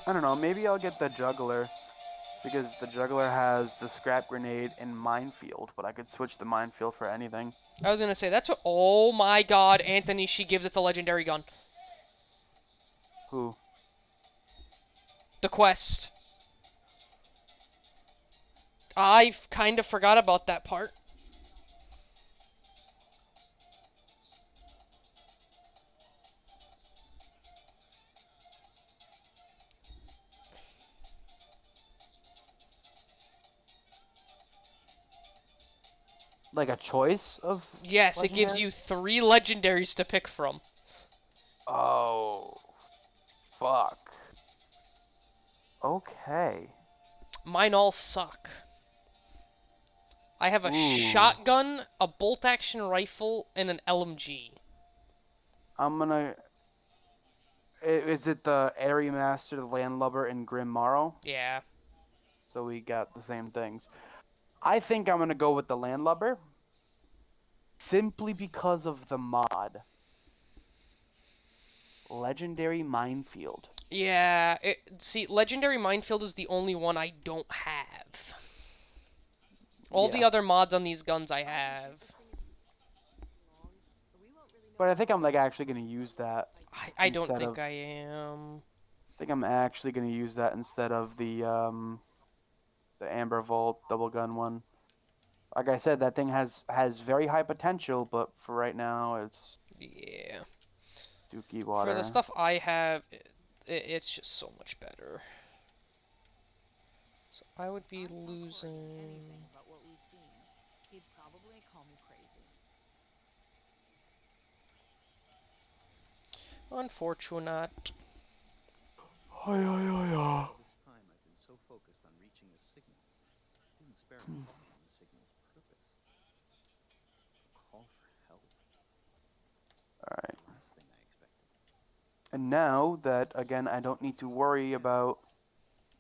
I don't know, maybe I'll get the juggler, because the juggler has the scrap grenade and minefield, but I could switch the minefield for anything. I was gonna say, that's what- oh my god, Anthony, she gives us a legendary gun. Who? The quest. I kind of forgot about that part. Like a choice of Yes, it gives legendary? you 3 legendaries to pick from. Oh, fuck. Okay. Mine all suck. I have a Ooh. shotgun, a bolt-action rifle, and an LMG. I'm gonna... Is it the Airy Master, the Landlubber, and Grim Morrow? Yeah. So we got the same things. I think I'm gonna go with the Landlubber, simply because of the mod. Legendary Minefield. Yeah, see, Legendary Minefield is the only one I don't have. All the Yeah. other mods on these guns I have. But I think I'm like actually gonna use that I don't instead think of... I am. I think I'm actually gonna use that instead of the Amber Vault double gun one. Like I said, that thing has very high potential, but for right now, it's Yeah. dookie For the water. stuff I have, it's just so much better. So I would be losing... anything about what we've seen, he'd probably call me crazy. Unfortunate. All this time, I've been so focused on reaching the signal, didn't spare a thought on the signal's purpose. A call for help. Alright. The last thing I expected. And now that, again, I don't need to worry about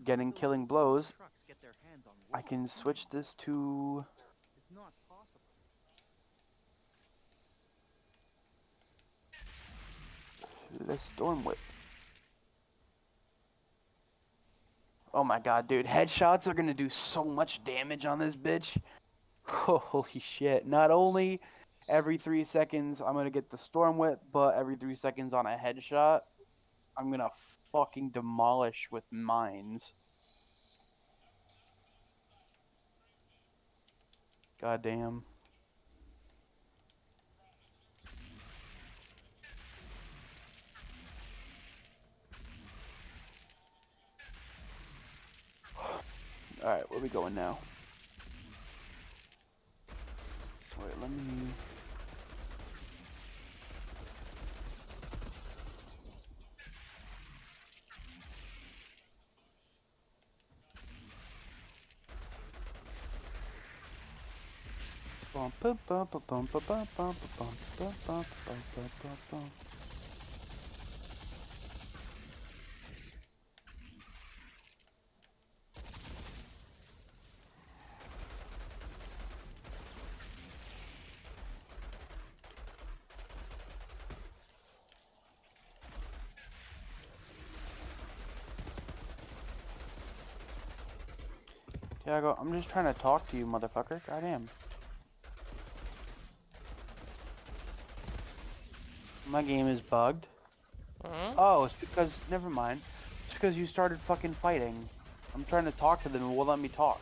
getting killing blows, Trucks get their hands on I can switch this to It's not possible. the Storm Whip. Oh my god, dude. Headshots are gonna do so much damage on this bitch. Holy shit. Not only every 3 seconds I'm gonna get the Storm Whip, but every 3 seconds on a headshot, I'm gonna fucking demolish with mines. God damn. Alright, where are we going now? Wait, let me... Bum, bum, bum, bum, bum, bum, bum, bum, bum, bum, bum, bum, bum, bum, bum. Tiago, I'm just trying to talk to you, motherfucker. Goddamn. My game is bugged. Oh, it's because... Never mind. It's because you started fucking fighting. I'm trying to talk to them and won't let me talk.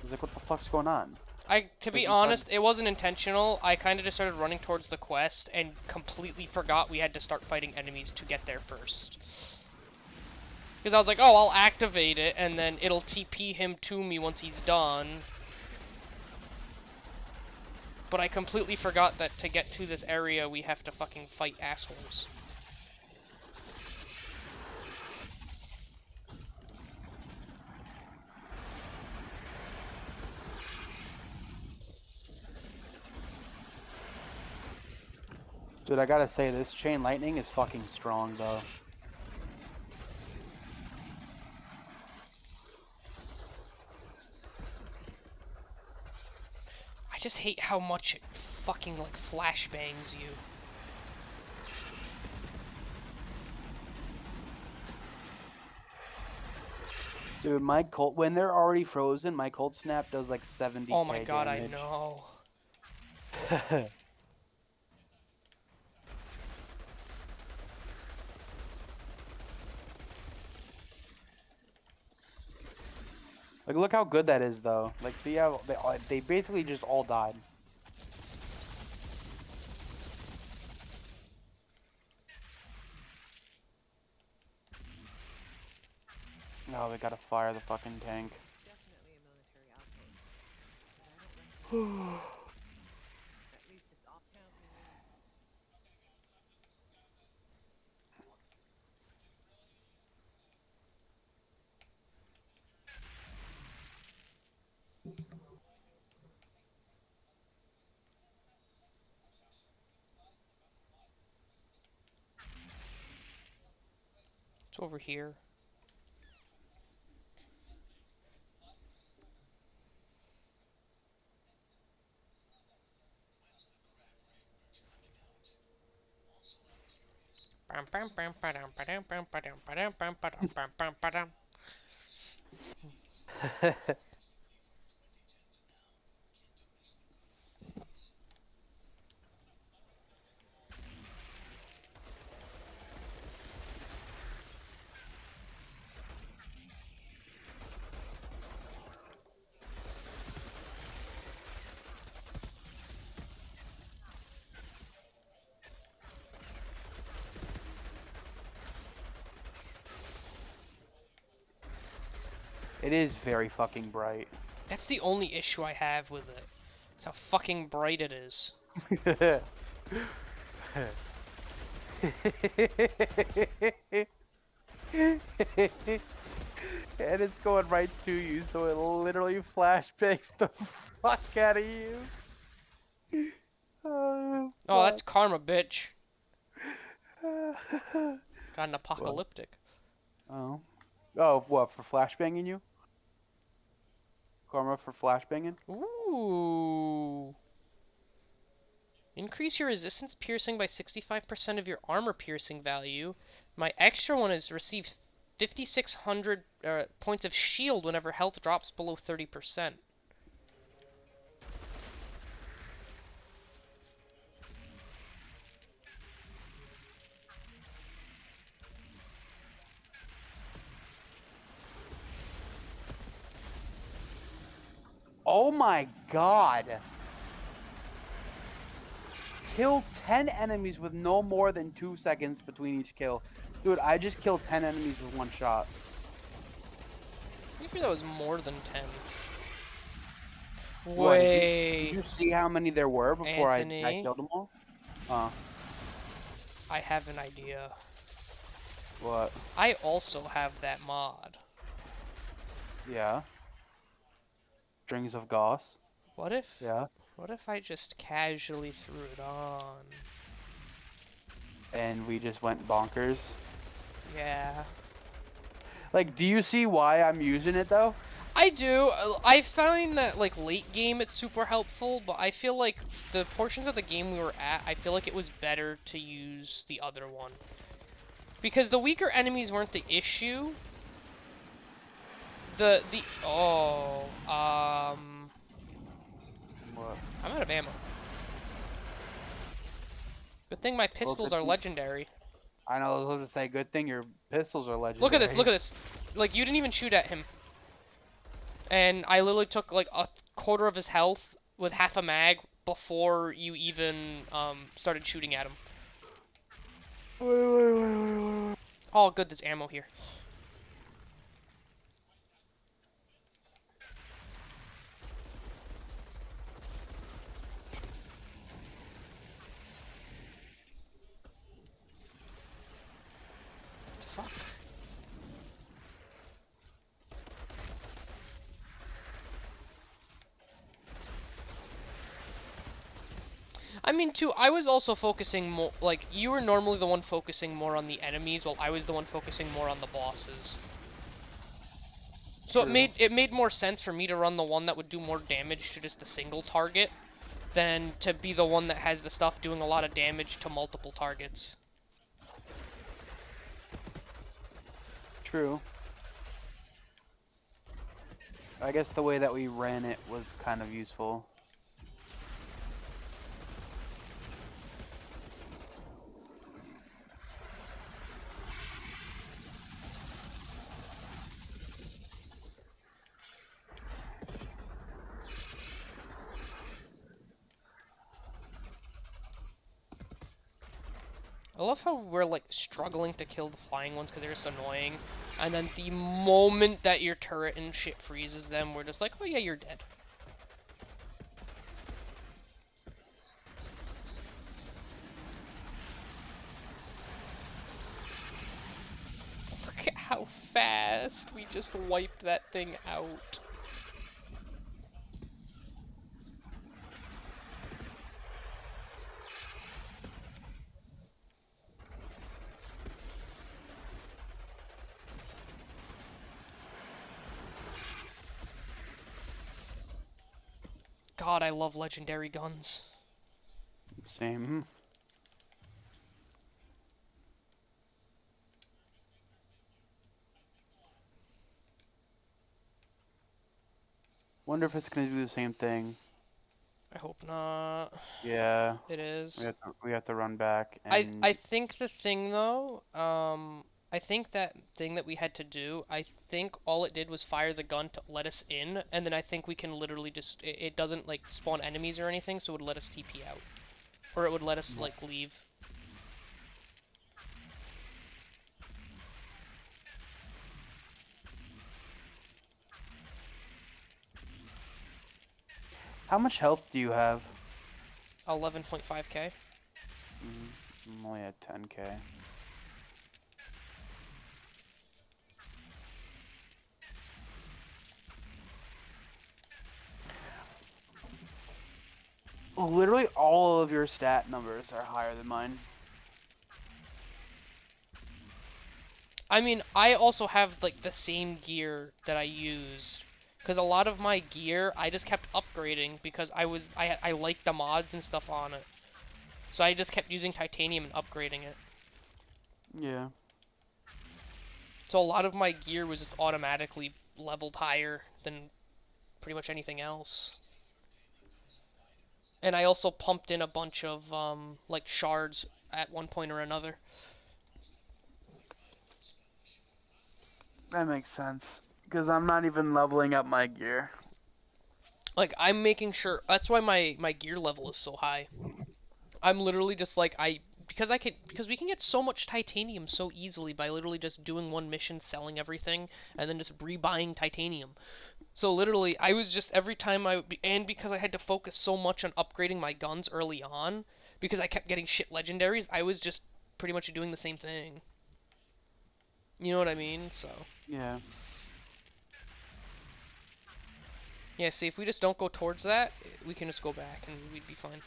It's like, what the fuck's going on? To be honest, it wasn't intentional. I kind of just started running towards the quest and completely forgot we had to start fighting enemies to get there first. Because I was like, oh, I'll activate it, and then it'll TP him to me once he's done. But I completely forgot that to get to this area, we have to fucking fight assholes. Dude, I gotta say, this chain lightning is fucking strong, though. I just hate how much it fucking, like, flashbangs you. Dude, my Colt, when they're already frozen, my Colt Snap does like 70k Oh my god, damage. I know. Like, look how good that is, though. Like, see how they basically just all died. No, they gotta fire the fucking tank. Definitely a military outpost. But I don't recognize it. At least it's all counting in. It's over here. It is very fucking bright. That's the only issue I have with it. It's how fucking bright it is. And it's going right to you, so it literally flashbangs the fuck out of you. Oh, that's karma, bitch. Got an apocalyptic. Oh. Oh, what, for flashbanging you? Karma for flashbanging? Ooh. Increase your resistance piercing by 65% of your armor piercing value. My extra one is receive 5,600 points of shield whenever health drops below 30%. Oh my god! Kill 10 enemies with no more than 2 seconds between each kill. Dude, I just killed 10 enemies with one shot. I think that was more than 10. What, Wait. did you see how many there were before I Anthony, killed them all? I have an idea. What? I also have that mod. Yeah. Strings of Goss. What if Yeah. What if I just casually threw it on? And we just went bonkers. Yeah. Like, do you see why I'm using it though? I do. I find that like late game it's super helpful, but I feel like the portions of the game we were at, I feel like it was better to use the other one. Because the weaker enemies weren't the issue. Oh, What? I'm out of ammo. Good thing my pistols are legendary. I know, I was going to say, good thing your pistols are legendary. Look at this, look at this. Like, you didn't even shoot at him. And I literally took, like, a quarter of his health with half a mag before you even, started shooting at him. Oh, good, there's ammo here. What the fuck? I mean, too, I was also focusing more, like, you were normally the one focusing more on the enemies, while I was the one focusing more on the bosses. So it made more sense for me to run the one that would do more damage to just a single target, than to be the one that has the stuff doing a lot of damage to multiple targets. True. I guess the way that we ran it was kind of useful. I love how we're, like, struggling to kill the flying ones because they're just annoying. And then the moment that your turret and shit freezes them, we're just like, oh yeah, you're dead. Look at how fast we just wiped that thing out. God, I love legendary guns. Same. Wonder if it's gonna do the same thing. I hope not. Yeah. It is. We have to run back and I think the thing though, I think that thing that we had to do, I think all it did was fire the gun to let us in, and then I think we can literally just, it doesn't like spawn enemies or anything, so it would let us TP out. Or it would let us like leave. How much health do you have? 11.5k. I'm only at 10k. Literally all of your stat numbers are higher than mine. I mean, I also have like the same gear that I use. Because a lot of my gear, I just kept upgrading because I liked the mods and stuff on it. So I just kept using titanium and upgrading it. Yeah. So a lot of my gear was just automatically leveled higher than pretty much anything else. And I also pumped in a bunch of like shards at one point or another. That makes sense. Because I'm not even leveling up my gear. Like I'm making sure that's why my gear level is so high. I'm literally just like because we can get so much titanium so easily by literally just doing one mission, selling everything, and then just rebuying titanium. So literally, I was just every time and because I had to focus so much on upgrading my guns early on, because I kept getting shit legendaries, I was just pretty much doing the same thing. You know what I mean? So. Yeah. Yeah, see, if we just don't go towards that, we can just go back and we'd be fine.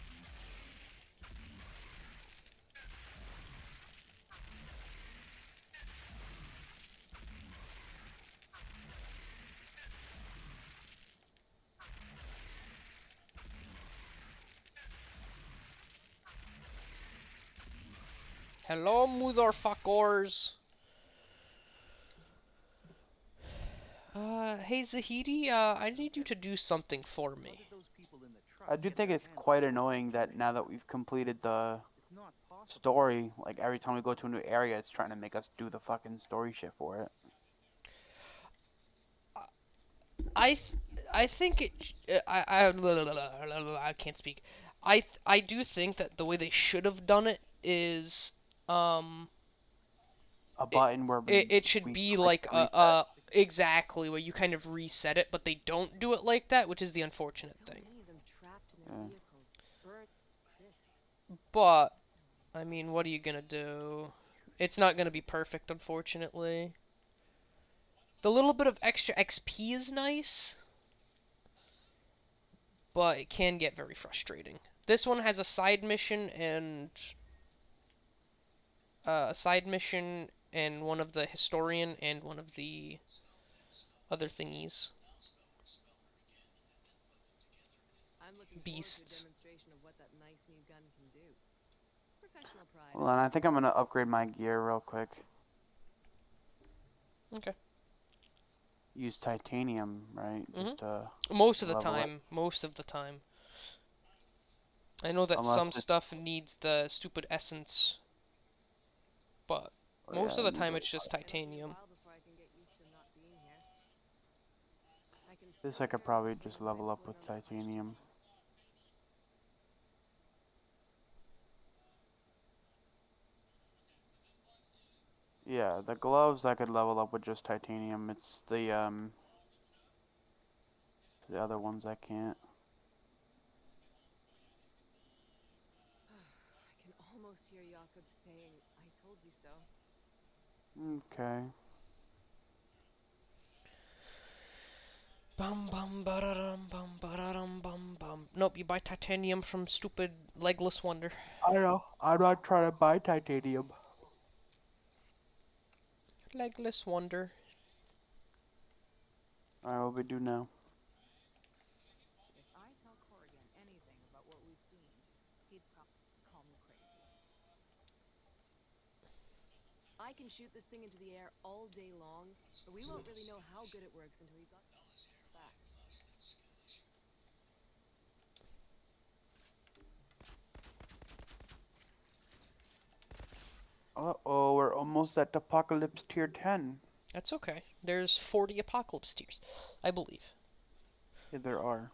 Hello, motherfuckers. Hey Zahidi, I need you to do something for How me. did those people in the I trucks do get think their it's hands on quite the weapon annoying that now that we've formation system? completed the It's not possible. story, like every time we go to a new area, it's trying to make us do the fucking story shit for it. I th I think it. I can't speak. I do think that the way they should have done it is, um, A it button where it should we be click like to reset. exactly where you kind of reset it, but they don't do it like that, which is the unfortunate So thing. many of them trapped in their Yeah. vehicles, burnt crisp. But Fascinating. I mean, what are you gonna do? It's not gonna be perfect, unfortunately. The little bit of extra XP is nice, but it can get very frustrating. This one has a side mission and one of the historian and one of the other thingies. I'm looking forward to a Beasts. demonstration of what that nice new gun can do. Professional pride, Hold of on, I course. think I'm gonna upgrade my gear real quick. Okay. Use titanium, right? Mhm. Just to Most of the level it. time. Most of the time. I know that some Unless it. stuff needs the stupid essence, but Oh most yeah, of I the need time to. it's just It'll be a titanium. while before I can get used to not being here. I can This still I could hear it probably echoing just when I'm level up pulling with on that latch titanium. tomorrow. Yeah, the gloves I could level up with just titanium. It's the other ones I can't. I can almost hear Jakob saying, "I told you so." Okay. Bum bum bararam bum bararam bum bum. Nope, you buy titanium from stupid legless wonder. I know. I'm not trying to buy titanium. Legless wonder. Alright, what we do now? If I tell Corrigan anything about what we've seen, he'd probably call me crazy. I can shoot this thing into the air all day long, but we won't really know how good it works until we've got it back. Uh-oh, we're almost at Apocalypse Tier 10. That's okay. There's 40 apocalypse tiers, I believe. Yeah, there are.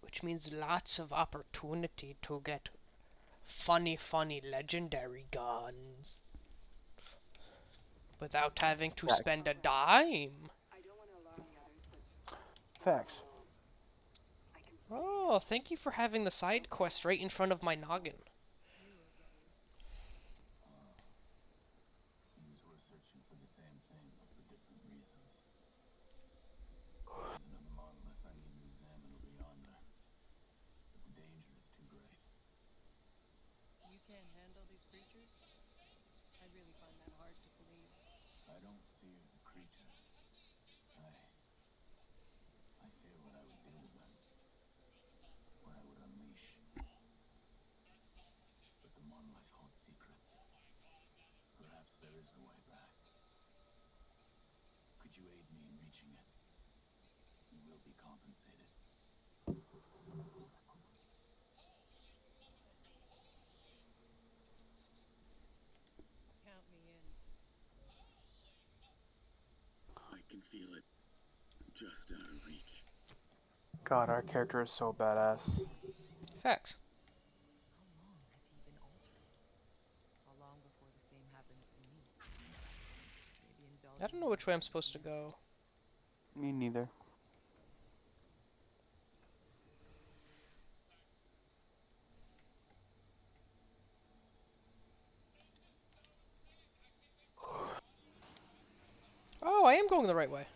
Which means lots of opportunity to get funny legendary guns. Without having to Facts. spend a dime. I don't want to alarm the others, but Facts. I can see Oh, thank you for having the side quest right in front of my noggin. You okay? Seems we're searching for the same thing, but for different reasons. There's another monolith I need to examine over yonder, but the danger is too great. You can't handle these creatures? I really find that hard to believe. I don't fear the creatures. I fear what I would do to them, what I would unleash. But the monolith holds secrets. Perhaps there is a way back. Could you aid me in reaching it? You will be compensated. Count me in. I can feel it. Just out of reach. God, our character is so badass. Facts. How long has he been altered? How long before the same happens to me? Maybe I indulging don't know him which way I'm gives us supposed to go. answers. Me neither. Oh, I am going the right way.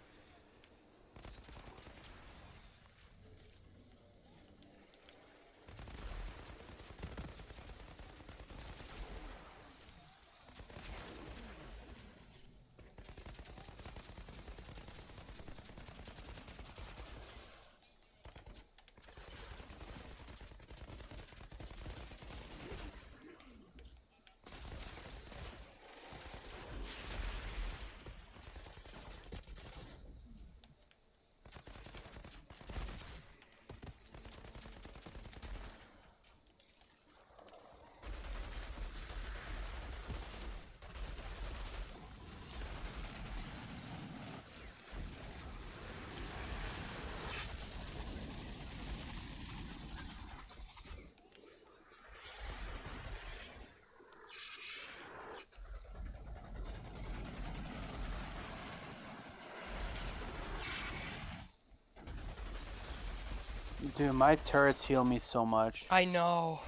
Dude, my turrets heal me so much. I know.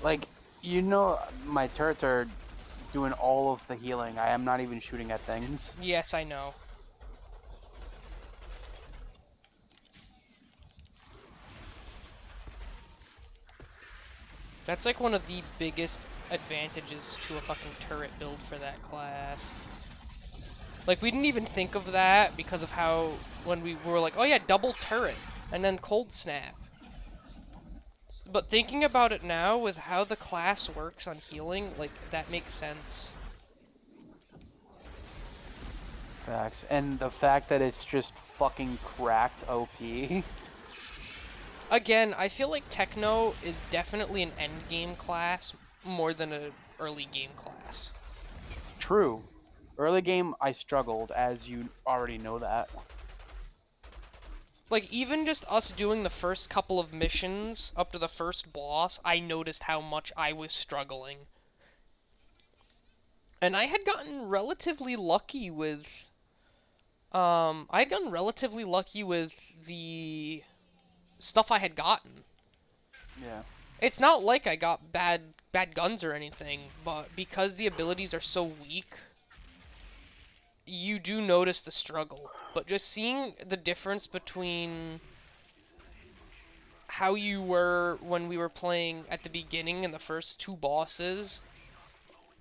Like, my turrets are doing all of the healing. I am not even shooting at things. Yes, I know. That's like one of the biggest advantages to a fucking turret build for that class. Like, we didn't even think of that because of how, when we were like, oh yeah, double turret, and then cold snap. But thinking about it now, with how the class works on healing, like, that makes sense. Facts. And the fact that it's just fucking cracked OP. Again, I feel like Techno is definitely an end game class more than an early game class. True. Early game, I struggled, as you already know that. Like, even just us doing the first couple of missions up to the first boss, I noticed how much I was struggling. And I had gotten relatively lucky with... I'd gotten relatively lucky with the stuff I had gotten. Yeah. It's not like I got bad guns or anything, but because the abilities are so weak, you do notice the struggle. But just seeing the difference between how you were when we were playing at the beginning in the first two bosses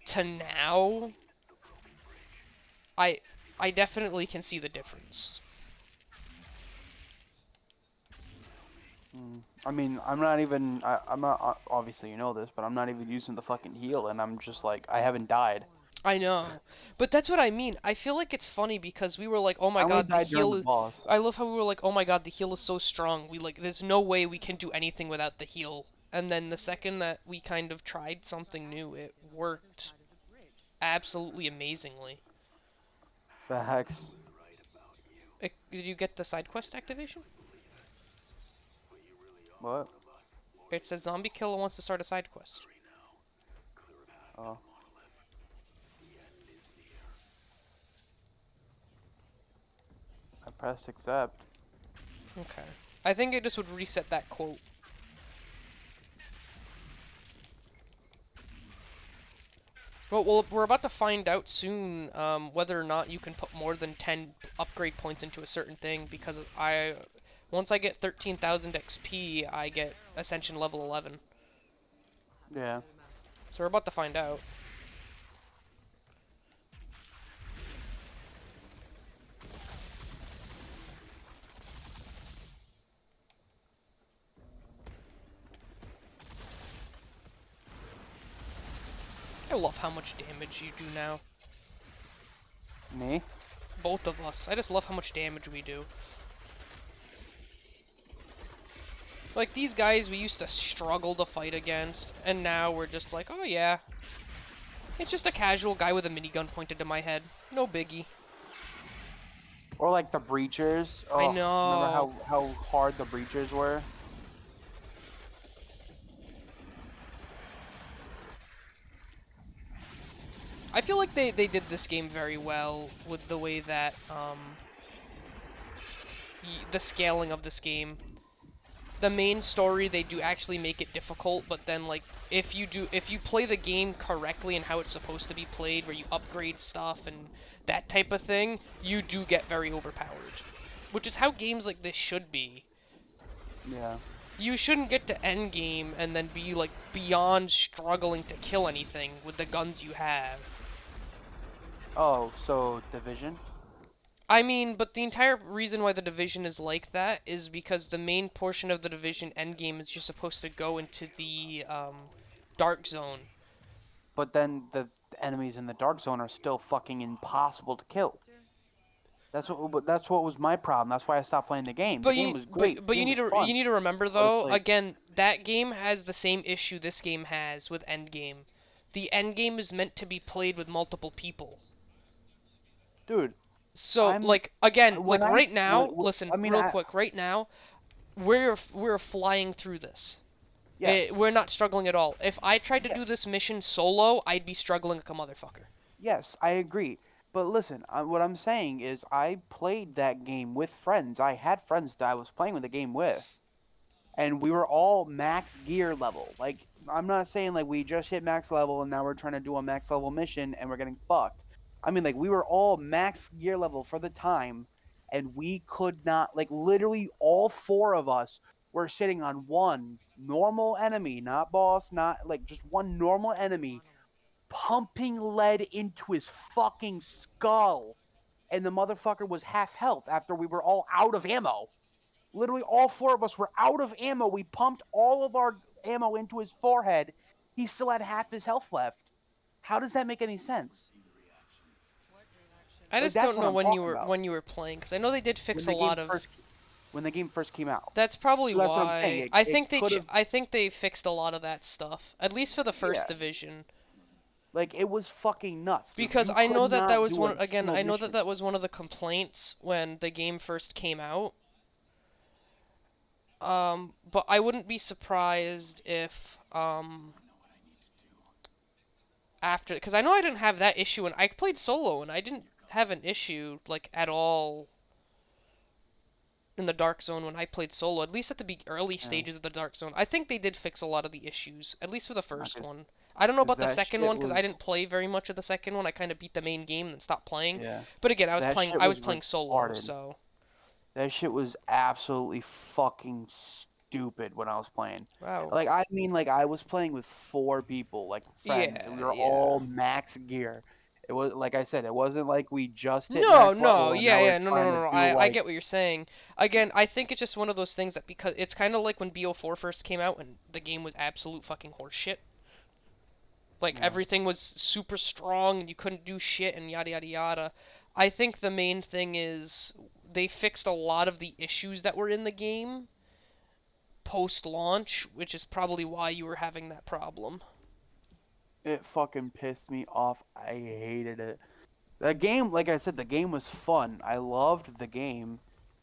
to now, I definitely can see the difference. I mean, I'm not even, I'm not, obviously you know this, but I'm not even using the fucking heal, and I'm just like, I haven't died. I know. But that's what I mean. I feel like it's funny because we were like, oh I my only god, the died during heal the is... boss. I love how we were like, oh my god, the heal is so strong. We like, there's no way we can do anything without the heal. And then the second that we kind of tried something new, it worked absolutely amazingly. Facts. Did you get the side quest activation? What? It says zombie killer wants to start a side quest. Oh. I pressed accept. Okay. I think it just would reset that quote. Well, we're about to find out soon whether or not you can put more than 10 upgrade points into a certain thing, because once I get 13,000 XP, I get Ascension level 11. Yeah. So we're about to find out. I love how much damage you do now. Me? Both of us. I just love how much damage we do. Like, these guys we used to struggle to fight against, and now we're just like, oh yeah. It's just a casual guy with a minigun pointed to my head. No biggie. Or like the breachers. Oh, I know. Remember how hard the breachers were? I feel like they did this game very well with the way that, the scaling of this game. The main story, they do actually make it difficult, but then, like, if you play the game correctly and how it's supposed to be played, where you upgrade stuff and that type of thing, you do get very overpowered. Which is how games like this should be. Yeah. You shouldn't get to endgame and then be, like, beyond struggling to kill anything with the guns you have. Oh, so Division? I mean, but the entire reason why the Division is like that is because the main portion of the Division endgame is you're supposed to go into the, Dark Zone. But then the enemies in the Dark Zone are still fucking impossible to kill. That's what was my problem. That's why I stopped playing the game. The game was great. But The you game need was to fun. you need to remember But it's though, like, again, that game has the same issue this game has with endgame. The endgame is meant to be played with multiple people. dude, So, I'm like, again, when like I right now, listen, I mean real quick, right now, we're flying through this. yes. We're not struggling at all. If I tried to Yes. do this mission solo, I'd be struggling like a motherfucker. Yes, I agree. But listen, what I'm saying is I played that game with friends. I had friends that I was playing with the game with, and we were all max gear level. Like, I'm not saying like we just hit max level and now we're trying to do a max level mission and we're getting fucked. I mean, like, we were all max gear level for the time, and we could not, like, literally all four of us were sitting on one normal enemy, not boss, not like just one normal enemy, pumping lead into his fucking skull, and the motherfucker was half health after we were all out of ammo. Literally, all four of us were out of ammo. We pumped all of our ammo into his forehead. He still had half his health left. How does that make any sense? What reaction? I Like, just that's don't what know I'm talking about. when you were playing, because I know they did fix a lot of. When the game first came out. That's probably So that's what I'm saying. why. It could have. I think they fixed a lot of that stuff, at least for the Yeah. first division. Like, it was fucking nuts, dude. Because You I could know that that not was do one a again. single I know that mission. that was one of the complaints when the game first came out. But I wouldn't be surprised if after, because I know I didn't have that issue, and I played solo, and I didn't have an issue like at all in the Dark Zone when I played solo. At least at the early Yeah. stages of the Dark Zone, I think they did fix a lot of the issues, at least for the first Cause, one. I don't know 'cause about the that second shit one because I was. didn't play very much of the second one. I kind of beat the main game and then stopped playing. Yeah. But again, That shit I was was playing solo, retarded. so That shit was absolutely fucking stupid when I was playing. wow. Like, I mean, like, I was playing with four people, like, friends, and we Yeah, were yeah. all max gear. It was, like I said, it wasn't like we just hit No, max no, level and yeah, now we're yeah, no, no, trying no, to no. do, I like, get what you're saying. Again, I think it's just one of those things that because it's kind of like when BO4 first came out and the game was absolute fucking horseshit. Like yeah. everything was super strong and you couldn't do shit and yada yada yada. I think the main thing is they fixed a lot of the issues that were in the game post-launch, which is probably why you were having that problem. It fucking pissed me off. I hated it. That game, like I said, the game was fun. I loved the game.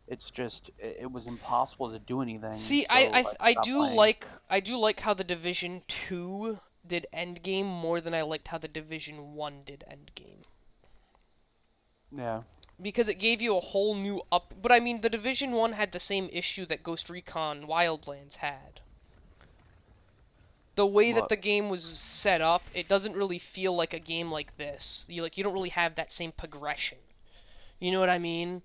It's just, it was impossible to do anything, See, so I stopped playing. I do like how the Division 2 did Endgame more than I liked how the Division 1 did Endgame. Yeah. Because it gave you a whole new up. But I mean, the Division 1 had the same issue that Ghost Recon Wildlands had. The way that What? the game was set up, it doesn't really feel like a game like this. You don't really have that same progression. You know what I mean?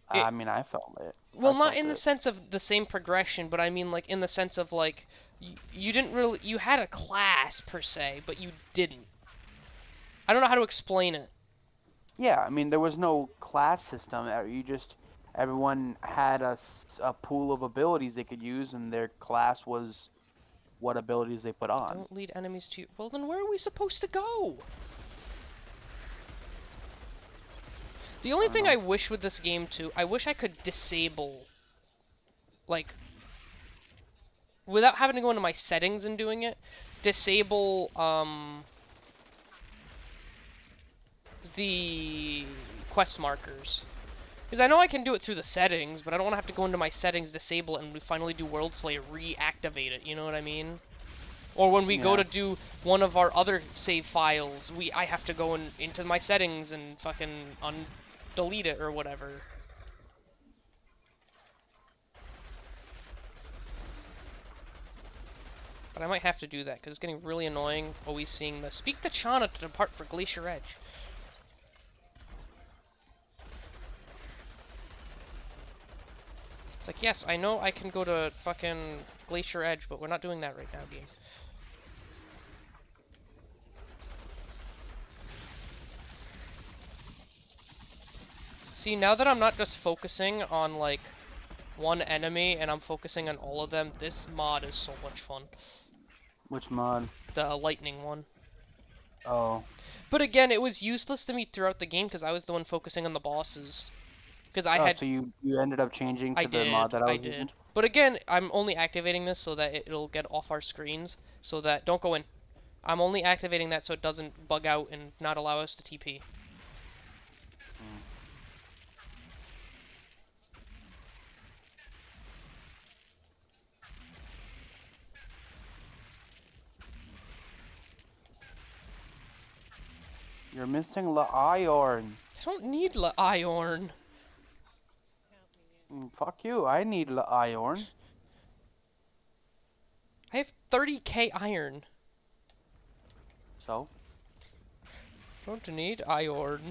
I mean, I felt it. Well, I not felt in the it. sense of the same progression, but I mean like in the sense of like you didn't really you had a class per se, but you didn't. I don't know how to explain it. Yeah, I mean, there was no class system. Everyone had a pool of abilities they could use, and their class was what abilities they put on. Don't lead enemies to you. Well, then where are we supposed to go? The only thing I wish with this game too, I wish I could disable, like, without having to go into my settings and doing it, disable, the quest markers. Because I know I can do it through the settings, but I don't want to have to go into my settings, disable it, and we finally do World Slayer, reactivate it, you know what I mean? Or when we go to do one of our other save files, I have to go into my settings and fucking delete it or whatever. But I might have to do that, because it's getting really annoying always seeing the speak to Chana to depart for Glacier Edge. It's like, yes, I know I can go to fucking Glacier Edge, but we're not doing that right now, game. See, now that I'm not just focusing on, like, one enemy and I'm focusing on all of them, this mod is so much fun. Which mod? The lightning one. Oh. But again, it was useless to me throughout the game because I was the one focusing on the bosses. Because I had. So you ended up changing to the mod that I was using? But again, I'm only activating this so that it'll get off our screens. So that don't go in. I'm only activating that so it doesn't bug out and not allow us to TP. You're missing the iron. I don't need the iron. Count me in. Fuck you. I need the iron. I have 30k iron. So, Don't need iron.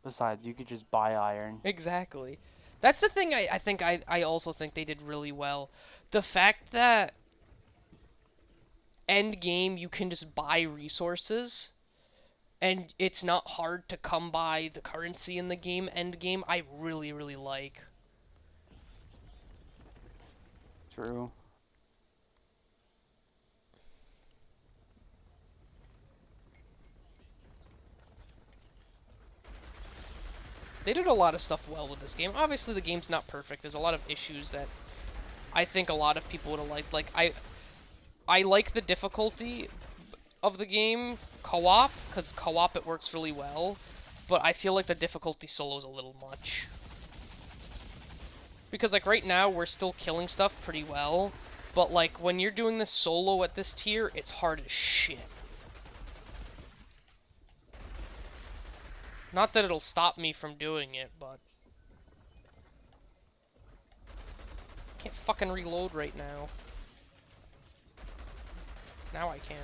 besides, you could just buy iron. Exactly. That's the thing I think I also think they did really well. The fact that end game you can just buy resources and it's not hard to come by the currency in the game end game, I really, really like. True. They did a lot of stuff well with this game. Obviously the game's not perfect. There's a lot of issues that I think a lot of people would have liked. Like I like the difficulty of the game co-op, because co-op it works really well, but I feel like the difficulty solo is a little much. Because like right now we're still killing stuff pretty well, but like when you're doing this solo at this tier, it's hard as shit. Not that it'll stop me from doing it, but I can't fucking reload right now. Now I can.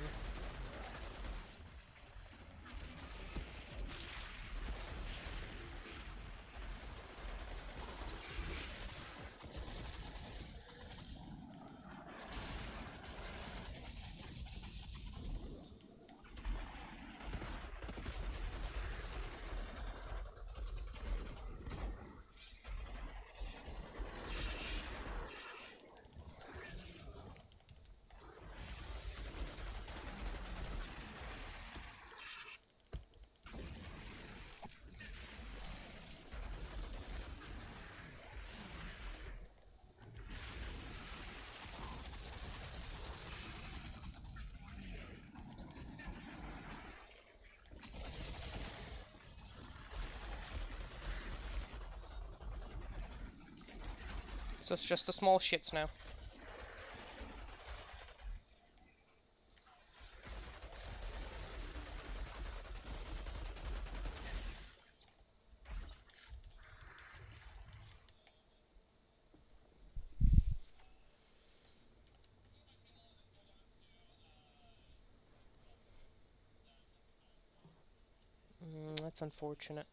So it's just the small shits now. That's unfortunate.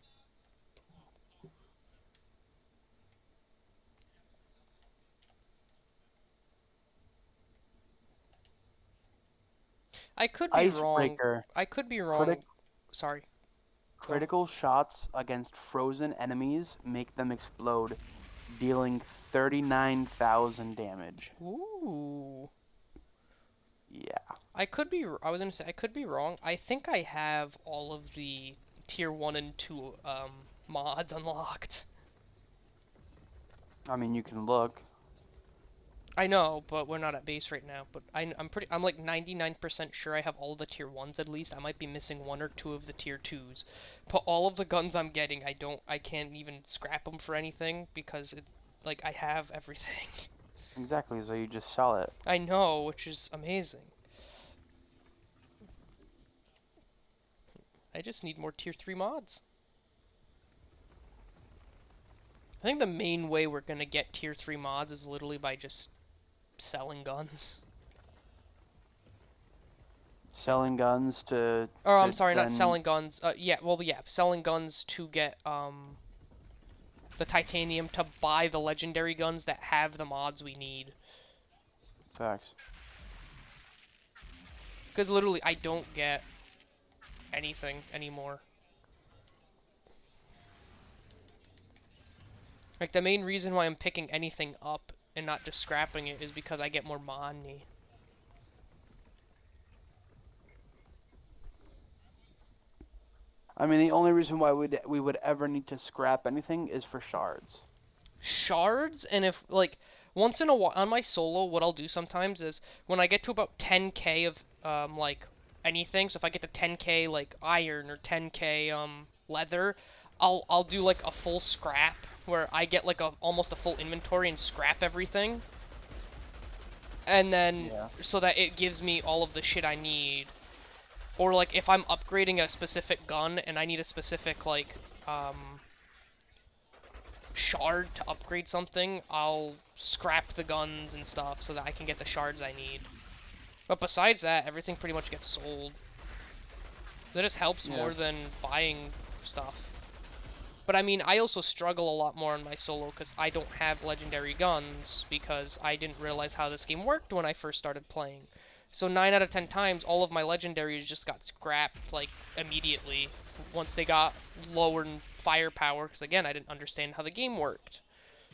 I could be wrong. Icebreaker. I could be wrong. Sorry. Go on. Critical shots against frozen enemies make them explode, dealing 39,000 damage. Ooh. Yeah. I could be. I was gonna say I could be wrong. I think I have all of the tier 1 and 2 mods unlocked. I mean, you can look. I know, but we're not at base right now. But I'm like 99% sure I have all the tier 1s at least. I might be missing 1 or 2 of the tier 2s. But all of the guns I'm getting, I can't even scrap them for anything because it's like I have everything. Exactly, so you just sell it. I know, which is amazing. I just need more tier 3 mods. I think the main way we're gonna get tier 3 mods is literally by just selling guns. Selling guns to. Or I'm to sorry, not then- selling guns. Yeah, well, yeah, selling guns to get the titanium to buy the legendary guns that have the mods we need. Facts. Because literally, I don't get anything anymore. Like, the main reason why I'm picking anything up and not just scrapping it is because I get more money. I mean, the only reason why we would ever need to scrap anything is for shards. Shards, and if, like, once in a while, on my solo, what I'll do sometimes is, when I get to about 10k of, like, anything, so if I get to 10k, like, iron, or 10k, leather, I'll do, like, a full scrap, where I get, like, almost a full inventory and scrap everything. And then, Yeah. so that it gives me all of the shit I need. Or like if I'm upgrading a specific gun and I need a specific like shard to upgrade something, I'll scrap the guns and stuff so that I can get the shards I need. But besides that, everything pretty much gets sold. That just helps Yeah. more than buying stuff. But I mean, I also struggle a lot more on my solo because I don't have legendary guns because I didn't realize how this game worked when I first started playing. So 9 out of 10 times, all of my legendaries just got scrapped, like, immediately once they got lower in firepower because, again, I didn't understand how the game worked.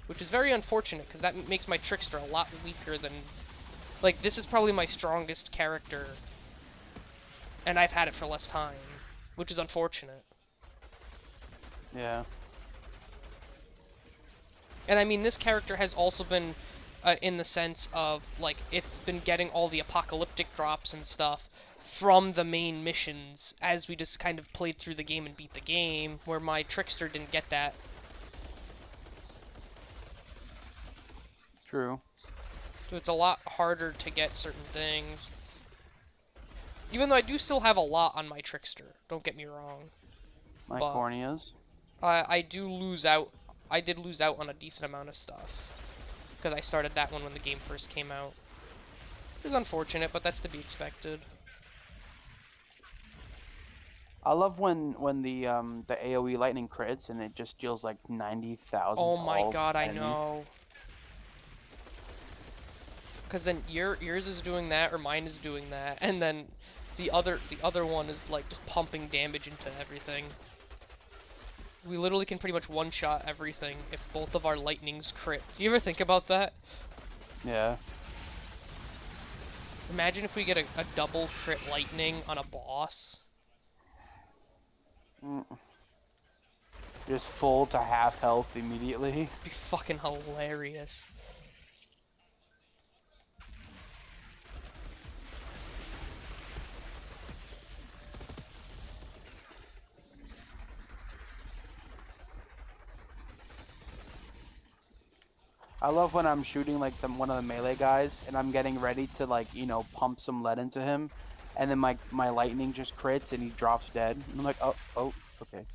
Which is very unfortunate because that makes my Trickster a lot weaker than... Like, this is probably my strongest character, and I've had it for less time, which is unfortunate. Yeah. And I mean, this character has also been, in the sense of, like, it's been getting all the apocalyptic drops and stuff from the main missions as we just kind of played through the game and beat the game, where my Trickster didn't get that. True. So it's a lot harder to get certain things. Even though I do still have a lot on my Trickster, don't get me wrong. My But corneas. I do lose out. I did lose out on a decent amount of stuff. Because I started that one when the game first came out. It was unfortunate, but that's to be expected. I love when the AoE lightning crits and it just deals like 90,000 Oh to my all god, I enemies. know. Because then yours is doing that, or mine is doing that, and then the other one is like just pumping damage into everything. We literally can pretty much one-shot everything if both of our lightnings crit. Do you ever think about that? Yeah. Imagine if we get a double crit lightning on a boss. Just full to half health immediately. It'd be fucking hilarious. I love when I'm shooting like one of the melee guys and I'm getting ready to like, you know, pump some lead into him, and then my lightning just crits and he drops dead. And I'm like, oh, okay.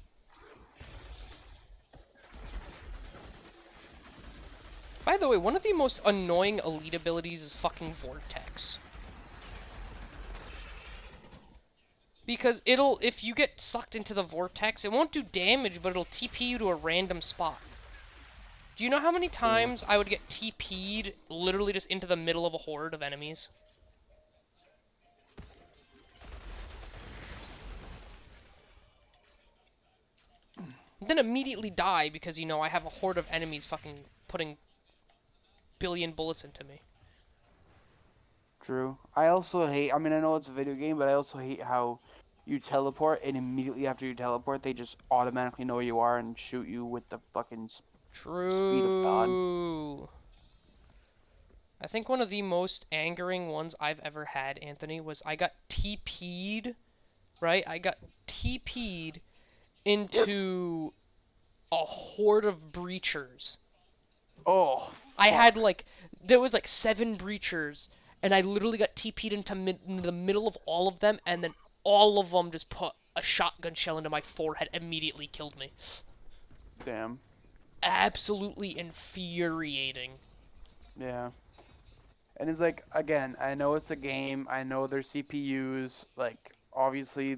By the way, one of the most annoying elite abilities is fucking Vortex. Because if you get sucked into the Vortex, it won't do damage, but it'll TP you to a random spot. Do you know how many times I would get TP'd literally just into the middle of a horde of enemies? Then immediately die because, you know, I have a horde of enemies fucking putting billion bullets into me. True. I also hate, I mean, I know it's a video game, but I also hate how you teleport and immediately after you teleport, they just automatically know where you are and shoot you with the fucking speed of God. True. I think one of the most angering ones I've ever had, Anthony, was I got TP'd, right? I got TP'd into a horde of breachers. Oh, I fuck. had like, there was like 7 breachers, and I literally got TP'd into the middle of all of them, and then all of them just put a shotgun shell into my forehead, immediately killed me. Damn. Absolutely infuriating. Yeah. And it's like, again, I know it's a game. I know their CPUs, like, obviously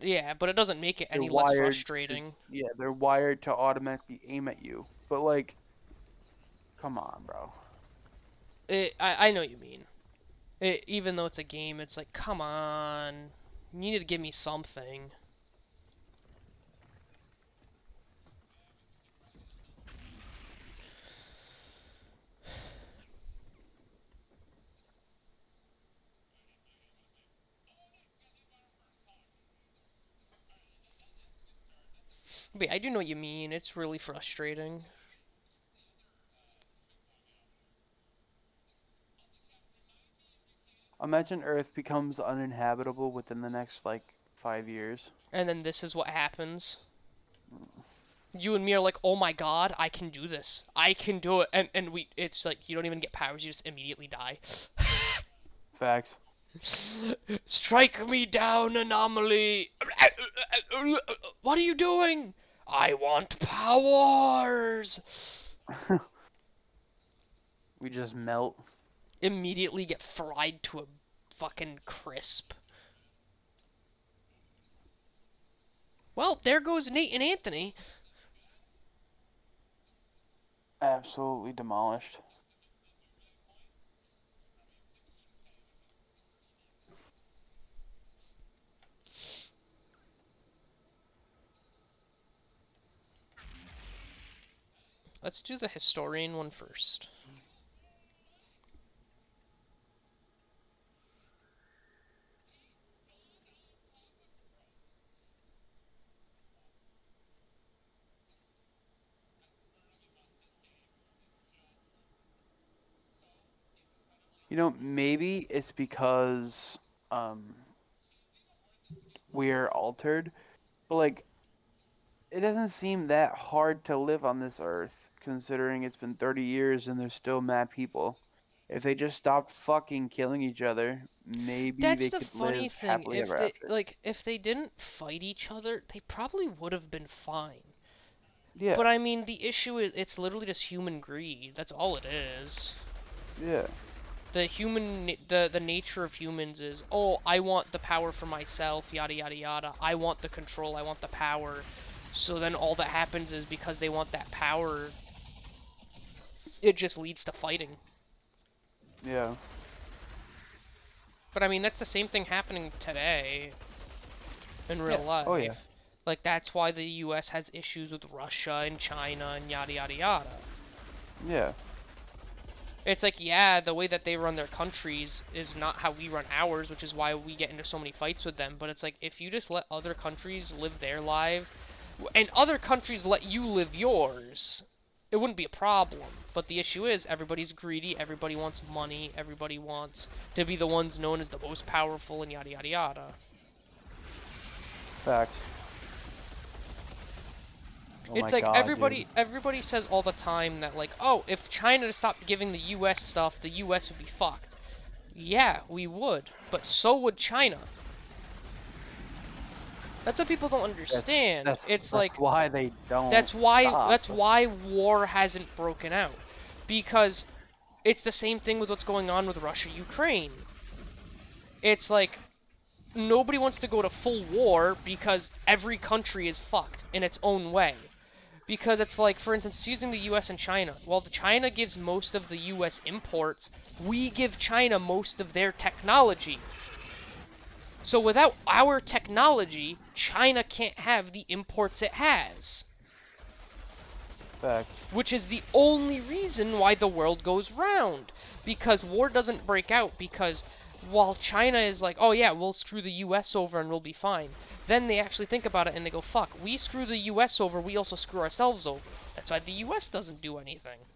Yeah, but it doesn't make it they're any less wired frustrating. yeah, they're wired to automatically aim at you. But like, come on, bro. I know what you mean. Even though it's a game, it's like, come on. You need to give me something. But yeah, I do know what you mean. It's really frustrating. Imagine Earth becomes uninhabitable within the next like 5 years. And then this is what happens. You and me are like, oh my god, I can do this. I can do it. And it's like, you don't even get powers, you just immediately die. Facts. Strike me down, anomaly! What are you doing? I want powers! We just melt. Immediately get fried to a fucking crisp. Well, there goes Nate and Anthony. Absolutely demolished. Let's do the historian one first. You know, maybe it's because we're altered, but like it doesn't seem that hard to live on this earth, considering it's been 30 years and there's still mad people. If they just stopped fucking killing each other, maybe That's they the could funny live thing. happily ever after. If they didn't fight each other, they probably would have been fine. Yeah, But I mean, the issue is it's literally just human greed. That's all it is. yeah, The nature of humans is, oh, I want the power for myself, yada yada yada. I want the control, I want the power. So then all that happens is because they want that power, it just leads to fighting. yeah. But I mean, that's the same thing happening today in real life. Oh yeah. Like, that's why the US has issues with Russia and China and yada yada yada. Yeah. It's like, yeah, the way that they run their countries is not how we run ours, which is why we get into so many fights with them. But it's like, if you just let other countries live their lives, and other countries let you live yours, it wouldn't be a problem. But the issue is, everybody's greedy, everybody wants money, everybody wants to be the ones known as the most powerful, and yada yada yada. Facts. Oh It's my like God, everybody says all the time that, like, oh, if China stopped giving the US stuff, the US would be fucked. Yeah, we would, but so would China. That's what people don't understand. That's why they don't. That's stop. why war hasn't broken out, because it's the same thing with what's going on with Russia, Ukraine. It's like nobody wants to go to full war because every country is fucked in its own way. Because it's like, for instance, using the US and China. While China gives most of the US imports, we give China most of their technology. So without our technology, China can't have the imports it has. Facts. Which is the only reason why the world goes round. Because war doesn't break out because while China is like, oh yeah, we'll screw the US over and we'll be fine. Then they actually think about it and they go, fuck, we screw the US over, we also screw ourselves over. That's why the US doesn't do anything.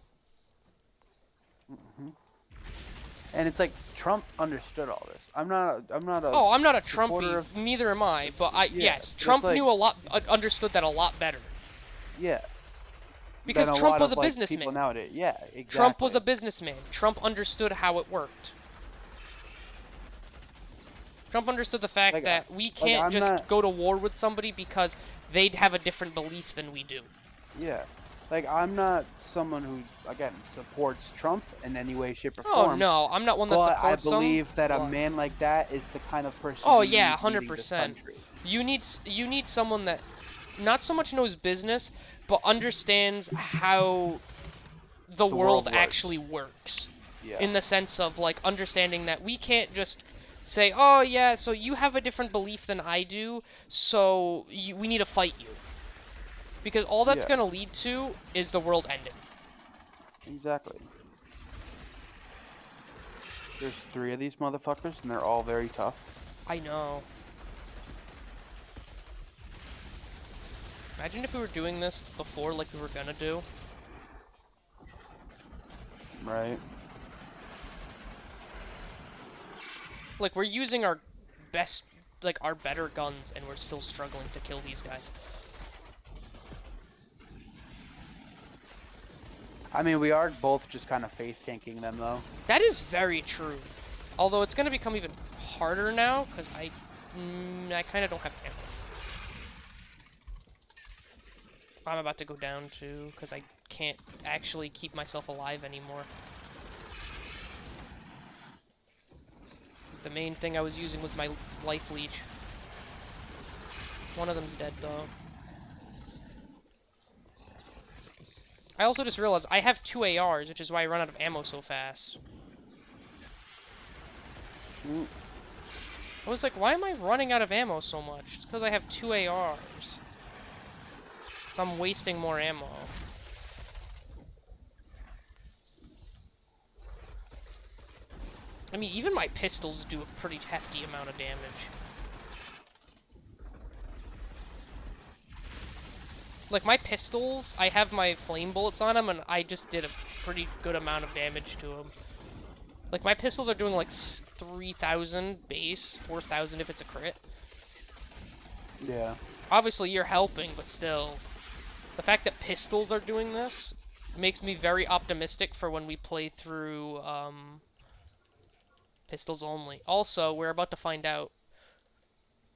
Mm-hmm. And it's like Trump understood all this. I'm not a Oh, I'm not a supporter Trumpy, of, neither am I, but Yeah, yes, Trump like- knew a lot, understood that a lot better. yeah. Because than Trump lot was of, a like, businessman. people nowadays. Yeah, exactly. Trump was a businessman. Trump understood how it worked. Trump understood the fact Like, that we can't I'm just not- go to war with somebody because they'd have a different belief than we do. Yeah. Like, I'm not someone who, again, supports Trump in any way, shape, or Oh form. no, I'm not one that But I supports them. believe that a but- man like that is the kind of person. Oh you yeah, need leading this 100%. country. You need someone that not so much knows business, but understands how the world world works. actually works. Yeah. In the sense of like understanding that we can't just say, oh yeah, so you have a different belief than I do, so we need to fight you. Because all that's Yeah. gonna lead to is the world ending. Exactly. There's 3 of these motherfuckers, and they're all very tough. I know. Imagine if we were doing this before like we were gonna do. Right. Like, we're using our best, like, our better guns, and we're still struggling to kill these guys. I mean, we are both just kind of face tanking them, though. That is very true. Although it's gonna become even harder now because I kind of don't have ammo. I'm about to go down too because I can't actually keep myself alive anymore. Because the main thing I was using was my life leech. One of them's dead though. I also just realized I have 2 ARs, which is why I run out of ammo so fast. I was like, why am I running out of ammo so much? It's because I have 2 ARs. So I'm wasting more ammo. I mean, even my pistols do a pretty hefty amount of damage. Like, my pistols, I have my flame bullets on them, and I just did a pretty good amount of damage to them. Like, my pistols are doing, like, 3,000 base, 4,000 if it's a crit. Yeah. Obviously, you're helping, but still. The fact that pistols are doing this makes me very optimistic for when we play through, pistols only. Also, we're about to find out.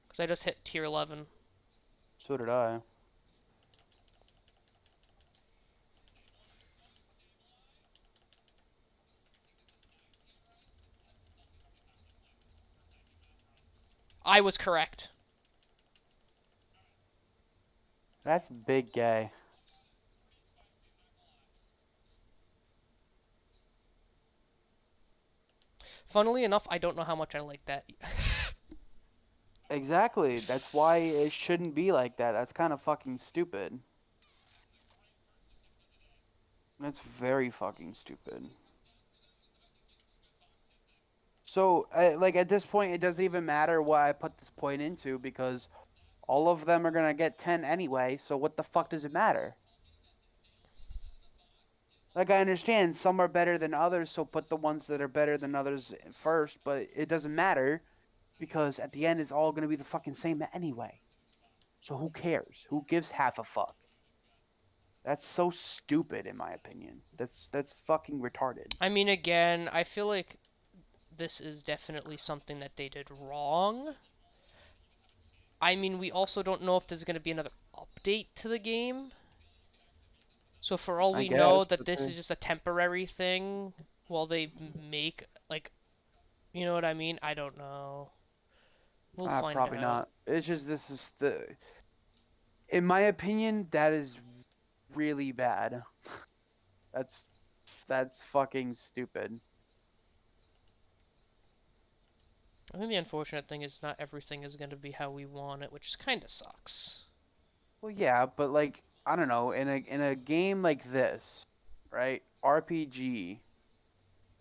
Because I just hit tier 11. So did I. I was correct. That's big gay. Funnily enough, I don't know how much I like that. Exactly. That's why it shouldn't be like that. That's kind of fucking stupid. That's very fucking stupid. So, like, at this point, it doesn't even matter what I put this point into because all of them are gonna get 10 anyway, so what the fuck does it matter? Like, I understand some are better than others, so put the ones that are better than others first, but it doesn't matter because at the end, it's all gonna be the fucking same anyway. So who cares? Who gives half a fuck? That's so stupid, in my opinion. That's fucking retarded. I mean, again, I feel like this is definitely something that they did wrong. I mean, we also don't know if there's going to be another update to the game. So for all I we know, guess, that but this is just a temporary thing while they make, like, you know what I mean? I don't know. We'll find probably out. not. It's just this is the, in my opinion, that is really bad. That's that's fucking stupid. I think the unfortunate thing is not everything is going to be how we want it, which kind of sucks. Well, yeah, but like I don't know, in a game like this, right? RPG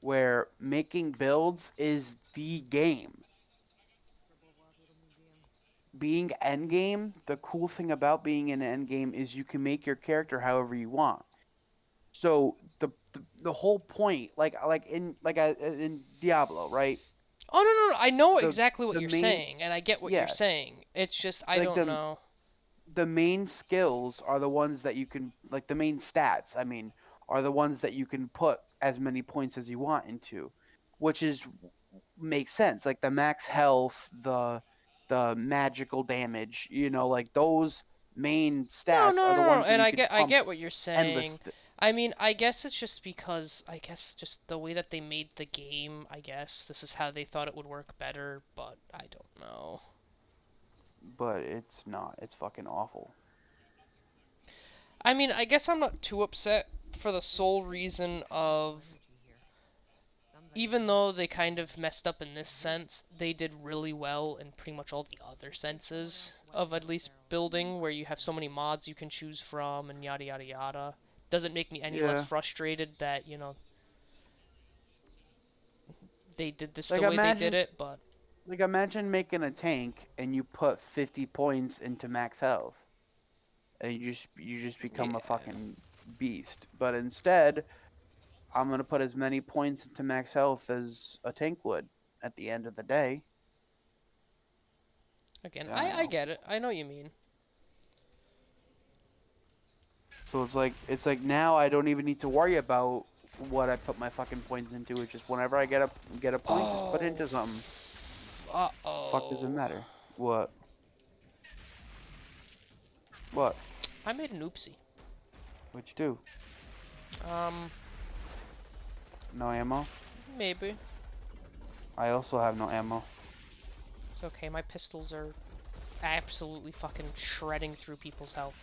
where making builds is the game. Being endgame, the cool thing about being in endgame is you can make your character however you want. So the whole point, like in Diablo, right? Oh, no, I know The exactly what the you're main saying, and I get what you're yeah, saying. It's just, I like don't know. the main skills are the ones that you can, like the main stats, I mean, are the ones that you can put as many points as you want into, which is makes sense. Like the max health, the magical damage, like those main No, stats are the no, ones that and you I can get pump what you're saying. endless. I mean, I guess it's just because I guess just the way that they made the game, I guess this is how they thought it would work better, but I don't know. But it's not. It's fucking awful. I mean, I guess I'm not too upset for the sole reason of even though they kind of messed up in this sense, they did really well in pretty much all the other senses of at least building, where you have so many mods you can choose from and yada yada yada. Doesn't make me any less Yeah. frustrated that, they did this Like the way they did imagine it, but like imagine making a tank and you put 50 points into max health. And you just become a yeah. fucking beast. But instead, I'm gonna put as many points into max health as a tank would at the end of the day. Again, I don't I know. get it. I know what you mean. So it's like now I don't even need to worry about what I put my fucking points into. It's just whenever I get a point, just put it Oh, into something. Fuck does it Uh-oh. matter? What? What? I made an oopsie. What'd you do? Um, No ammo? maybe. I also have no ammo. It's okay, my pistols are absolutely fucking shredding through people's health.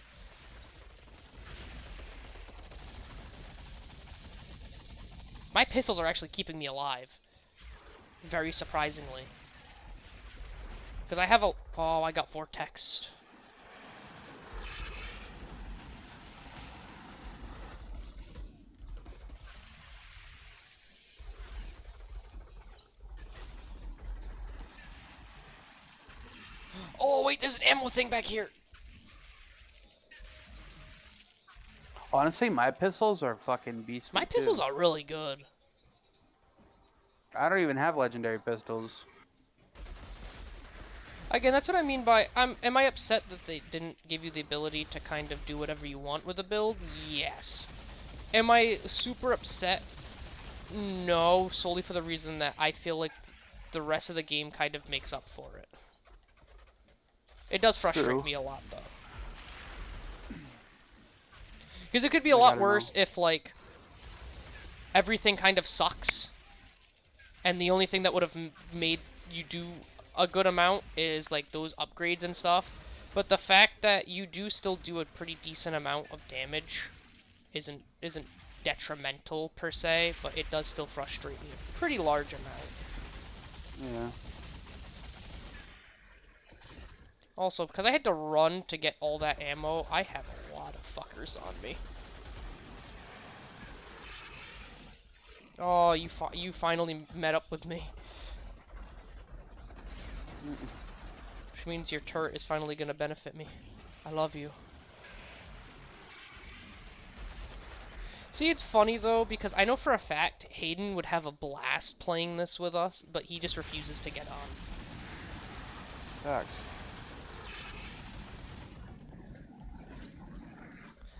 My pistols are actually keeping me alive. Very surprisingly. Because I have a... Oh, I got vortexed. Oh, wait, there's an ammo thing back here. Honestly, my pistols are fucking beastly My too. pistols are really good. I don't even have legendary pistols. Again, that's what I mean by... Am I upset that they didn't give you the ability to kind of do whatever you want with a build? Yes. Am I super upset? No, solely for the reason that I feel like the rest of the game kind of makes up for it. It does frustrate True. me a lot, though. Because it could be a Like, I lot don't know. worse if, like, everything kind of sucks, and the only thing that would have made you do a good amount is, like, those upgrades and stuff. But the fact that you do still do a pretty decent amount of damage isn't detrimental, per se, but it does still frustrate me a pretty large amount. Yeah. Also, because I had to run to get all that ammo, I have a lot of fuckers on me. Oh, you finally met up with me. Which means your turret is finally gonna benefit me. I love you. See, it's funny though, because I know for a fact Hayden would have a blast playing this with us, but he just refuses to get on. Facts.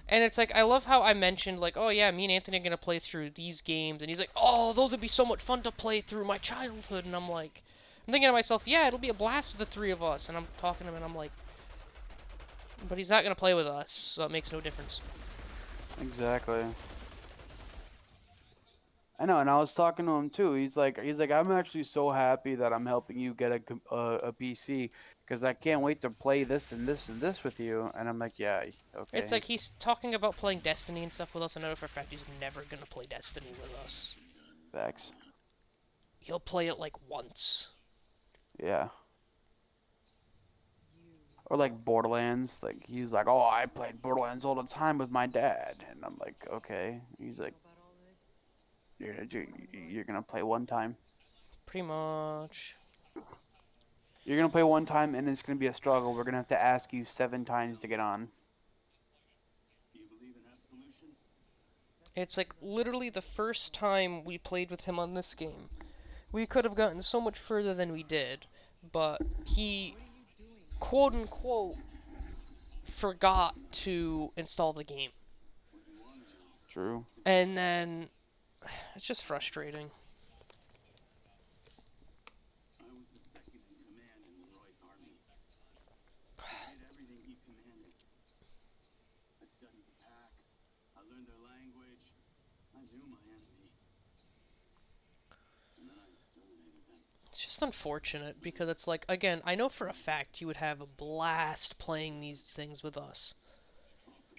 And it's like, I love how I mentioned, like, oh yeah, me and Anthony are gonna play through these games, and he's like, oh, those would be so much fun to play through my childhood, and I'm like, I'm thinking to myself, yeah, it'll be a blast with the three of us, and I'm talking to him, and I'm like, but he's not gonna play with us, so it makes no difference. Exactly. I know, and I was talking to him too. He's like, I'm actually so happy that I'm helping you get a PC because I can't wait to play this and this and this with you. And I'm like, yeah, It's okay. like he's talking about playing Destiny and stuff with us, and I know for a fact he's never gonna play Destiny with us. Facts. He'll play it like once. Yeah. You Or like Borderlands. Like he's like, oh, I played Borderlands all the time with my dad, and I'm like, okay. He's know like, about all this? you're gonna play one time. Pretty much. You're gonna play one time, and it's gonna be a struggle. We're gonna have to ask you 7 times to get on. You believe in absolution? It's like literally the first time we played with him on this game. We could have gotten so much further than we did, but he, What are you doing? quote unquote, forgot to install the game. What do you want to know? True. And then, it's just frustrating. I was the second in command in Leroy's army. I did everything he commanded. I studied the packs. I learned their language. I knew my enemy. And then I exterminated them. It's just unfortunate because it's like, again, I know for a fact you would have a blast playing these things with us.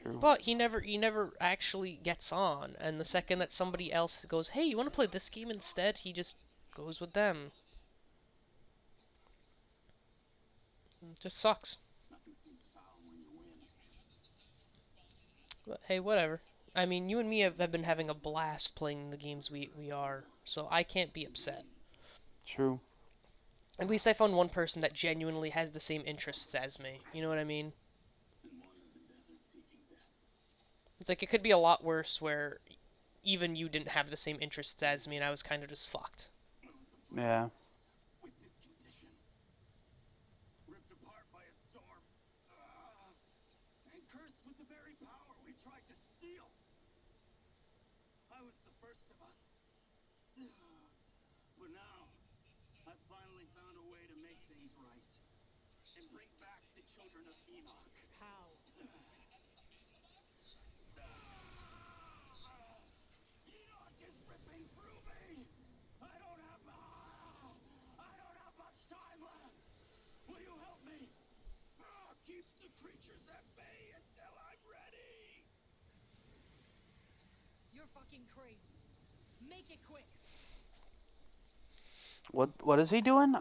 True. But he never actually gets on, and the second that somebody else goes, hey, you want to play this game instead, he just goes with them. It just sucks. Nothing seems foul when you win. But hey, whatever. I mean, you and me have been having a blast playing the games we are, so I can't be upset. True. At least I found one person that genuinely has the same interests as me. You know what I mean? And wandered the desert seeking death. It's like it could be a lot worse where even you didn't have the same interests as me and I was kind of just fucked. Yeah. Witness condition. Ripped apart by a storm. And cursed with the very power we tried to steal. I was the first of us. But now, I've finally found a way to make children of Enoch. How? Enoch is ripping through me! I don't have much time left! Will you help me? Keep the creatures at bay until I'm ready! You're fucking crazy. Make it quick. What is he doing?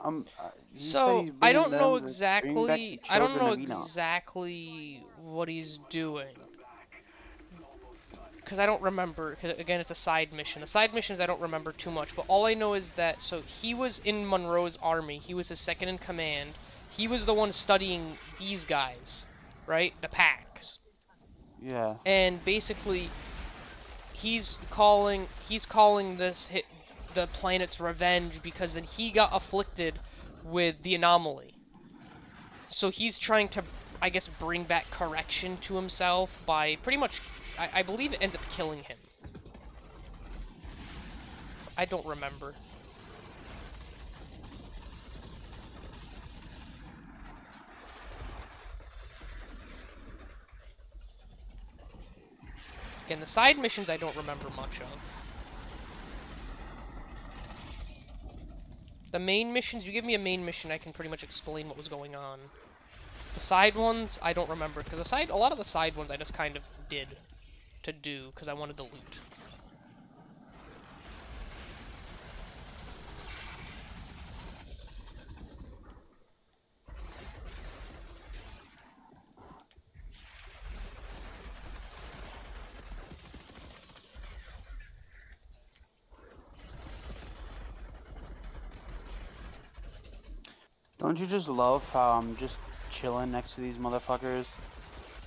He said So he's I bringing don't know bring back the exactly. I don't children know of Enoch. exactly what he's doing. Because I don't remember. 'Cause again, it's a side mission. The side missions I don't remember too much, but all I know is that so he was in Monroe's army. He was his second in command. He was the one studying these guys, right? The packs. Yeah. And basically, he's calling this the planet's revenge because then he got afflicted with the anomaly. So he's trying to, I guess, bring back correction to himself by pretty much, I believe it ends up killing him. I don't remember. Again, the side missions I don't remember much of. The main missions, you give me a main mission, I can pretty much explain what was going on. The side ones, I don't remember, because a lot of the side ones I just kind of did to do, because I wanted to loot. Don't you just love how I'm just chilling next to these motherfuckers,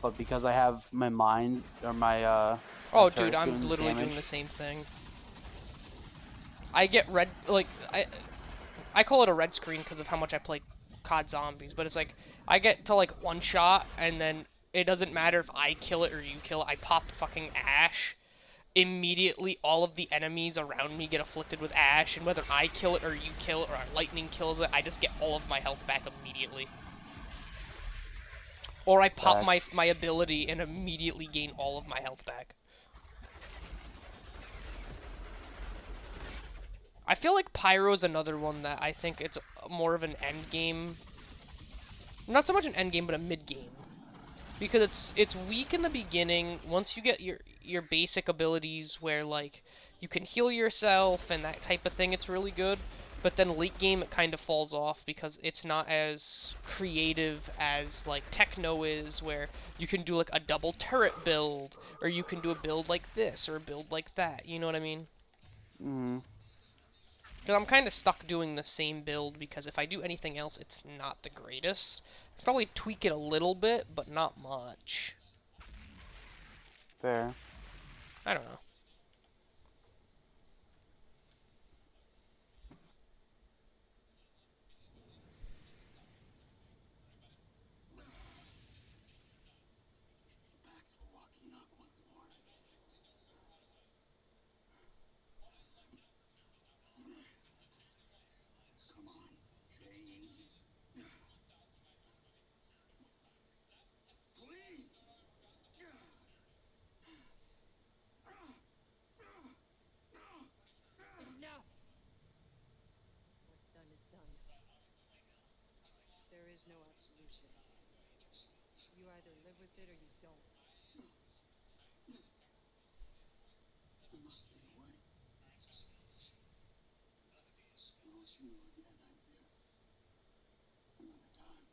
but because I have my mind or my Oh, dude, turret's I'm doing literally damage? doing the same thing. I get red, like, I call it a red screen because of how much I play COD Zombies, but it's like, I get to, like, one shot, and then it doesn't matter if I kill it or you kill it, I pop fucking Ash. Immediately, all of the enemies around me get afflicted with Ash, and whether I kill it or you kill it or lightning kills it, I just get all of my health back immediately. Or I pop my ability and immediately gain all of my health back. I feel like Pyro's another one that I think it's more of an end game. Not so much an end game, but a mid game. Because it's weak in the beginning. Once you get your basic abilities where like you can heal yourself and that type of thing, it's really good. But then late game it kind of falls off because it's not as creative as like Techno is, where you can do like a double turret build, or you can do a build like this or a build like that. You know what I mean? Mm. Because I'm kind of stuck doing the same build because if I do anything else, it's not the greatest. I'll probably tweak it a little bit, but not much. Fair. I don't know. Pax will walk Enoch once more. Come on, change. Please! Enough! What's done is done. There is no absolution. You either live with it or you don't. There must be a way. I'll see you again, I fear. Another time.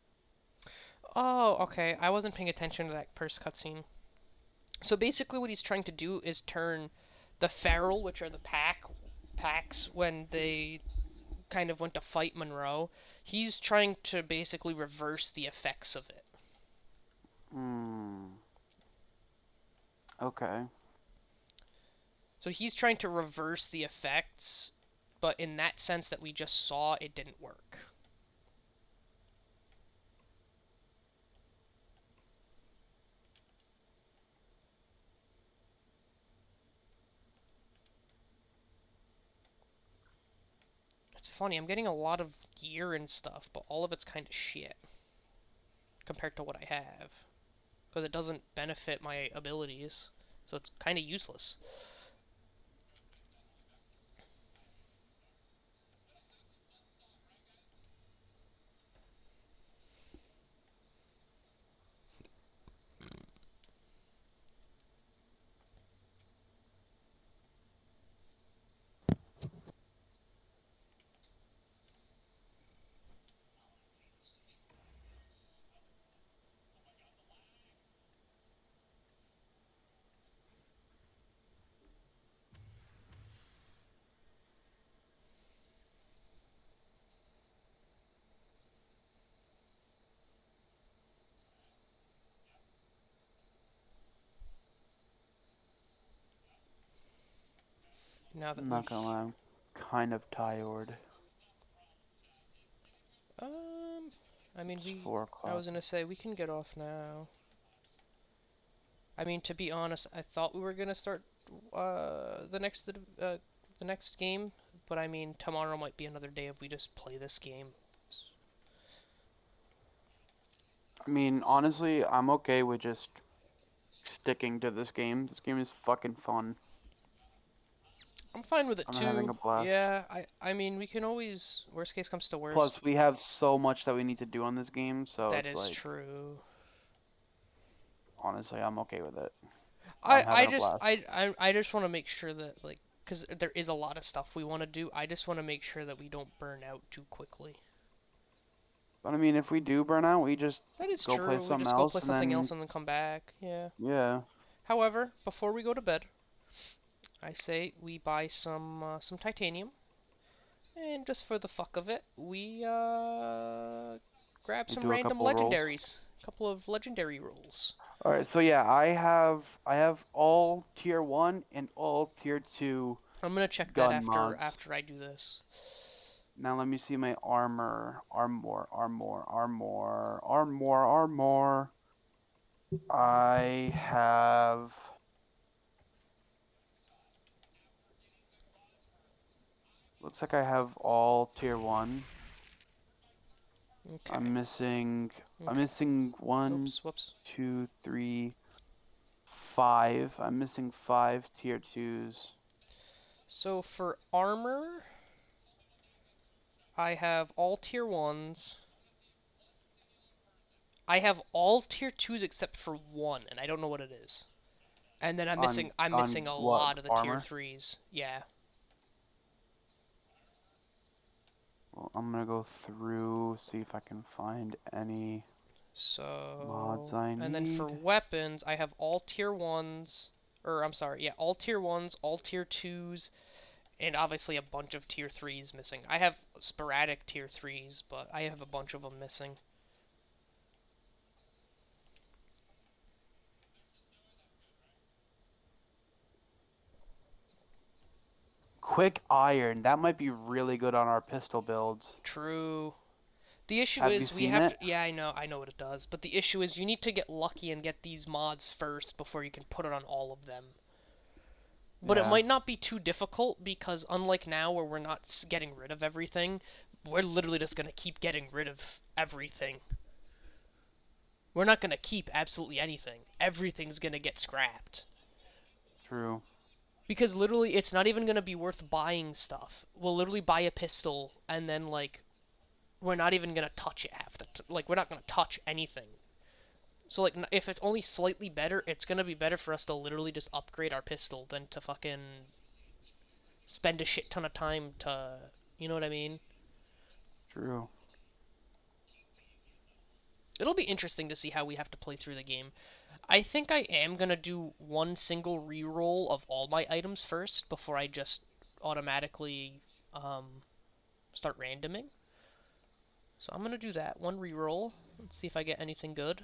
Oh, okay. I wasn't paying attention to that first cutscene. So basically what he's trying to do is turn the feral, which are the packs when they kind of went to fight Monroe, he's trying to basically reverse the effects of it. Hmm. Okay. So he's trying to reverse the effects, but in that sense that we just saw, it didn't work. It's funny, I'm getting a lot of gear and stuff, but all of it's kind of shit. compared to what I have. Because it doesn't benefit my abilities. So it's kind of useless. Now that I'm we... not gonna lie, I'm kind of tired. I mean, It's 4 I o'clock. was gonna say, we can get off now. I mean, to be honest, I thought we were gonna start the next game, but I mean, tomorrow might be another day if we just play this game. I mean, honestly, I'm okay with just sticking to this game. This game is fucking fun. I'm fine with it I'm having too. a blast. Yeah, I mean, we can always, worst case comes to worst. Plus, we have so much that we need to do on this game, so That it's is like, true. honestly, I'm okay with it. I'm having a blast. I just want to make sure that, like, because there is a lot of stuff we want to do. I just want to make sure that we don't burn out too quickly. But I mean, if we do burn out, we just That is go play true. We something just go play else, and something else then, and then come back. Yeah. yeah. However, before we go to bed, I say we buy some titanium, and just for the fuck of it, we grab We some do a random couple rolls. legendaries. A couple of legendary rolls. Alright, so yeah, I have all tier 1 and all tier 2 I'm gonna check that gun mods. after I do this. Now let me see my armor. Armor. I have... Looks like I have all tier 1. Okay. I'm missing Okay. one, Whoops. 2, 3, 5. I'm missing 5 tier 2s. So for armor, I have all tier 1s. I have all tier 2s except for one, and I don't know what it is. And then I'm missing On a what? lot of the tier Armor? 3s. Yeah. Well, I'm gonna go through, see if I can find any mods So, I and then for need. weapons, I have all tier 1s, or I'm sorry, yeah, all tier 1s, all tier 2s, and obviously a bunch of tier 3s missing. I have sporadic tier 3s, but I have a bunch of them missing. Quick iron, that might be really good on our pistol builds. True. The issue Have you is we seen have it? to, yeah, I know what it does, but the issue is you need to get lucky and get these mods first before you can put it on all of them. But it Yeah, might not be too difficult because unlike now where we're not getting rid of everything, we're literally just going to keep getting rid of everything. We're not going to keep absolutely anything. Everything's going to get scrapped. true. Because literally it's not even going to be worth buying stuff. We'll literally buy a pistol and then like we're not even going to touch it half the like we're not going to touch anything. So like if it's only slightly better, it's going to be better for us to literally just upgrade our pistol than to fucking spend a shit ton of time to, you know what I mean? True. It'll be interesting to see how we have to play through the game. I think I am gonna do one single reroll of all my items first before I just automatically start randoming. So I'm gonna do that one reroll. Let's see if I get anything good.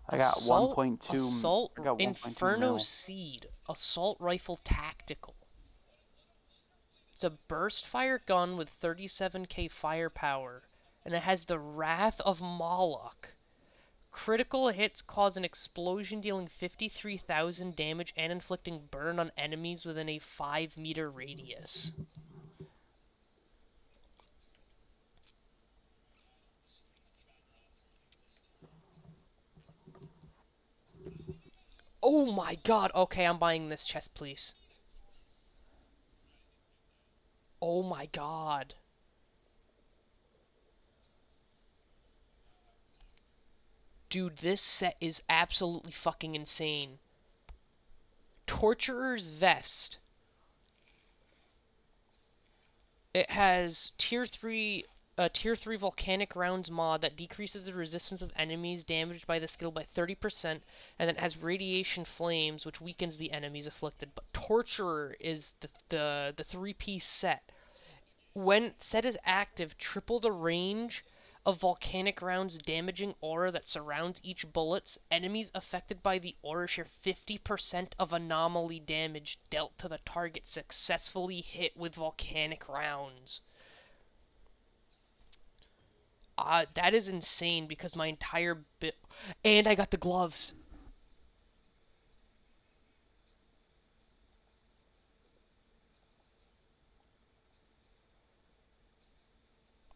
I got 1.2. Assault, I got 1.2 Inferno mil. Seed, Assault Rifle Tactical. It's a burst fire gun with 37k firepower, and it has the Wrath of Moloch. Critical hits cause an explosion dealing 53,000 damage and inflicting burn on enemies within a 5-meter radius. Oh my god. Okay, I'm buying this chest, please. Oh my god. Dude, this set is absolutely fucking insane. Torturer's Vest. It has tier 3 volcanic rounds mod that decreases the resistance of enemies damaged by the skill by 30%, and then has radiation flames which weakens the enemies afflicted. But Torturer is the three-piece set. When set is active, triple the range of volcanic rounds damaging aura that surrounds each bullets. Enemies affected by the aura share 50% of anomaly damage dealt to the target successfully hit with volcanic rounds. That is insane because my entire bit. And I got the gloves.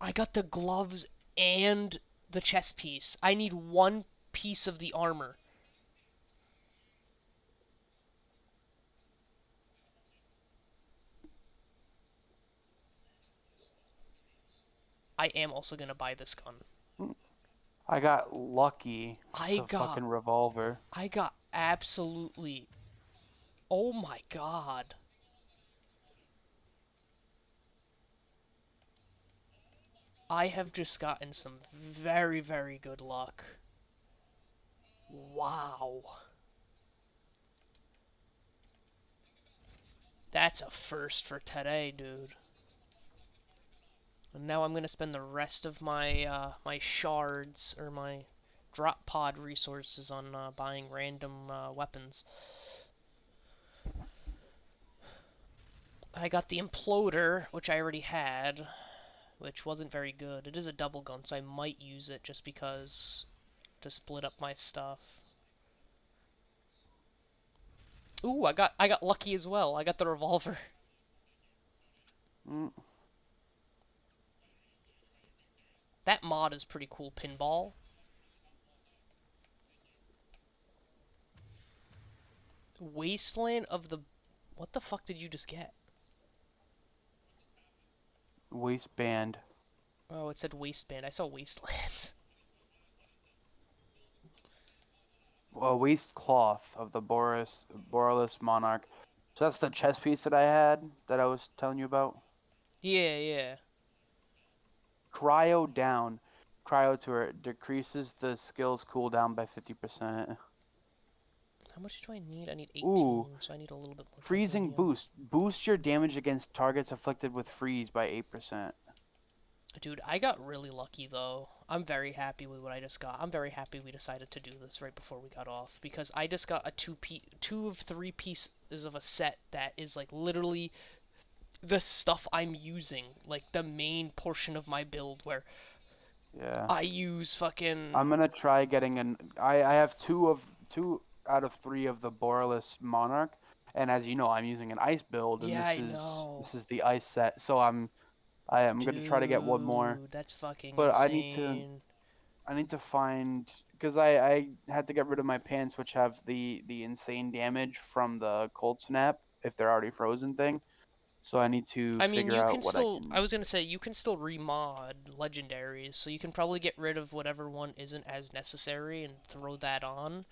I got the gloves and the chest piece. I need one piece of the armor. I am also gonna buy this gun. I got lucky. It's I a got fucking revolver. I got absolutely. Oh my god. I have just gotten some very, very good luck. Wow. That's a first for today, dude. And now I'm gonna spend the rest of my my shards or my drop pod resources on buying random weapons. I got the imploder, which I already had, which wasn't very good. It is a double gun, so I might use it just because to split up my stuff. Ooh, I got lucky as well. I got the revolver. Mm. That mod is pretty cool, pinball. Wasteland of the... What the fuck did you just get? Waistband. Oh, it said waistband. I saw wasteland. Waistcloth of the Borealis Monarch. So that's the chest piece that I had that I was telling you about. Yeah, yeah. Cryo down. Cryo turret decreases the skill's cooldown by 50%. How much do I need? I need 18, Ooh, so I need a little bit more freezing titanium. boost. Boost your damage against targets afflicted with freeze by 8%. Dude, I got really lucky though. I'm very happy with what I just got. I'm very happy we decided to do this right before we got off because I just got a two of three pieces of a set that is like literally the stuff I'm using, like the main portion of my build where Yeah. I use fucking I'm gonna try getting an. I have two out of three of the Borealis Monarch, and as you know, I'm using an ice build, and yeah, this I is know. this is the ice set. So I am gonna try to get one more, Dude, that's fucking but insane. I need to find because I had to get rid of my pants, which have the insane damage from the cold snap if they're already frozen thing. So I need to I mean, figure you out can what I still, I can was gonna say, you can still remod legendaries, so you can probably get rid of whatever one isn't as necessary and throw that on,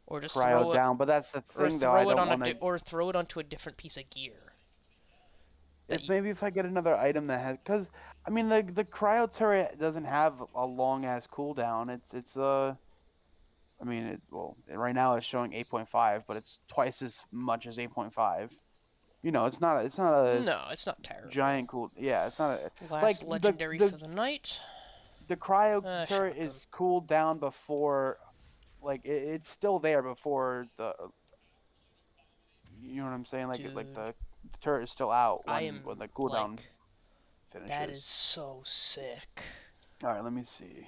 or just cryo throw it, down. But that's the or thing, though. I throw it don't on want to. or throw it onto a different piece of gear. That If maybe if I get another item that has, because I mean the cryo turret doesn't have a long ass cooldown. I mean right now it's showing 8.5, but it's twice as much as 8.5. You know, it's not a no, it's not terrible. giant cool. Yeah, it's not a like Last legendary for the night. the cryo turret Shotgun. is cooled down before like it's still there before the you know what I'm saying like Dude, the turret is still out I am when the cooldown like, that is finishes. so sick. All right, let me see.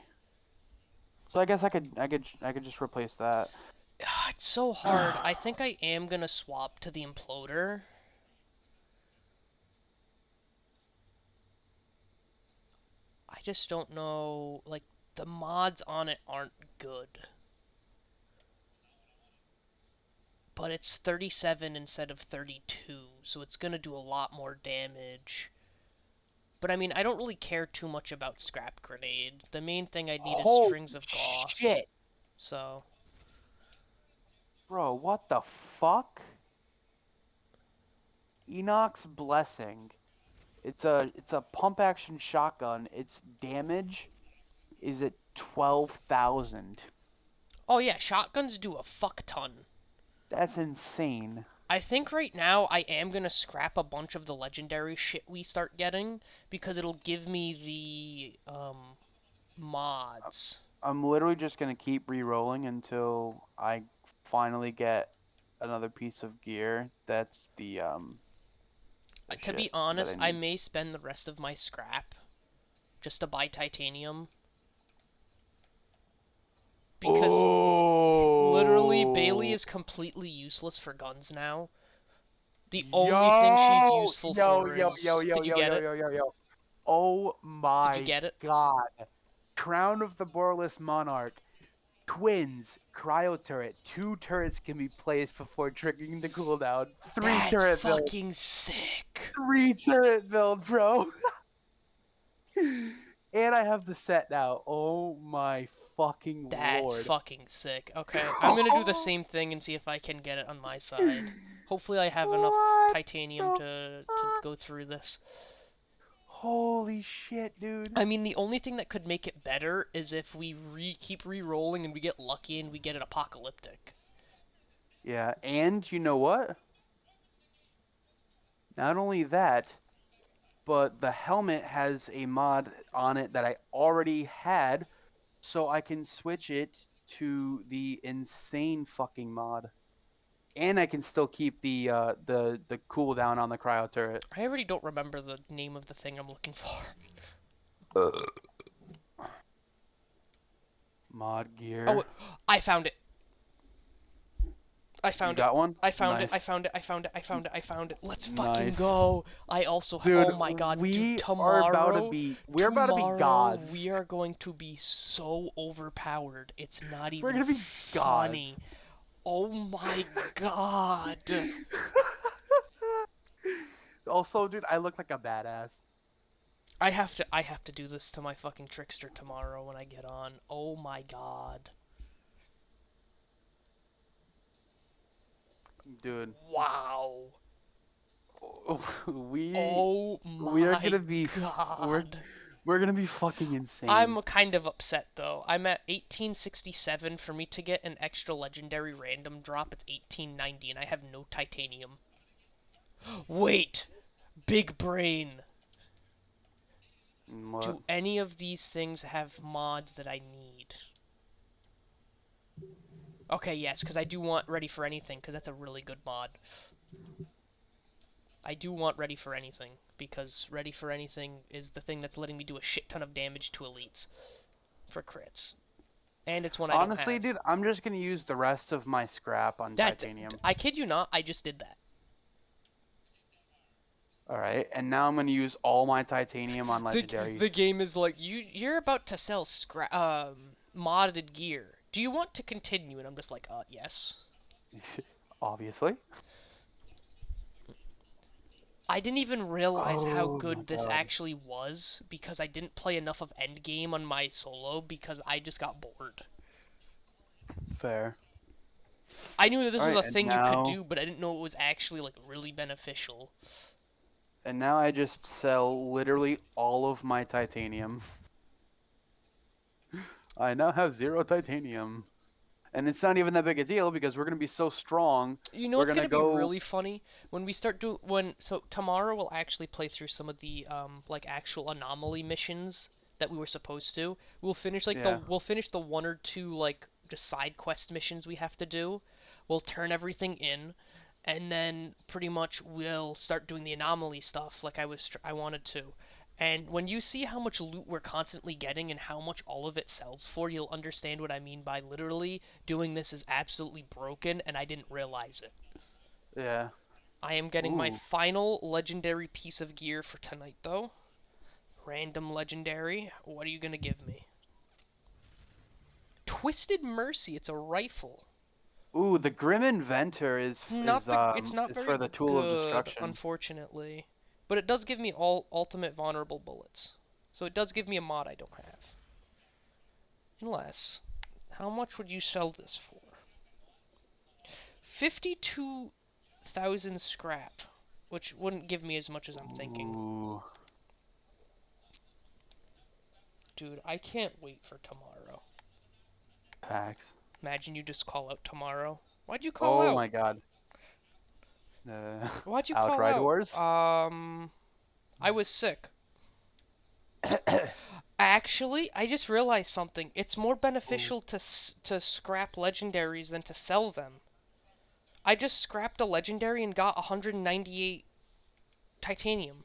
So I guess I could just replace that. It's so hard. I think I am gonna swap to the imploder. I just don't know, like, the mods on it aren't good. but it's 37 instead of 32, so it's gonna do a lot more damage. But I mean, I don't really care too much about Scrap Grenade. The main thing I need is Holy Strings of Gauss. shit, So, bro! What the fuck? Enoch's Blessing. It's a pump action shotgun. Its damage is at 12,000. oh yeah, shotguns do a fuck ton. That's insane. I think right now I am gonna scrap a bunch of the legendary shit we start getting because it'll give me the mods. I'm literally just gonna keep re-rolling until I finally get another piece of gear. That's the To be shit that I honest, I need. may spend the rest of my scrap just to buy titanium because literally Bailey Oh, is completely useless for guns now. The only thing she's yo, useful yo, for yo, yo, is, yo, did you yo, get yo, it? yo, yo, yo. Oh Did you my get it? God. Crown of the Borderless Monarch. Twins, cryo turret. 2 turrets can be placed before triggering the cooldown. 3 That's turret build. fucking sick. 3 turret build, bro. And I have the set now. Oh my fucking That's lord. fucking sick. Okay, I'm gonna do the same thing and see if I can get it on my side. Hopefully I have enough What titanium the to fuck? go through this. Holy shit, dude. I mean, the only thing that could make it better is if we keep re-rolling and we get lucky and we get an apocalyptic. Yeah, and you know what? Not only that, but the helmet has a mod on it that I already had, so I can switch it to the insane fucking mod. And I can still keep the cooldown on the cryo turret. I already don't remember the name of the thing I'm looking for. Mod Oh, gear. I found it. I You found it. got one? I found it. Nice. I found it. I found it. I found it. I found it. Let's fucking Nice. go. I also Dude, oh my god, dude, we are about to tomorrow be we're about to be tomorrow gods. we are going to be so overpowered. It's not We're even gonna be funny. gods. Oh my god. Also, dude, I look like a badass. I have to do this to my fucking trickster tomorrow when I get on. Oh my god. Dude, Wow. we Oh we are my gonna be we're god. we're gonna be fucking insane. I'm kind of upset though. I'm at 1867. For me to get an extra legendary random drop, it's 1890, and I have no titanium. Wait! Big brain! What? Do any of these things have mods that I need? Okay, yes, because I do want Ready for Anything, because that's a really good mod. I do want Ready for Anything, because Ready for Anything is the thing that's letting me do a shit ton of damage to elites for crits. And it's one I don't Honestly, have. dude, I'm just gonna use the rest of my scrap on That, titanium. I kid you not, I just did that. Alright, and now I'm gonna use all my titanium on the legendary. the game is like you're about to sell modded gear. Do you want to continue? And I'm just like, yes. Obviously. I didn't even realize how Oh my good this god. actually was because I didn't play enough of Endgame on my solo because I just got bored. Fair. I knew that this was Alright, a thing you could do, but I didn't know it was actually like really beneficial. and now I just sell literally all of my titanium. I now have 0 titanium. And it's not even that big a deal because we're gonna be so strong. You know We're what's gonna gonna be go. really funny when we start so tomorrow we'll actually play through some of the like actual anomaly missions that we were supposed to. Yeah. We'll finish the one or two like just side quest missions we have to do. We'll turn everything in, and then pretty much we'll start doing the anomaly stuff like I wanted to. And when you see how much loot we're constantly getting and how much all of it sells for, you'll understand what I mean by literally doing this is absolutely broken and I didn't realize it. Yeah. I am getting my Ooh. final legendary piece of gear for tonight though. Random legendary. What are you gonna give me? Twisted Mercy, it's a rifle. Ooh, the Grim Inventor It's not is very for the Tool of good, Destruction. unfortunately. But it does give me all ultimate vulnerable bullets. So it does give me a mod I don't have. Unless, how much would you sell this for? 52,000 scrap, which wouldn't give me as much as I'm thinking. Ooh, Dude, I can't wait for tomorrow. packs. Imagine you just call out tomorrow. Why'd you call Oh out? my god. Why'd you call out? Outriders? I was sick. Actually, I just realized something. It's more Ooh. beneficial to scrap legendaries than to sell them. I just scrapped a legendary and got 198 titanium.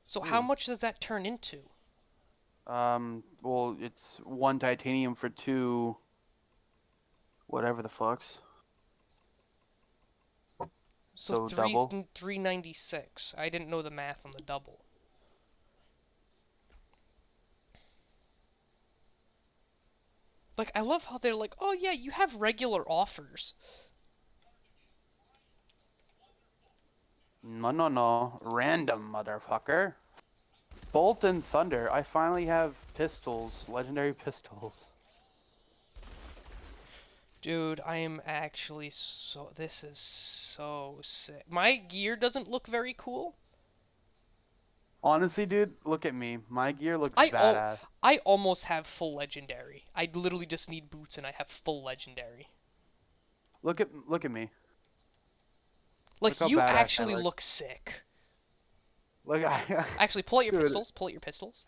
So how Ooh. much does that turn into? Well, it's 1 titanium for 2 whatever the fucks. So So double. 396. I didn't know the math on the double. Like, I love how they're like, oh yeah, you have regular offers. No, no, no. Random, motherfucker. Bolt and Thunder. I finally have pistols. Legendary pistols. Dude, I am actually so... This is so sick. My gear doesn't look very cool. Honestly, dude, look at me. My gear looks I al badass. I almost have full legendary. I literally just need boots and I have full legendary. Look at me. Look Like, how you badass I actually look. look sick. Look, Actually, pull out your dude. pistols. Pull out your pistols.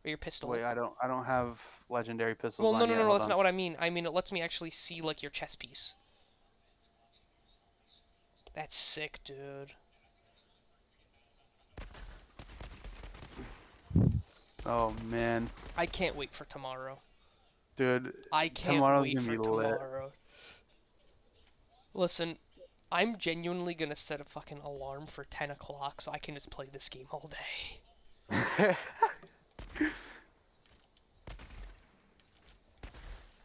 Or your pistol. Wait, I don't have legendary pistols Well, no, on no, yet. no, no, Hold that's on. not what I mean. I mean, it lets me actually see, like, your chest piece. That's sick, dude. Oh man, I can't wait for tomorrow. dude, I can't tomorrow's wait gonna for be lit. tomorrow. Listen, I'm genuinely gonna set a fucking alarm for 10 o'clock so I can just play this game all day.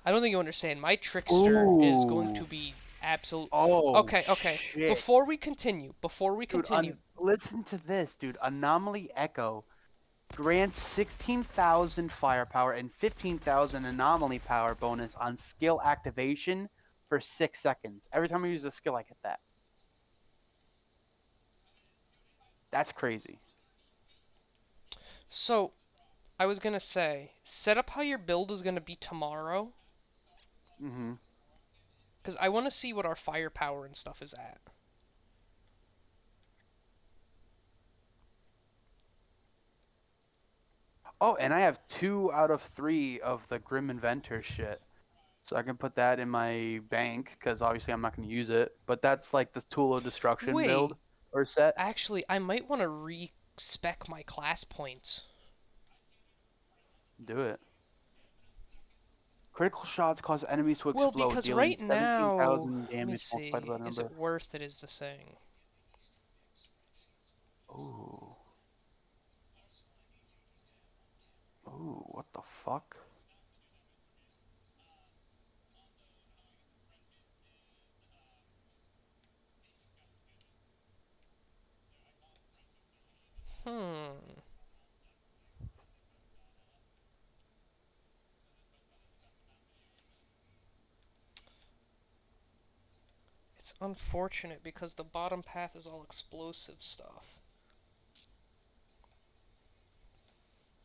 I don't think you understand. My trickster is going Ooh. to be absolute. Oh Okay, okay. shit. Before we continue. Listen to this, dude. Anomaly Echo grants 16,000 firepower and 15,000 anomaly power bonus on skill activation for 6 seconds. Every time I use a skill, I get that. That's crazy. So, I was gonna say, set up how your build is gonna be tomorrow, Mm-hmm. because I want to see what our firepower and stuff is at. Oh, and I have 2 out of 3 of the Grim Inventor shit. So I can put that in my bank, because obviously I'm not going to use it. But that's like the Tool of Destruction build Wait, or set. actually, I might want to respec my class points. Do it. Critical shots cause enemies to Well, explode, because dealing right now, 17,000 let me damage multiplied by see, the is it number. worth it is the thing. Ooh. Ooh, what the fuck? Hmm. It's unfortunate because the bottom path is all explosive stuff.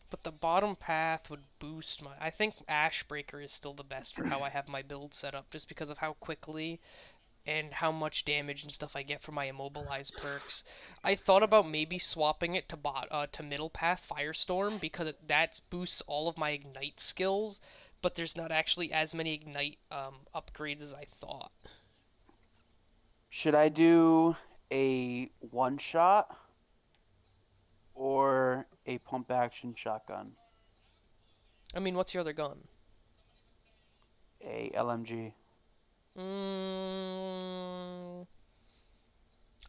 But the bottom path would boost my... I think Ashbreaker is still the best for how I have my build set up, just because of how quickly and how much damage and stuff I get from my immobilize perks. I thought about maybe swapping it to middle path Firestorm because that boosts all of my ignite skills, but there's not actually as many ignite upgrades as I thought. Should I do a one shot or a pump action shotgun? I mean, what's your other gun? A LMG. Mm,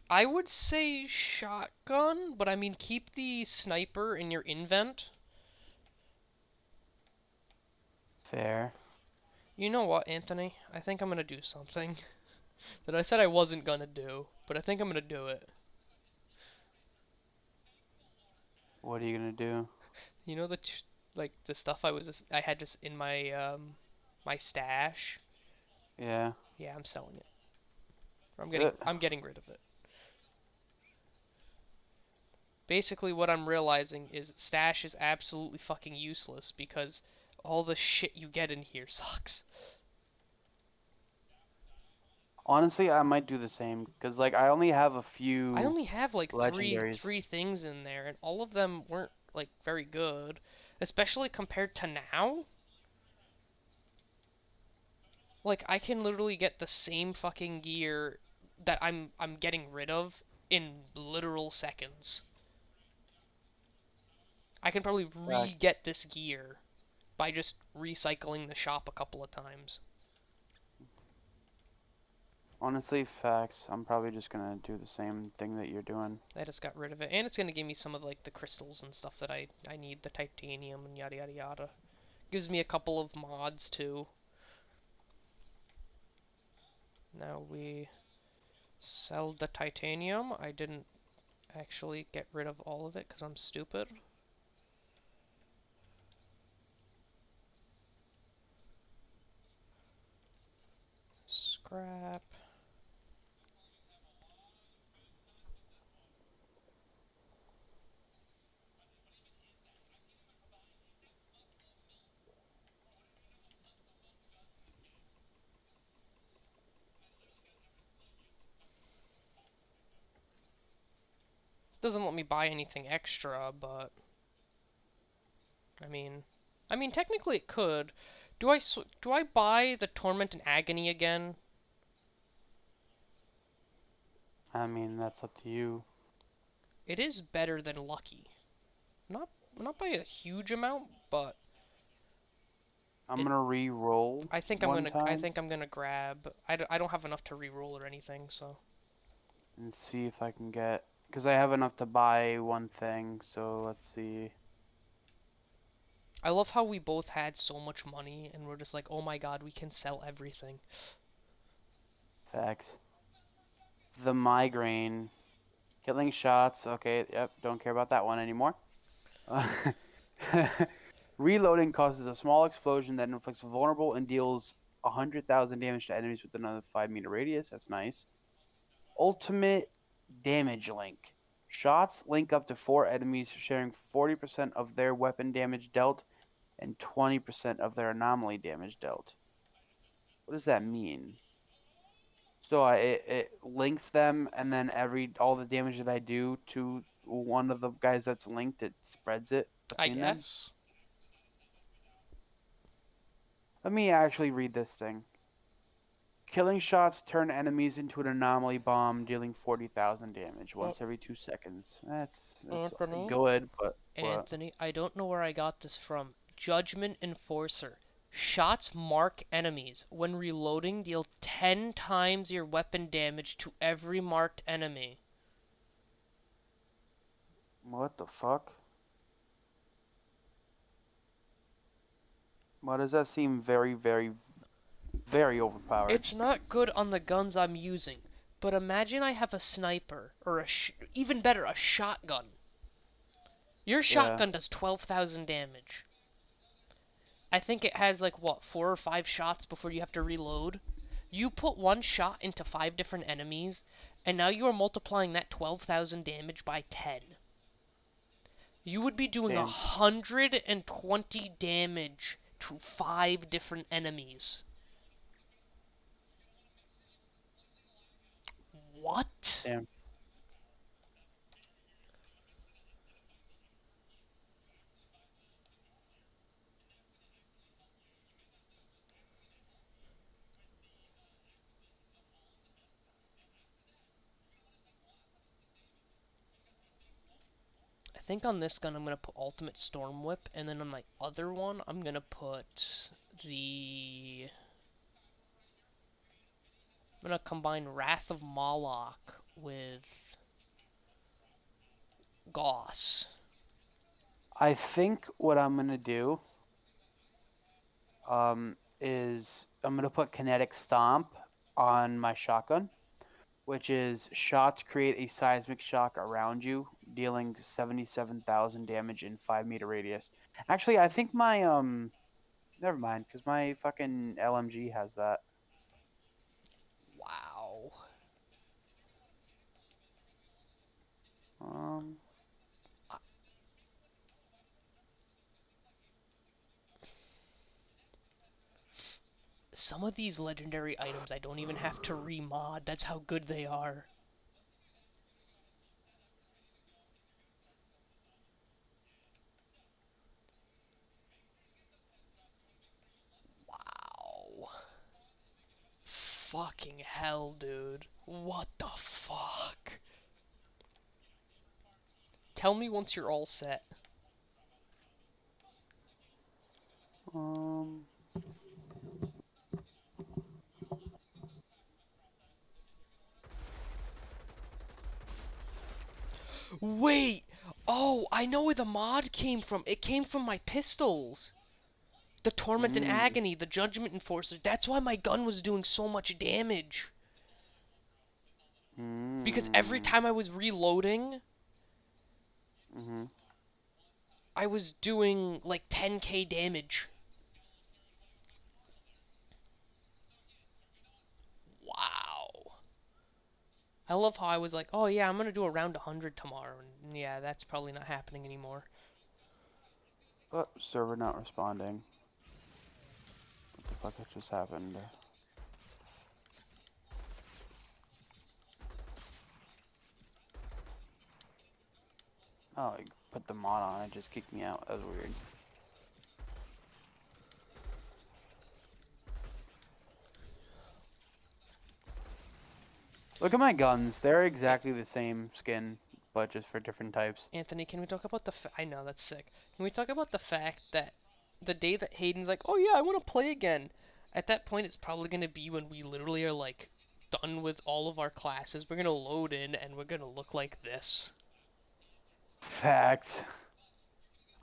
I would say shotgun, but I mean keep the sniper in your invent. Fair. You know what, Anthony? I think I'm gonna do something that I said I wasn't gonna do, but I think I'm gonna do it. What are you gonna do? You know like the stuff I had just in my stash. Yeah. Yeah, I'm selling it. Or Good. I'm getting rid of it. Basically, what I'm realizing is stash is absolutely fucking useless because all the shit you get in here sucks. Honestly, I might do the same because like I only have a I few only have like legendaries. three things in there, and all of them weren't like very good, especially compared to now. Like I can literally get the same fucking gear that I'm getting rid of in literal seconds. I can probably Fact. re-get this gear by just recycling the shop a couple of times. Honestly, facts. I'm probably just gonna do the same thing that you're doing. I just got rid of it, and it's gonna give me some of like the crystals and stuff that I need, the titanium and yada yada yada. Gives me a couple of mods too. Now we sell the titanium. I didn't actually get rid of all of it because I'm stupid. Scrap. Doesn't let me buy anything extra, but I mean, technically it could. Do I buy the Torment and Agony again? I mean, that's up to you. It is better than Lucky. Not not by a huge amount, but I'm it gonna re-roll one I time think I'm gonna grab. I don't have enough to re-roll or anything, so and see if I can get, because I have enough to buy one thing. So let's see. I love how we both had so much money and we're just like, oh my god, we can sell everything. Facts. The migraine, killing shots. Okay, yep. Don't care about that one anymore. Reloading causes a small explosion that inflicts vulnerable and deals 100,000 damage to enemies within a 5-meter radius. That's nice. Ultimate damage link. Shots link up to 4 enemies, sharing 40% of their weapon damage dealt and 20% of their anomaly damage dealt. What does that mean? So it links them, and then all the damage that I do to one of the guys that's linked, it spreads it I between them. guess. Let me actually read this thing. Killing shots turn enemies into an anomaly bomb, dealing 40,000 damage Well, once every 2 seconds. That's Anthony, good, but what? Anthony, I don't know where I got this from. Judgment Enforcer. Shots mark enemies. When reloading, deal 10 times your weapon damage to every marked enemy. What the fuck? Why does that seem very, very, very overpowered? It's not good on the guns I'm using, but imagine I have a sniper, or even better, a shotgun. Your Yeah, shotgun does 12,000 damage. I think it has like what, 4 or 5 shots before you have to reload. You put one shot into 5 different enemies, and now you are multiplying that 12,000 damage by 10. You would be doing damn. 120 damage to 5 different enemies. What? Damn. I think on this gun I'm gonna put Ultimate Storm Whip, and then on my other one I'm gonna put the. I'm gonna combine Wrath of Moloch with Gauss. I think what I'm gonna do, is I'm gonna put kinetic stomp on my shotgun, which is shots create a seismic shock around you, dealing 77,000 damage in 5 meter radius. Actually, I think my never mind, because my fucking LMG has that. Wow. Um, Some of these legendary items I don't even have to remod. That's how good they are. Wow. Fucking hell, dude. What the fuck? Tell me once you're all set. um, Wait! Oh, I know where the mod came from. It came from my pistols. The Torment and mm, Agony, the Judgment Enforcer. That's why my gun was doing so much damage. Because every mm, time I was reloading, mm-hmm. I was doing like 10k damage. Wow. I love how I was like, oh yeah, I'm gonna do around 100 tomorrow. And yeah, that's probably not happening anymore. Oh, server not responding. What the fuck has just happened? Oh, I put the mod on, it just kicked me out. That was weird. Look at my guns. They're exactly the same skin, but just for different types. Anthony, can we talk about I know, that's sick. Can we talk about the fact that the day that Hayden's like, oh yeah, I want to play again, at that point it's probably going to be when we literally are like done with all of our classes. We're going to load in and we're going to look like this. Facts.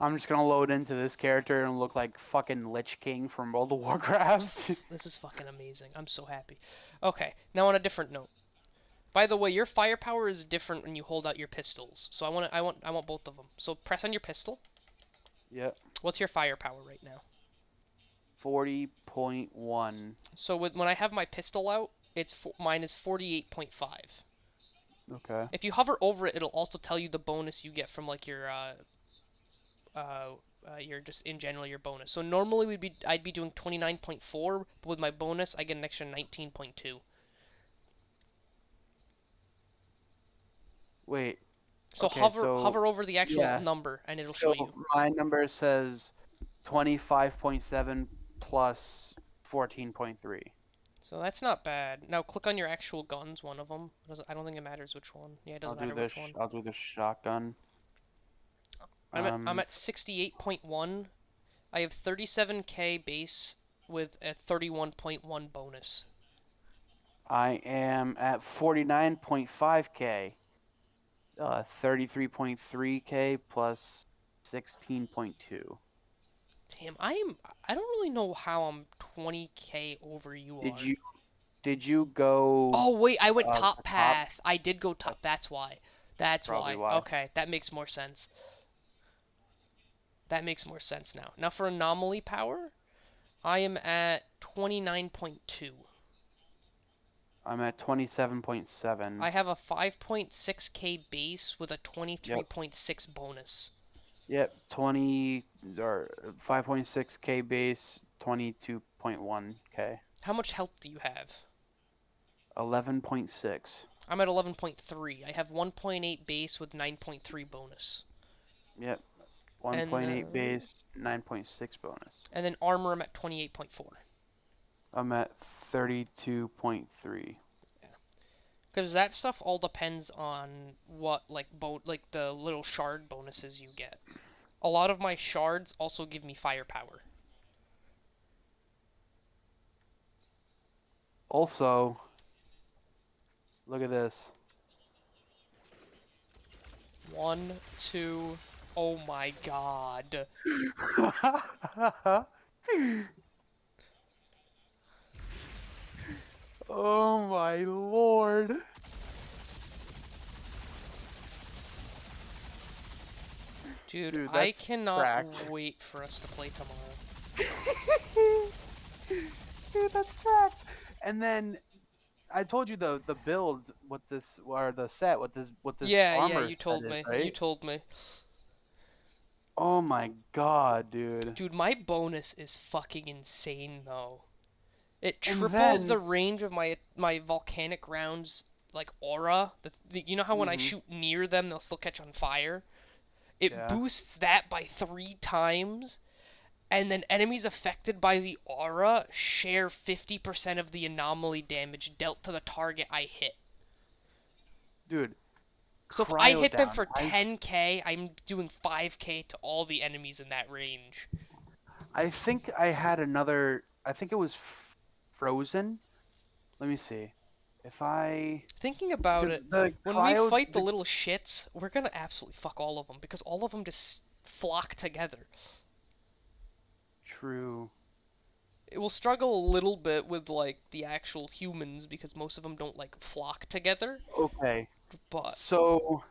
I'm just gonna load into this character and look like fucking Lich King from World of Warcraft. This is fucking amazing. I'm so happy. Okay, now on a different note. By the way, your firepower is different when you hold out your pistols. So I want both of them. So press on your pistol. Yep. What's your firepower right now? 40.1. So when I have my pistol out, mine is 48.5. Okay. If you hover over it, it'll also tell you the bonus you get from like your just in general your bonus. So normally I'd be doing 29.4, but with my bonus I get an extra 19.2. Wait. So Okay, so hover over the actual yeah. number and it'll show So you. my number says 25.7 plus 14.3. So that's not bad. Now click on your actual guns, one of them. I don't think it matters which one. Yeah, it I'll doesn't do matter this. which one. I'll do the shotgun. I'm at 68.1. I have 37k base with a 31.1 bonus. I am at 49.5k. 33.3k plus 16.2. Damn, I don't really know how I'm 20k over you Did are. you did you go Oh wait, I went the top top? path. I did go top. That's That's why. That's probably why. why. Okay, that makes more sense. That makes more sense now. Now for anomaly power, I am at 29.2. I'm at 27.7. I have a 5.6k base with a Yep. 23.6 bonus. Yep. 20 or 5.6k base, 22.1k. How much health do you have? 11.6. I'm at 11.3. I have 1.8 base with 9.3 bonus. Yep. And 1.8 base, 9.6 bonus. and then armor I'm at 28.4. I'm at 32.3. Because that stuff all depends on what like the little shard bonuses you get. A lot of my shards also give me firepower. Also, look at this. 1, 2, oh my god. Oh my lord. Dude, Dude, I that's cannot cracked. wait for us to play tomorrow. Dude, that's cracked. And then I told you the build what this or the set what this Yeah, armor you set told is, me. You right? told me. Oh my god, dude. Dude, my bonus is fucking insane though. It And triples the then range of my volcanic rounds like aura. You know how when I mhm. shoot near them they'll still catch on fire? It Yeah. boosts that by 3 times, and then enemies affected by the aura share 50% of the anomaly damage dealt to the target I hit. Dude, So if I cryo hit them down. for 10k, I'm doing 5k to all the enemies in that range. I think I had another I think it was frozen. Let me see. If I Thinking about cuz it, the when we cryo fight the the little shits, we're gonna absolutely fuck all of them because all of them just flock together. true. It will struggle a little bit with like the actual humans because most of them don't like flock together, Okay. but So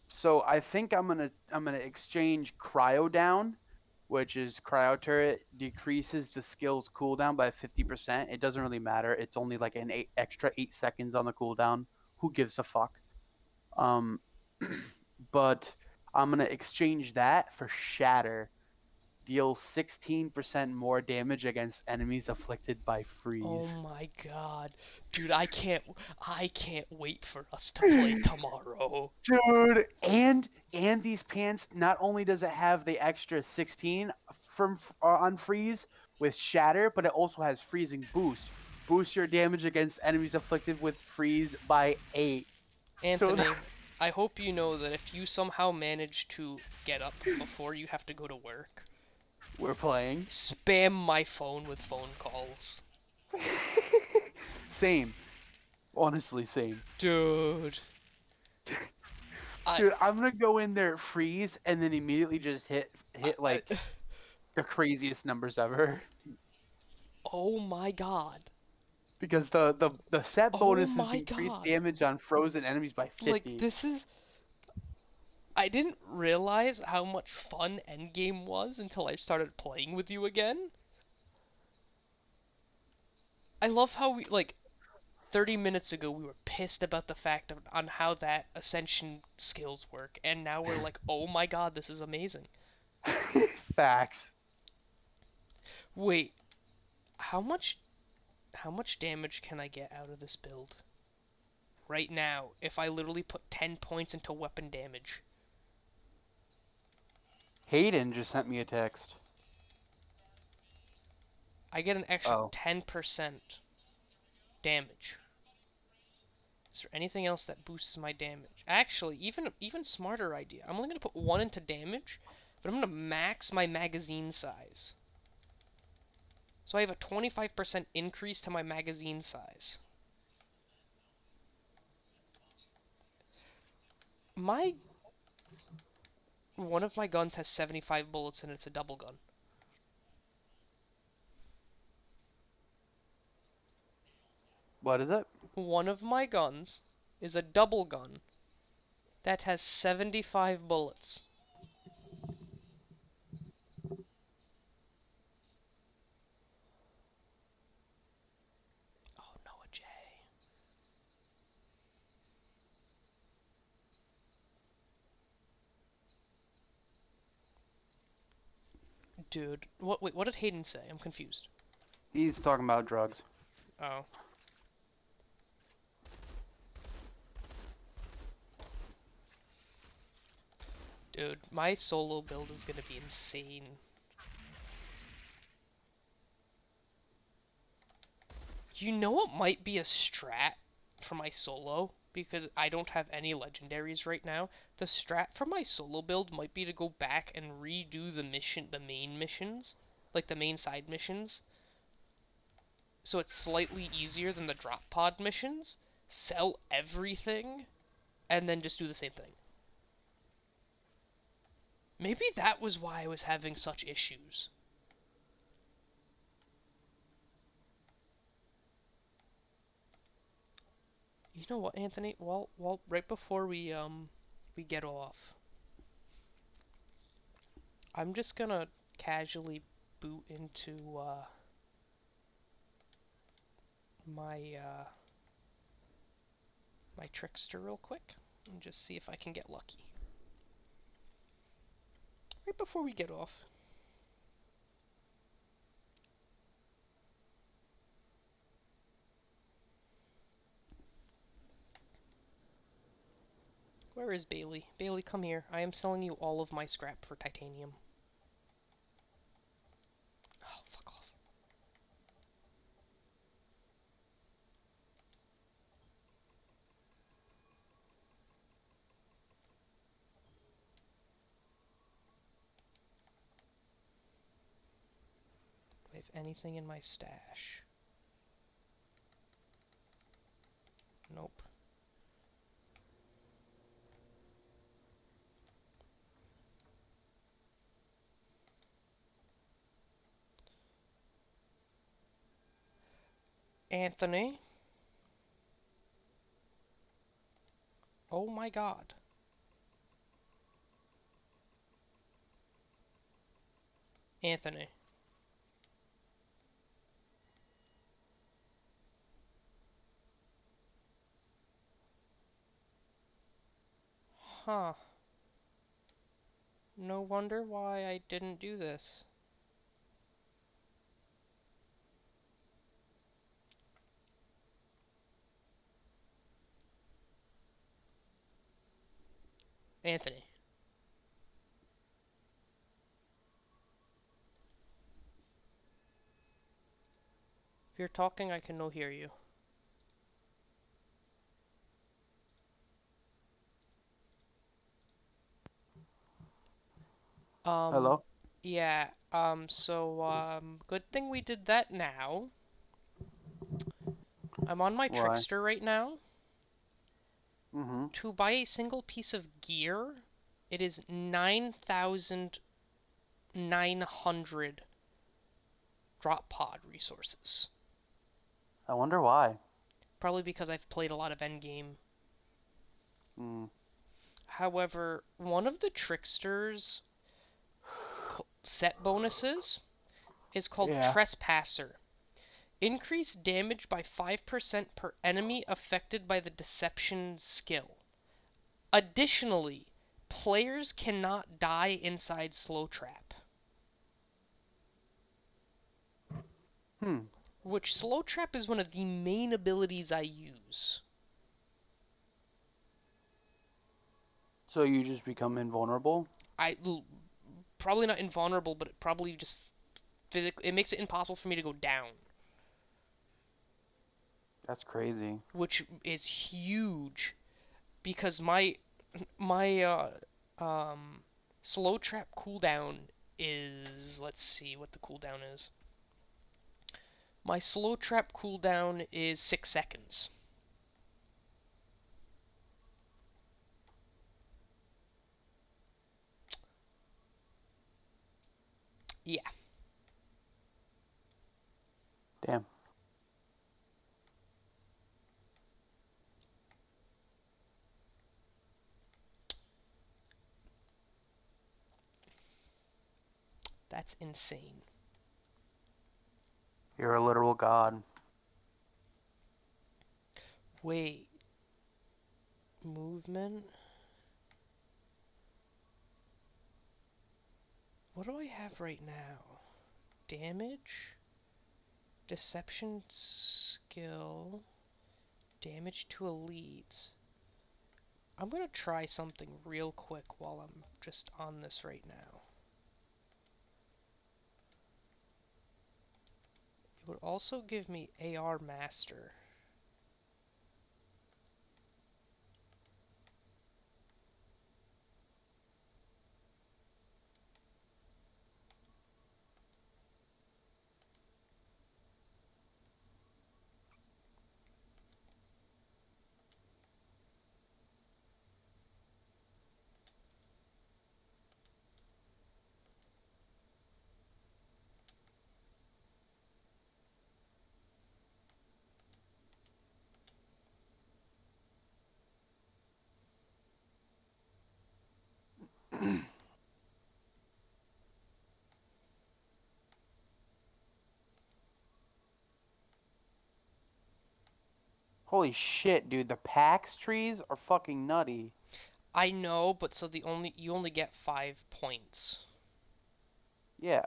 so I think I'm gonna exchange cryo down, which is cryo turret decreases the skill's cooldown by 50%. It doesn't really matter. It's only like an extra 8 seconds on the cooldown. Who gives a fuck? Um, but I'm gonna exchange that for shatter. Deals 16% more damage against enemies afflicted by oh freeze. my god. Dude, I can't wait for us to play tomorrow. Dude, and these pants not only does it have the extra 16 from on freeze with shatter, but it also has freezing boost. Boost your damage against enemies afflicted with freeze by 8. So Anthony, I hope you know that if you somehow manage to get up before you have to go to work, we're playing. spam my phone with phone calls. Same. Honestly, same. Dude. I, Dude, I'm gonna go in there freeze and then immediately just hit I like the craziest numbers ever. oh my god. Because the set Oh bonuses my increase god. damage on frozen enemies by Like 50. this is I didn't realize how much fun Endgame was until I started playing with you again. I love how we like 30 minutes ago we were pissed about the fact on how that ascension skills work, and now we're like, "Oh my god, this is amazing." Facts. Wait, how much damage can I get out of this build right now if I literally put 10 points into weapon damage? Hayden just sent me a text. I get an extra Oh. 10% damage. Is there anything else that boosts my damage? Actually, even smarter idea. I'm only gonna put 1 into damage, but I'm gonna max my magazine size. So I have a 25% increase to my magazine size. My One of my guns has 75 bullets and it's a double gun. What is it? One of my guns is a double gun that has 75 bullets. Oh, Noah J. Dude, what did Hayden say? I'm confused. He's talking about drugs. Oh. Dude, my solo build is gonna be insane. You know what might be a strat for my solo? Because I don't have any legendaries right now. The strat for my solo build might be to go back and redo the main missions, like the main side missions. So it's slightly easier than the drop pod missions. Sell everything, and then just do the same thing. Maybe that was why I was having such issues. You know what, Anthony? Well, right before we get off, I'm just gonna casually boot into my my trickster real quick and just see if I can get lucky. Right before we get off. Where is Bailey? Bailey, come here. I am selling you all of my scrap for titanium. Oh, fuck off. Do I have anything in my stash? Nope. Anthony? Oh my god. Anthony. Huh. No wonder why I didn't do this. Anthony. If you're talking, I can no hear you. Hello? Yeah, good thing we did that now. I'm on my Why? trickster right now. Mm-hmm. To buy a single piece of gear, it is 9,900 drop pod resources. I wonder why. Probably because I've played a lot of endgame. Hmm. However, one of the trickster's set bonuses is called Yeah. Trespasser. Increase damage by 5% per enemy affected by the deception skill. Additionally, players cannot die inside slow trap. Hmm. Which slow trap is one of the main abilities I use. So you just become invulnerable? Probably not invulnerable, but it probably just physically it makes it impossible for me to go down, That's crazy. which is huge because my slow trap cooldown is, let's see what the cooldown is. My slow trap cooldown is 6 seconds. Yeah, Damn. that's insane. You're a literal god. Wait, movement? What do I have right now? Damage? Deception skill? Damage to elites? I'm gonna try something real quick while I'm just on this right now. It would also give me AR Master. Holy shit, dude. The PAX trees are fucking nutty. I know, but so you only get 5 points. Yeah.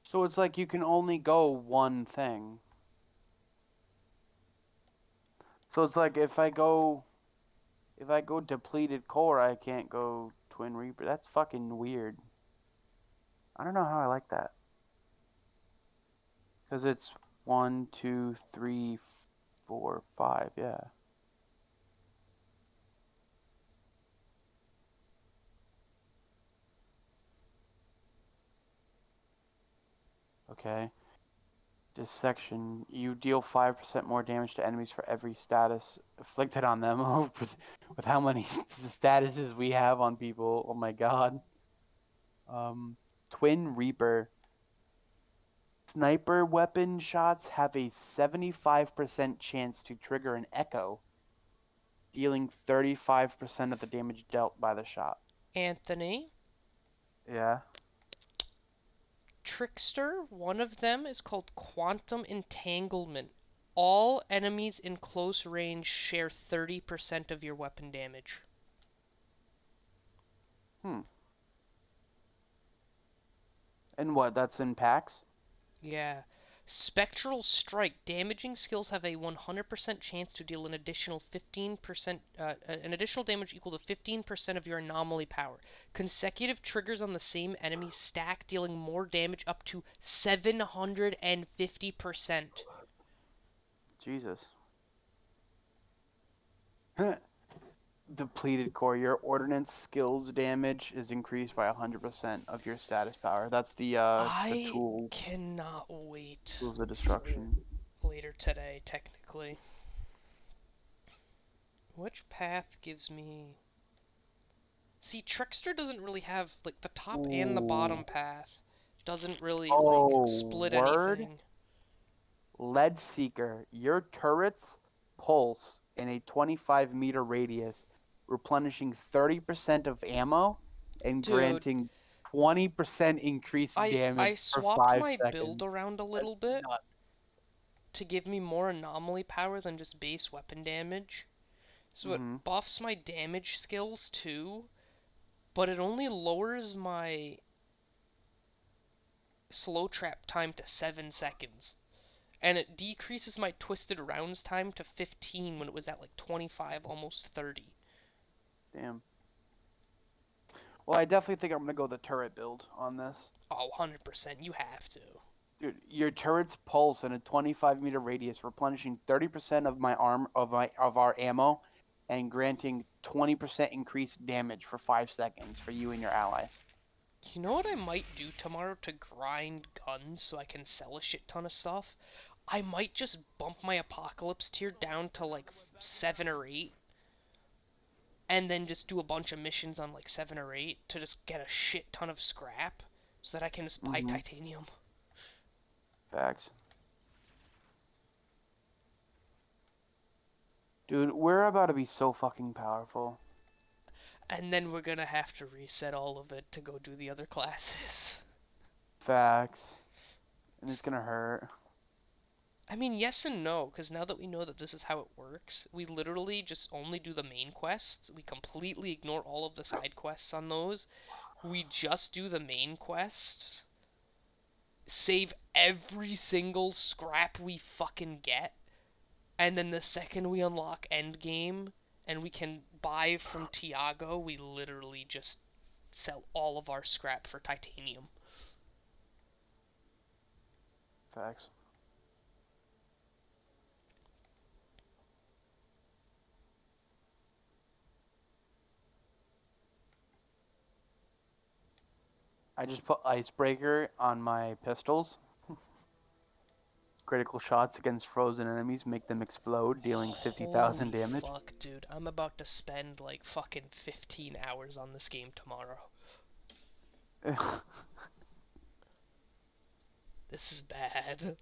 So it's like you can only go one thing. So it's like if I go depleted core, I can't go Twin Reaper. That's fucking weird. I don't know how I like that. Because it's 1, 2, 3, 4, 5, yeah. Okay. This section, you deal 5% more damage to enemies for every status afflicted on them. With how many statuses we have on people. Oh my god. Twin Reaper. Sniper weapon shots have a 75% chance to trigger an echo, dealing 35% of the damage dealt by the shot. Anthony, Yeah. Trickster, one of them is called Quantum Entanglement. All enemies in close range share 30% of your weapon damage. And what? That's in packs? Yeah. Spectral Strike. Damaging skills have a 100% chance to deal an additional 15%, an additional damage equal to 15% of your anomaly power. Consecutive triggers on the same enemy stack, dealing more damage up to 750%. Jesus. Depleted core. Your ordnance skills damage is increased by 100% of your status power. That's the I tools. cannot wait Tools of for destruction. later today, technically. Which path gives me... See, Trickster doesn't really have, like, the top and the bottom Ooh. path. Doesn't really, like, Oh, split word? anything. Lead Seeker. Your turrets pulse in a 25-meter radius, replenishing 30% of ammo and Dude, granting 20% increased I damage for swapped 5 my build seconds. around a That's little bit nuts. to give me more anomaly power than just base weapon damage. So it Mm-hmm. buffs my damage skills too, but it only lowers my slow trap time to 7 seconds. And it decreases my twisted rounds time to 15 when it was at like 25, almost 30. Damn. Well, I definitely think I'm gonna go the turret build on this. Oh, 100%, you have to. Dude, your turrets pulse in a 25-meter radius, replenishing 30% of our ammo, and granting 20% increased damage for 5 seconds for you and your allies. You know what I might do tomorrow to grind guns so I can sell a shit ton of stuff? I might just bump my apocalypse tier down to like 7 or 8 and then just do a bunch of missions on like 7 or 8 to just get a shit ton of scrap so that I can just buy Mm-hmm. titanium. Facts. Dude, we're about to be so fucking powerful. And then we're gonna have to reset all of it to go do the other classes. Facts. And it's gonna hurt. I mean, yes and no, because now that we know that this is how it works, we literally just only do the main quests. We completely ignore all of the side quests on those. We just do the main quests, save every single scrap we fucking get, and then the second we unlock endgame and we can buy from Tiago, we literally just sell all of our scrap for titanium. Facts. I just put icebreaker on my pistols. Critical shots against frozen enemies make them explode, dealing 50,000 Holy damage. fuck, dude. I'm about to spend like fucking 15 hours on this game tomorrow. This is bad.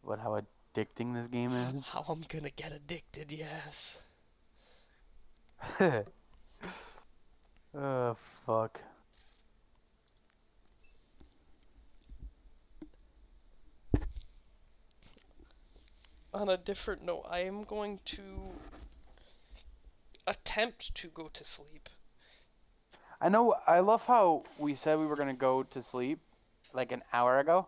What, how addicting this game is. How I'm gonna get addicted, yes. Oh, fuck. On a different note, I am going to attempt to go to sleep. I love how we said we were gonna go to sleep like an hour ago,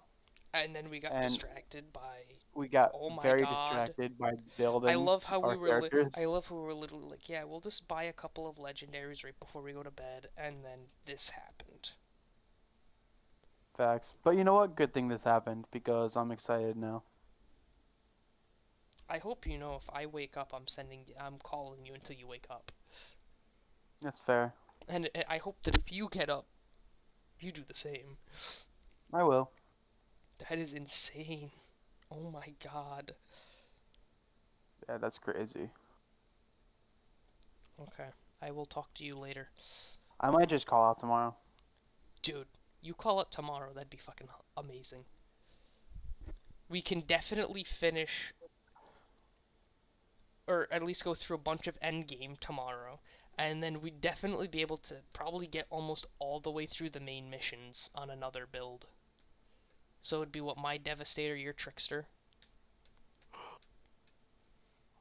And then we got and distracted by, we got oh my very god. distracted by I building love how our I characters. love how we were literally like, yeah, we'll just buy a couple of legendaries right before we go to bed, and then this happened. Facts. But you know what? Good thing this happened because I'm excited now. I hope you know if I wake up, I'm calling you until you wake up. That's fair. And I hope that if you get up, you do the same. I will. That is insane. Oh my god. Yeah, that's crazy. Okay, I will talk to you later. I might just call out tomorrow. Dude, you call it tomorrow, that'd be fucking amazing. We can definitely finish, or at least go through a bunch of endgame tomorrow, and then we'd definitely be able to probably get almost all the way through the main missions on another build. So it'd be what, my Devastator, your Trickster.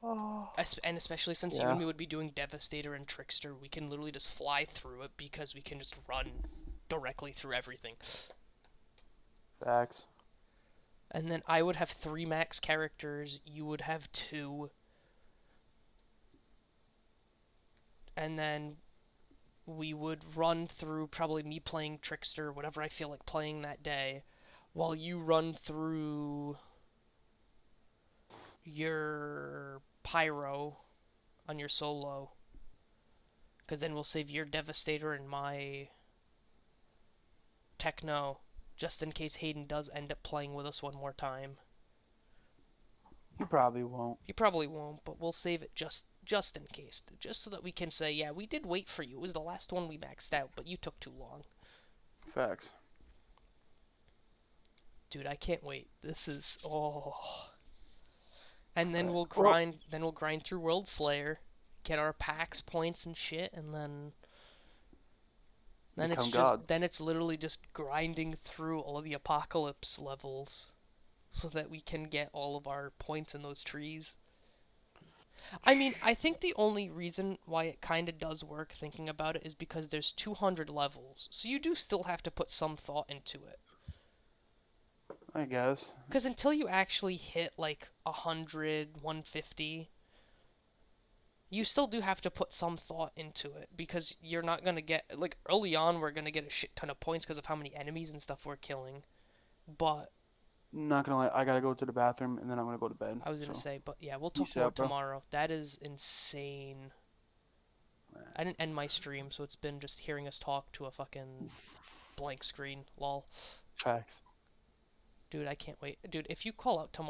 Oh. And especially since you Yeah. and me would be doing Devastator and Trickster, we can literally just fly through it because we can just run directly through everything. Facts. And then I would have 3 max characters, you would have 2. And then we would run through, probably me playing Trickster, whatever I feel like playing that day, while you run through your Pyro on your solo. Because then we'll save your Devastator and my Techno, just in case Hayden does end up playing with us one more time. You probably won't. He probably won't, but we'll save it just in case. Just so that we can say, yeah, we did wait for you. It was the last one we maxed out, but you took too long. Facts. Dude, I can't wait. This is, oh. And then Facts. we'll grind through World Slayer, get our packs points and shit, and Become God. then it's literally just grinding through all of the apocalypse levels so that we can get all of our points in those trees. I mean, I think the only reason why it kind of does work, thinking about it, is because there's 200 levels, so you do still have to put some thought into it. I guess. Because until you actually hit like 100, 150, you still do have to put some thought into it, because you're not going to get, like, early on we're going to get a shit ton of points because of how many enemies and stuff we're killing, but Not gonna lie, I gotta go to the bathroom and then I'm gonna go to bed. I was going to So, say, but yeah, we'll talk peace more out, bro. tomorrow. That is insane. I didn't end my stream, so it's been just hearing us talk to a fucking blank screen. Lol. Facts. Dude, I can't wait. Dude, if you call out tomorrow